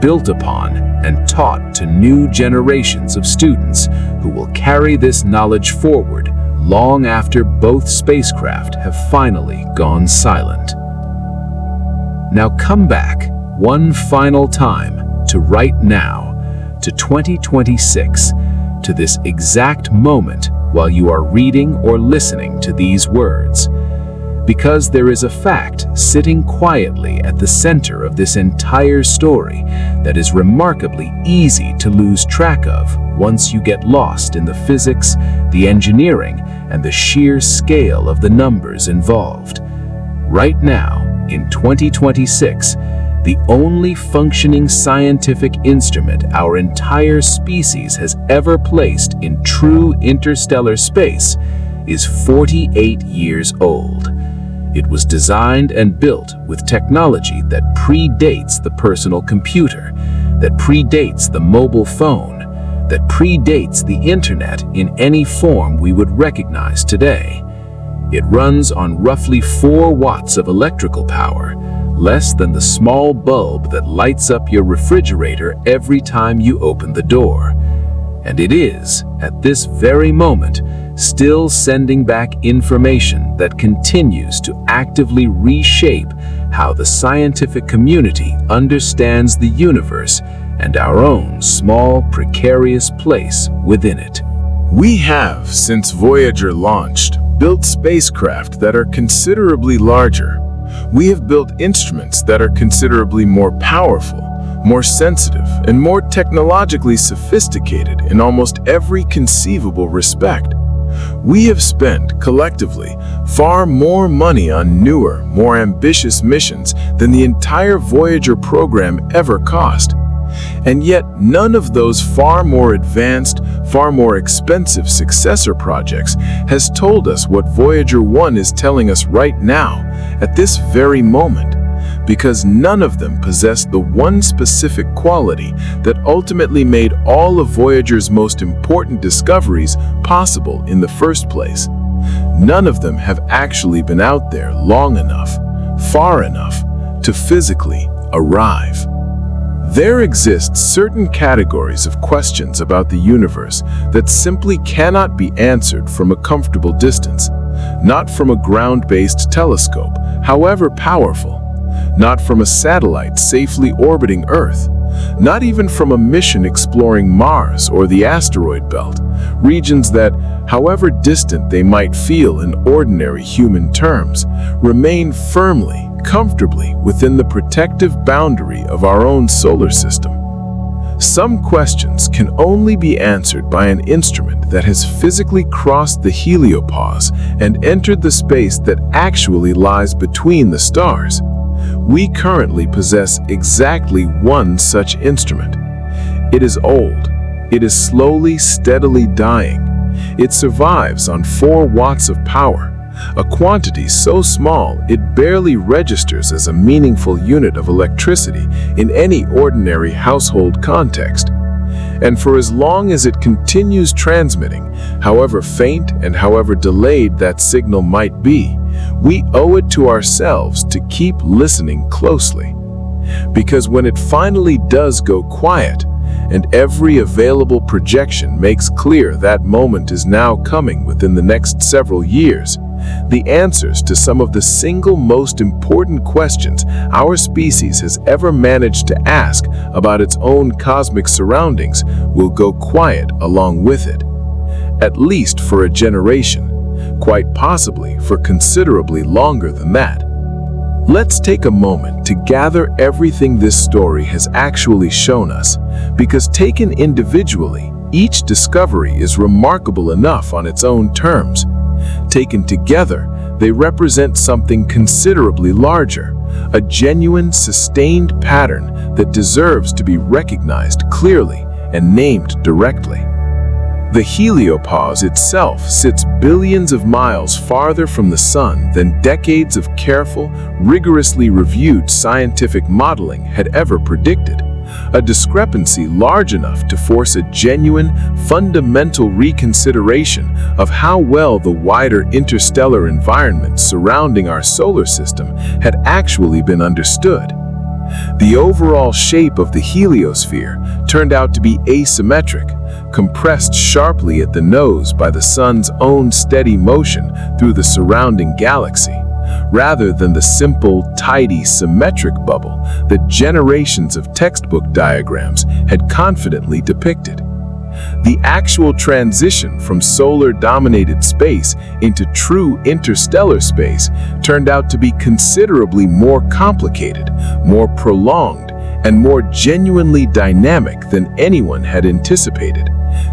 built upon, and taught to new generations of students who will carry this knowledge forward long after both spacecraft have finally gone silent. Now come back one final time to right now, to 2026, to this exact moment while you are reading or listening to these words. Because there is a fact sitting quietly at the center of this entire story that is remarkably easy to lose track of once you get lost in the physics, the engineering, and the sheer scale of the numbers involved. Right now, in 2026, the only functioning scientific instrument our entire species has ever placed in true interstellar space is 48 years old. It was designed and built with technology that predates the personal computer, that predates the mobile phone, that predates the internet in any form we would recognize today. It runs on roughly 4 watts of electrical power, less than the small bulb that lights up your refrigerator every time you open the door. And it is, at this very moment, still sending back information that continues to actively reshape how the scientific community understands the universe and our own small, precarious place within it. We have, since Voyager launched, built spacecraft that are considerably larger. We have built instruments that are considerably more powerful, more sensitive, and more technologically sophisticated in almost every conceivable respect. We have spent, collectively, far more money on newer, more ambitious missions than the entire Voyager program ever cost. And yet, none of those far more advanced, far more expensive successor projects has told us what Voyager One is telling us right now, at this very moment, because none of them possess the one specific quality that ultimately made all of Voyager's most important discoveries possible in the first place. None of them have actually been out there long enough, far enough, to physically arrive. There exist certain categories of questions about the universe that simply cannot be answered from a comfortable distance, not from a ground-based telescope, however powerful, not from a satellite safely orbiting Earth, not even from a mission exploring Mars or the asteroid belt, regions that, however distant they might feel in ordinary human terms, remain firmly, comfortably within the protective boundary of our own solar system. Some questions can only be answered by an instrument that has physically crossed the heliopause and entered the space that actually lies between the stars. We currently possess exactly one such instrument. It is old. It is slowly, steadily dying. It survives on 4 watts of power, a quantity so small it barely registers as a meaningful unit of electricity in any ordinary household context. And for as long as it continues transmitting, however faint and however delayed that signal might be, we owe it to ourselves to keep listening closely. Because when it finally does go quiet, and every available projection makes clear that moment is now coming within the next several years, the answers to some of the single most important questions our species has ever managed to ask about its own cosmic surroundings will go quiet along with it. At least for a generation, quite possibly for considerably longer than that. Let's take a moment to gather everything this story has actually shown us, because taken individually, each discovery is remarkable enough on its own terms. Taken together, they represent something considerably larger, a genuine, sustained pattern that deserves to be recognized clearly and named directly. The heliopause itself sits billions of miles farther from the Sun than decades of careful, rigorously reviewed scientific modeling had ever predicted. A discrepancy large enough to force a genuine, fundamental reconsideration of how well the wider interstellar environment surrounding our solar system had actually been understood. The overall shape of the heliosphere turned out to be asymmetric, compressed sharply at the nose by the Sun's own steady motion through the surrounding galaxy, rather than the simple, tidy, symmetric bubble that generations of textbook diagrams had confidently depicted. The actual transition from solar-dominated space into true interstellar space turned out to be considerably more complicated, more prolonged, and more genuinely dynamic than anyone had anticipated,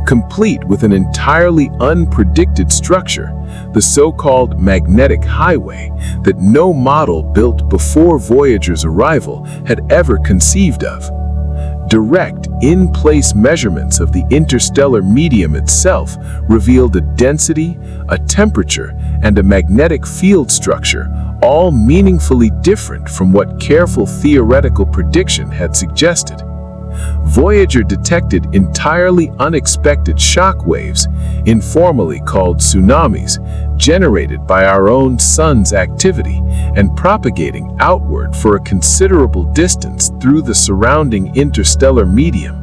complete with an entirely unpredicted structure, the so-called magnetic highway that no model built before Voyager's arrival had ever conceived of. Direct, in-place measurements of the interstellar medium itself revealed a density, a temperature, and a magnetic field structure, all meaningfully different from what careful theoretical prediction had suggested. Voyager detected entirely unexpected shock waves, informally called tsunamis, generated by our own Sun's activity and propagating outward for a considerable distance through the surrounding interstellar medium,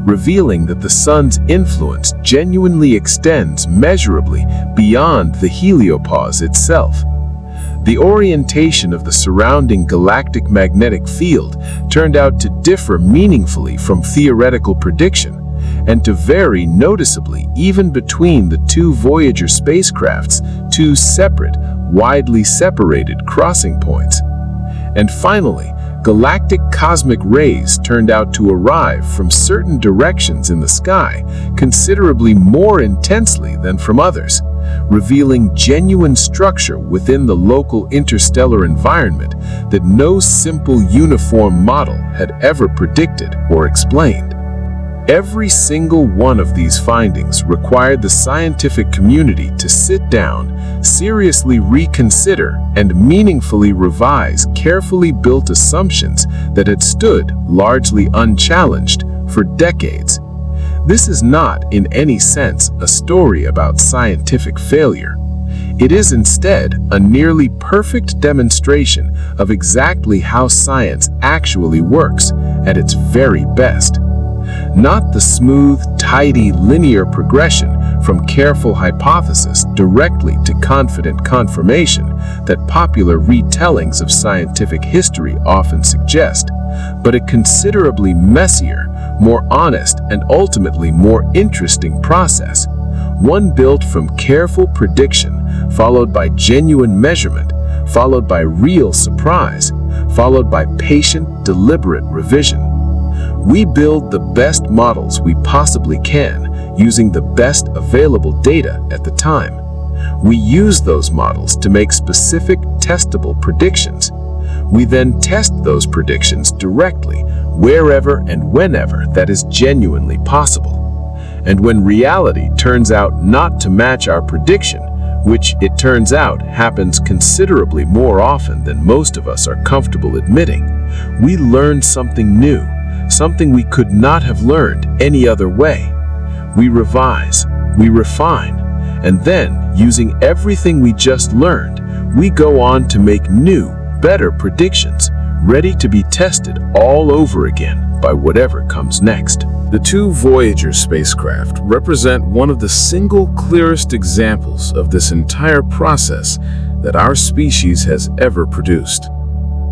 revealing that the Sun's influence genuinely extends measurably beyond the heliopause itself. The orientation of the surrounding galactic magnetic field turned out to differ meaningfully from theoretical prediction, and to vary noticeably even between the two Voyager spacecraft's two separate, widely separated crossing points. And finally, galactic cosmic rays turned out to arrive from certain directions in the sky considerably more intensely than from others, revealing genuine structure within the local interstellar environment that no simple uniform model had ever predicted or explained. Every single one of these findings required the scientific community to sit down, seriously reconsider, and meaningfully revise carefully built assumptions that had stood largely unchallenged for decades. This is not, in any sense, a story about scientific failure. It is instead a nearly perfect demonstration of exactly how science actually works at its very best. Not the smooth, tidy, linear progression from careful hypothesis directly to confident confirmation that popular retellings of scientific history often suggest, but a considerably messier, more honest, and ultimately more interesting process, one built from careful prediction, followed by genuine measurement, followed by real surprise, followed by patient, deliberate revision. We build the best models we possibly can using the best available data at the time. We use those models to make specific, testable predictions. We then test those predictions directly, wherever and whenever that is genuinely possible. And when reality turns out not to match our prediction, which it turns out happens considerably more often than most of us are comfortable admitting, we learn something new, something we could not have learned any other way. We revise, we refine, and then, using everything we just learned, we go on to make new, better predictions, ready to be tested all over again by whatever comes next. The two Voyager spacecraft represent one of the single clearest examples of this entire process that our species has ever produced.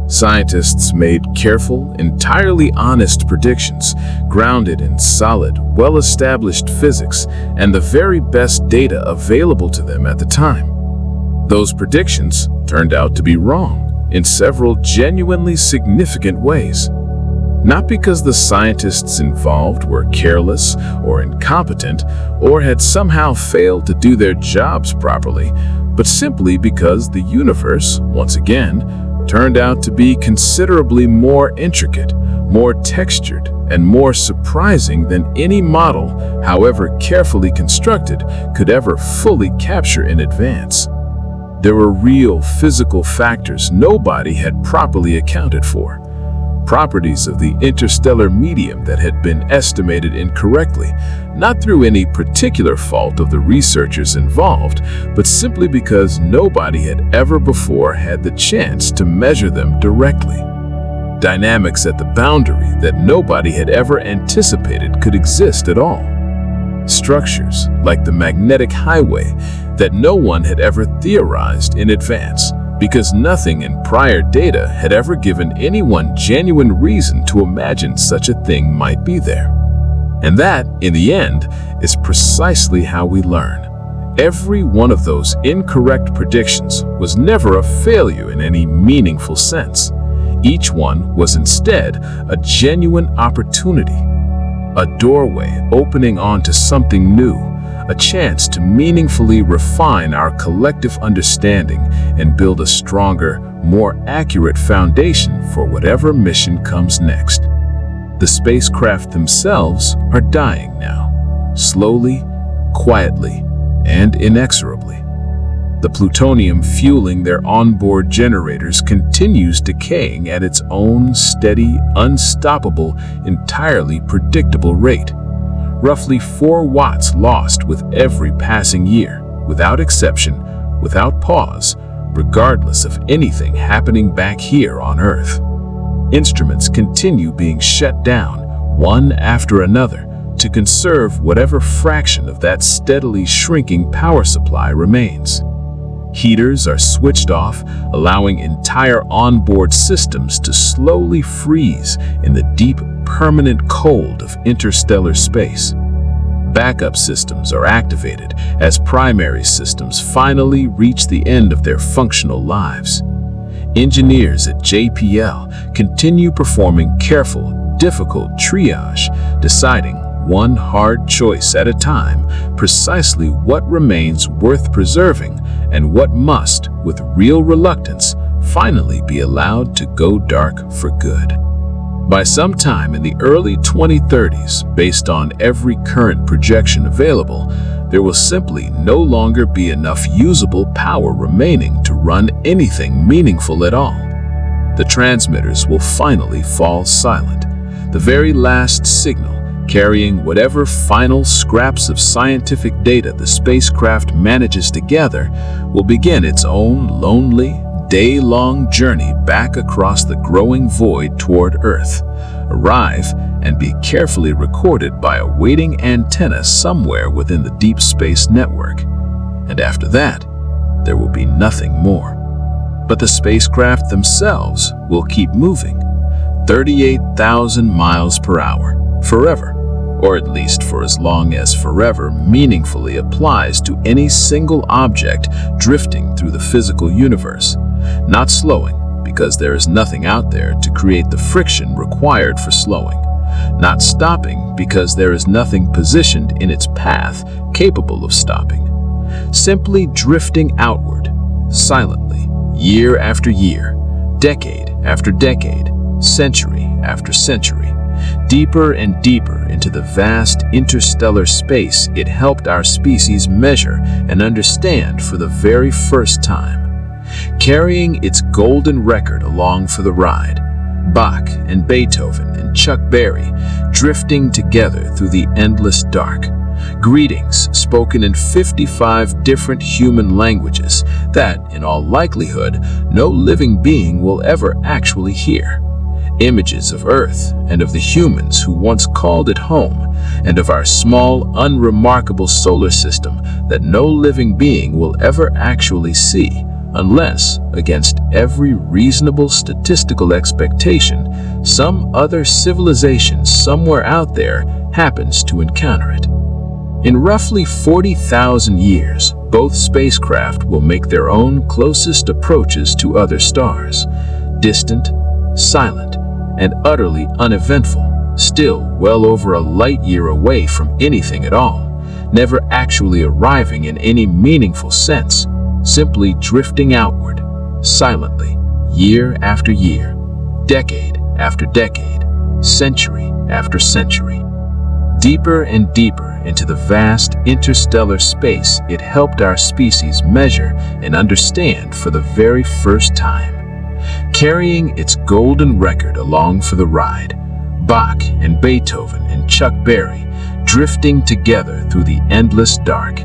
Scientists made careful, entirely honest predictions, grounded in solid, well-established physics and the very best data available to them at the time. Those predictions turned out to be wrong in several genuinely significant ways. Not because the scientists involved were careless or incompetent or had somehow failed to do their jobs properly, but simply because the universe, once again, turned out to be considerably more intricate, more textured, and more surprising than any model, however carefully constructed, could ever fully capture in advance. There were real physical factors nobody had properly accounted for. Properties of the interstellar medium that had been estimated incorrectly, not through any particular fault of the researchers involved, but simply because nobody had ever before had the chance to measure them directly. Dynamics at the boundary that nobody had ever anticipated could exist at all. Structures like the magnetic highway that no one had ever theorized in advance, because nothing in prior data had ever given anyone genuine reason to imagine such a thing might be there. And that, in the end, is precisely how we learn. Every one of those incorrect predictions was never a failure in any meaningful sense. Each one was instead a genuine opportunity, a doorway opening onto something new, a chance to meaningfully refine our collective understanding and build a stronger, more accurate foundation for whatever mission comes next. The spacecraft themselves are dying now, slowly, quietly, and inexorably. The plutonium fueling their onboard generators continues decaying at its own steady, unstoppable, entirely predictable rate. Roughly 4 watts lost with every passing year, without exception, without pause, regardless of anything happening back here on Earth. Instruments continue being shut down, one after another, to conserve whatever fraction of that steadily shrinking power supply remains. Heaters are switched off, allowing entire onboard systems to slowly freeze in the deep, permanent cold of interstellar space. Backup systems are activated as primary systems finally reach the end of their functional lives. Engineers at JPL continue performing careful, difficult triage, deciding one hard choice at a time precisely what remains worth preserving and what must, with real reluctance, finally be allowed to go dark for good. By some time in the early 2030s, based on every current projection available, there will simply no longer be enough usable power remaining to run anything meaningful at all. The transmitters will finally fall silent. The very last signal, carrying whatever final scraps of scientific data the spacecraft manages to gather, will begin its own lonely, day-long journey back across the growing void toward Earth, arrive and be carefully recorded by a waiting antenna somewhere within the deep space network. And after that, there will be nothing more. But the spacecraft themselves will keep moving, 38,000 miles per hour, forever, or at least for as long as forever meaningfully applies to any single object drifting through the physical universe, not slowing because there is nothing out there to create the friction required for slowing, not stopping because there is nothing positioned in its path capable of stopping, simply drifting outward, silently, year after year, decade after decade, century after century, Deeper and deeper into the vast interstellar space it helped our species measure and understand for the very first time. Carrying its golden record along for the ride, Bach and Beethoven and Chuck Berry drifting together through the endless dark. Greetings spoken in 55 different human languages that, in all likelihood, no living being will ever actually hear. Images of Earth and of the humans who once called it home, and of our small, unremarkable solar system that no living being will ever actually see, unless, against every reasonable statistical expectation, some other civilization somewhere out there happens to encounter it. In roughly 40,000 years, both spacecraft will make their own closest approaches to other stars, distant, silent, and utterly uneventful, still well over a light year away from anything at all, never actually arriving in any meaningful sense, simply drifting outward, silently, year after year, decade after decade, century after century. Deeper and deeper into the vast interstellar space it helped our species measure and understand for the very first time. Carrying its golden record along for the ride, Bach and Beethoven and Chuck Berry drifting together through the endless dark.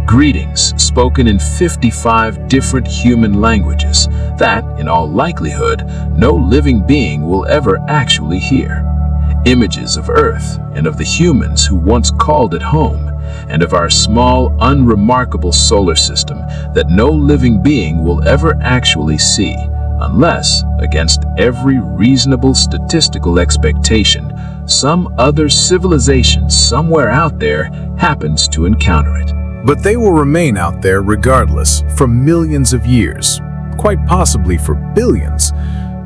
Greetings spoken in 55 different human languages that, in all likelihood, no living being will ever actually hear. Images of Earth and of the humans who once called it home, and of our small, unremarkable solar system that no living being will ever actually see, unless, against every reasonable statistical expectation, some other civilization somewhere out there happens to encounter it. But they will remain out there regardless for millions of years, quite possibly for billions,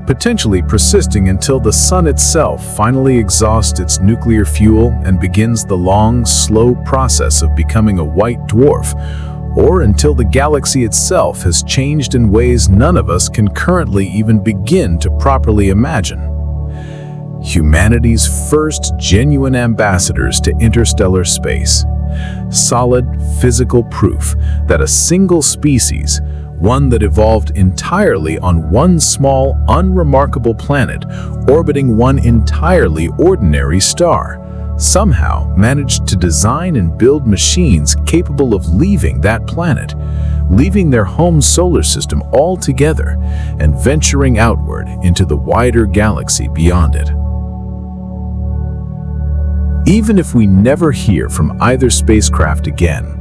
potentially persisting until the sun itself finally exhausts its nuclear fuel and begins the long, slow process of becoming a white dwarf, or until the galaxy itself has changed in ways none of us can currently even begin to properly imagine. Humanity's first genuine ambassadors to interstellar space. Solid physical proof that a single species, one that evolved entirely on one small, unremarkable planet orbiting one entirely ordinary star, somehow managed to design and build machines capable of leaving that planet, leaving their home solar system altogether, and venturing outward into the wider galaxy beyond it. Even if we never hear from either spacecraft again,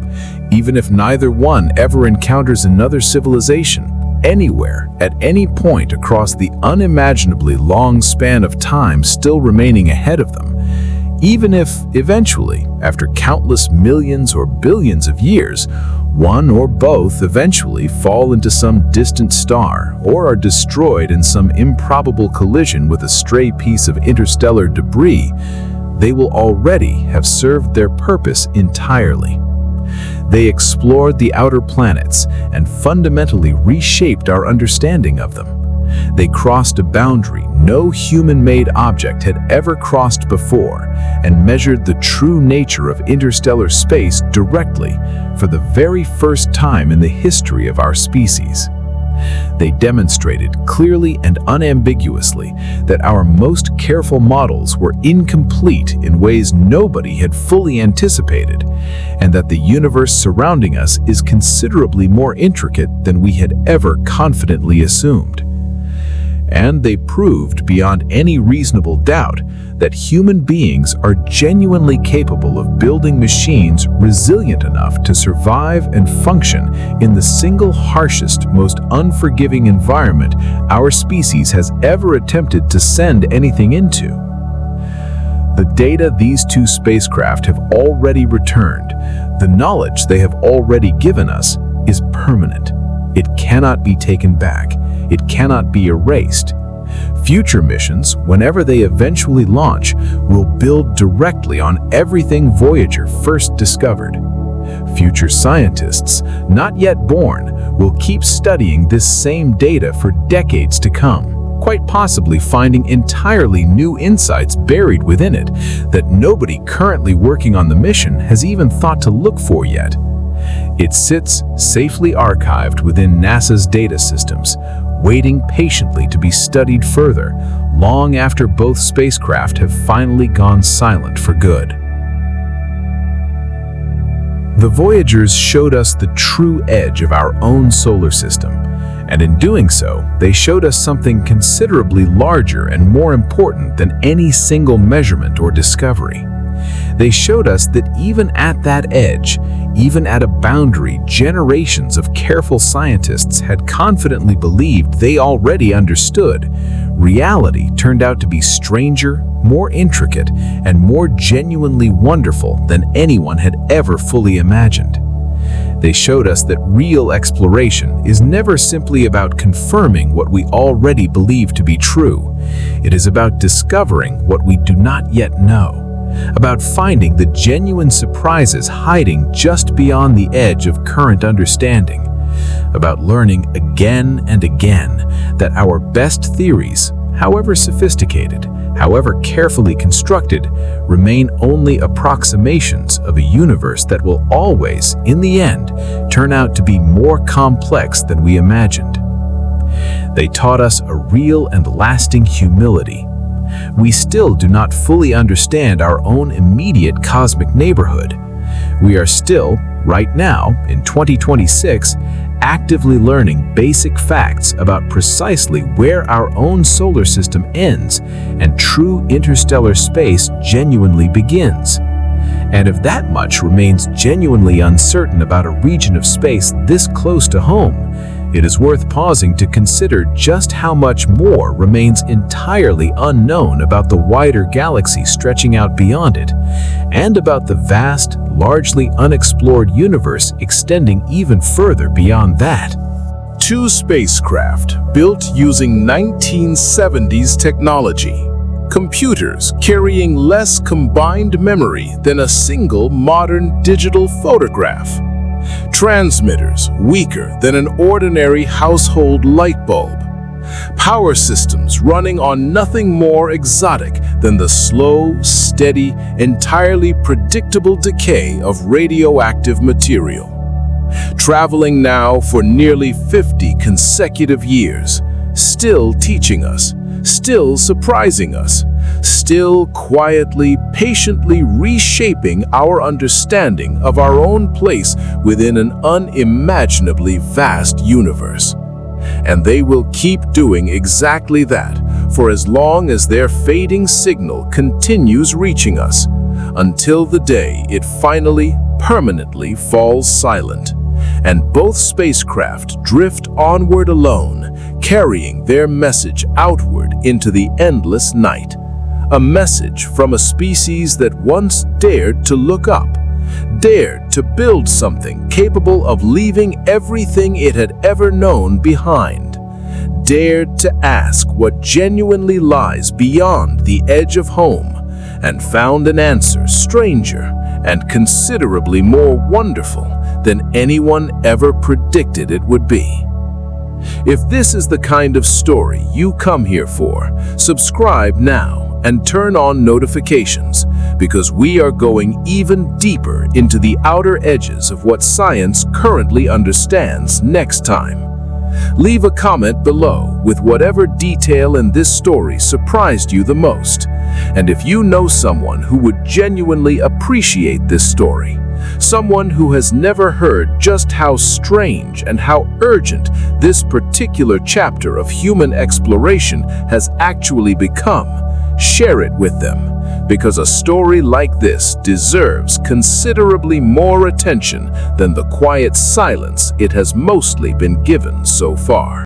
even if neither one ever encounters another civilization, anywhere, at any point across the unimaginably long span of time still remaining ahead of them, even if, eventually, after countless millions or billions of years, one or both eventually fall into some distant star or are destroyed in some improbable collision with a stray piece of interstellar debris, they will already have served their purpose entirely. They explored the outer planets and fundamentally reshaped our understanding of them. They crossed a boundary no human-made object had ever crossed before and measured the true nature of interstellar space directly for the very first time in the history of our species. They demonstrated clearly and unambiguously that our most careful models were incomplete in ways nobody had fully anticipated, and that the universe surrounding us is considerably more intricate than we had ever confidently assumed. And they proved beyond any reasonable doubt that human beings are genuinely capable of building machines resilient enough to survive and function in the single harshest, most unforgiving environment our species has ever attempted to send anything into. The data these two spacecraft have already returned, the knowledge they have already given us, is permanent. It cannot be taken back. It cannot be erased. Future missions, whenever they eventually launch, will build directly on everything Voyager first discovered. Future scientists, not yet born, will keep studying this same data for decades to come. quite possibly finding entirely new insights buried within it that nobody currently working on the mission has even thought to look for yet. It sits safely archived within NASA's data systems, waiting patiently to be studied further, long after both spacecraft have finally gone silent for good. The Voyagers showed us the true edge of our own solar system, and in doing so, they showed us something considerably larger and more important than any single measurement or discovery. They showed us that even at that edge, even at a boundary generations of careful scientists had confidently believed they already understood, reality turned out to be stranger, more intricate, and more genuinely wonderful than anyone had ever fully imagined. They showed us that real exploration is never simply about confirming what we already believe to be true. It is about discovering what we do not yet know, about finding the genuine surprises hiding just beyond the edge of current understanding, about learning again and again that our best theories, however sophisticated, however carefully constructed, remain only approximations of a universe that will always, in the end, turn out to be more complex than we imagined. They taught us a real and lasting humility. We still do not fully understand our own immediate cosmic neighborhood. We are still, right now, in 2026, actively learning basic facts about precisely where our own solar system ends and true interstellar space genuinely begins. And if that much remains genuinely uncertain about a region of space this close to home, it is worth pausing to consider just how much more remains entirely unknown about the wider galaxy stretching out beyond it, and about the vast, largely unexplored universe extending even further beyond that. Two spacecraft built using 1970s technology. Computers carrying less combined memory than a single modern digital photograph. Transmitters weaker than an ordinary household light bulb. Power systems running on nothing more exotic than the slow, steady, entirely predictable decay of radioactive material. Traveling now for nearly 50 consecutive years, still teaching us, still surprising us, still quietly, patiently reshaping our understanding of our own place within an unimaginably vast universe. And they will keep doing exactly that for as long as their fading signal continues reaching us, until the day it finally, permanently falls silent, and both spacecraft drift onward alone, carrying their message outward into the endless night. A message from a species that once dared to look up, dared to build something capable of leaving everything it had ever known behind, dared to ask what genuinely lies beyond the edge of home, and found an answer stranger and considerably more wonderful than anyone ever predicted it would be. If this is the kind of story you come here for, subscribe now and turn on notifications, because we are going even deeper into the outer edges of what science currently understands next time. Leave a comment below with whatever detail in this story surprised you the most, and if you know someone who would genuinely appreciate this story, someone who has never heard just how strange and how urgent this particular chapter of human exploration has actually become, share it with them, because a story like this deserves considerably more attention than the quiet silence it has mostly been given so far.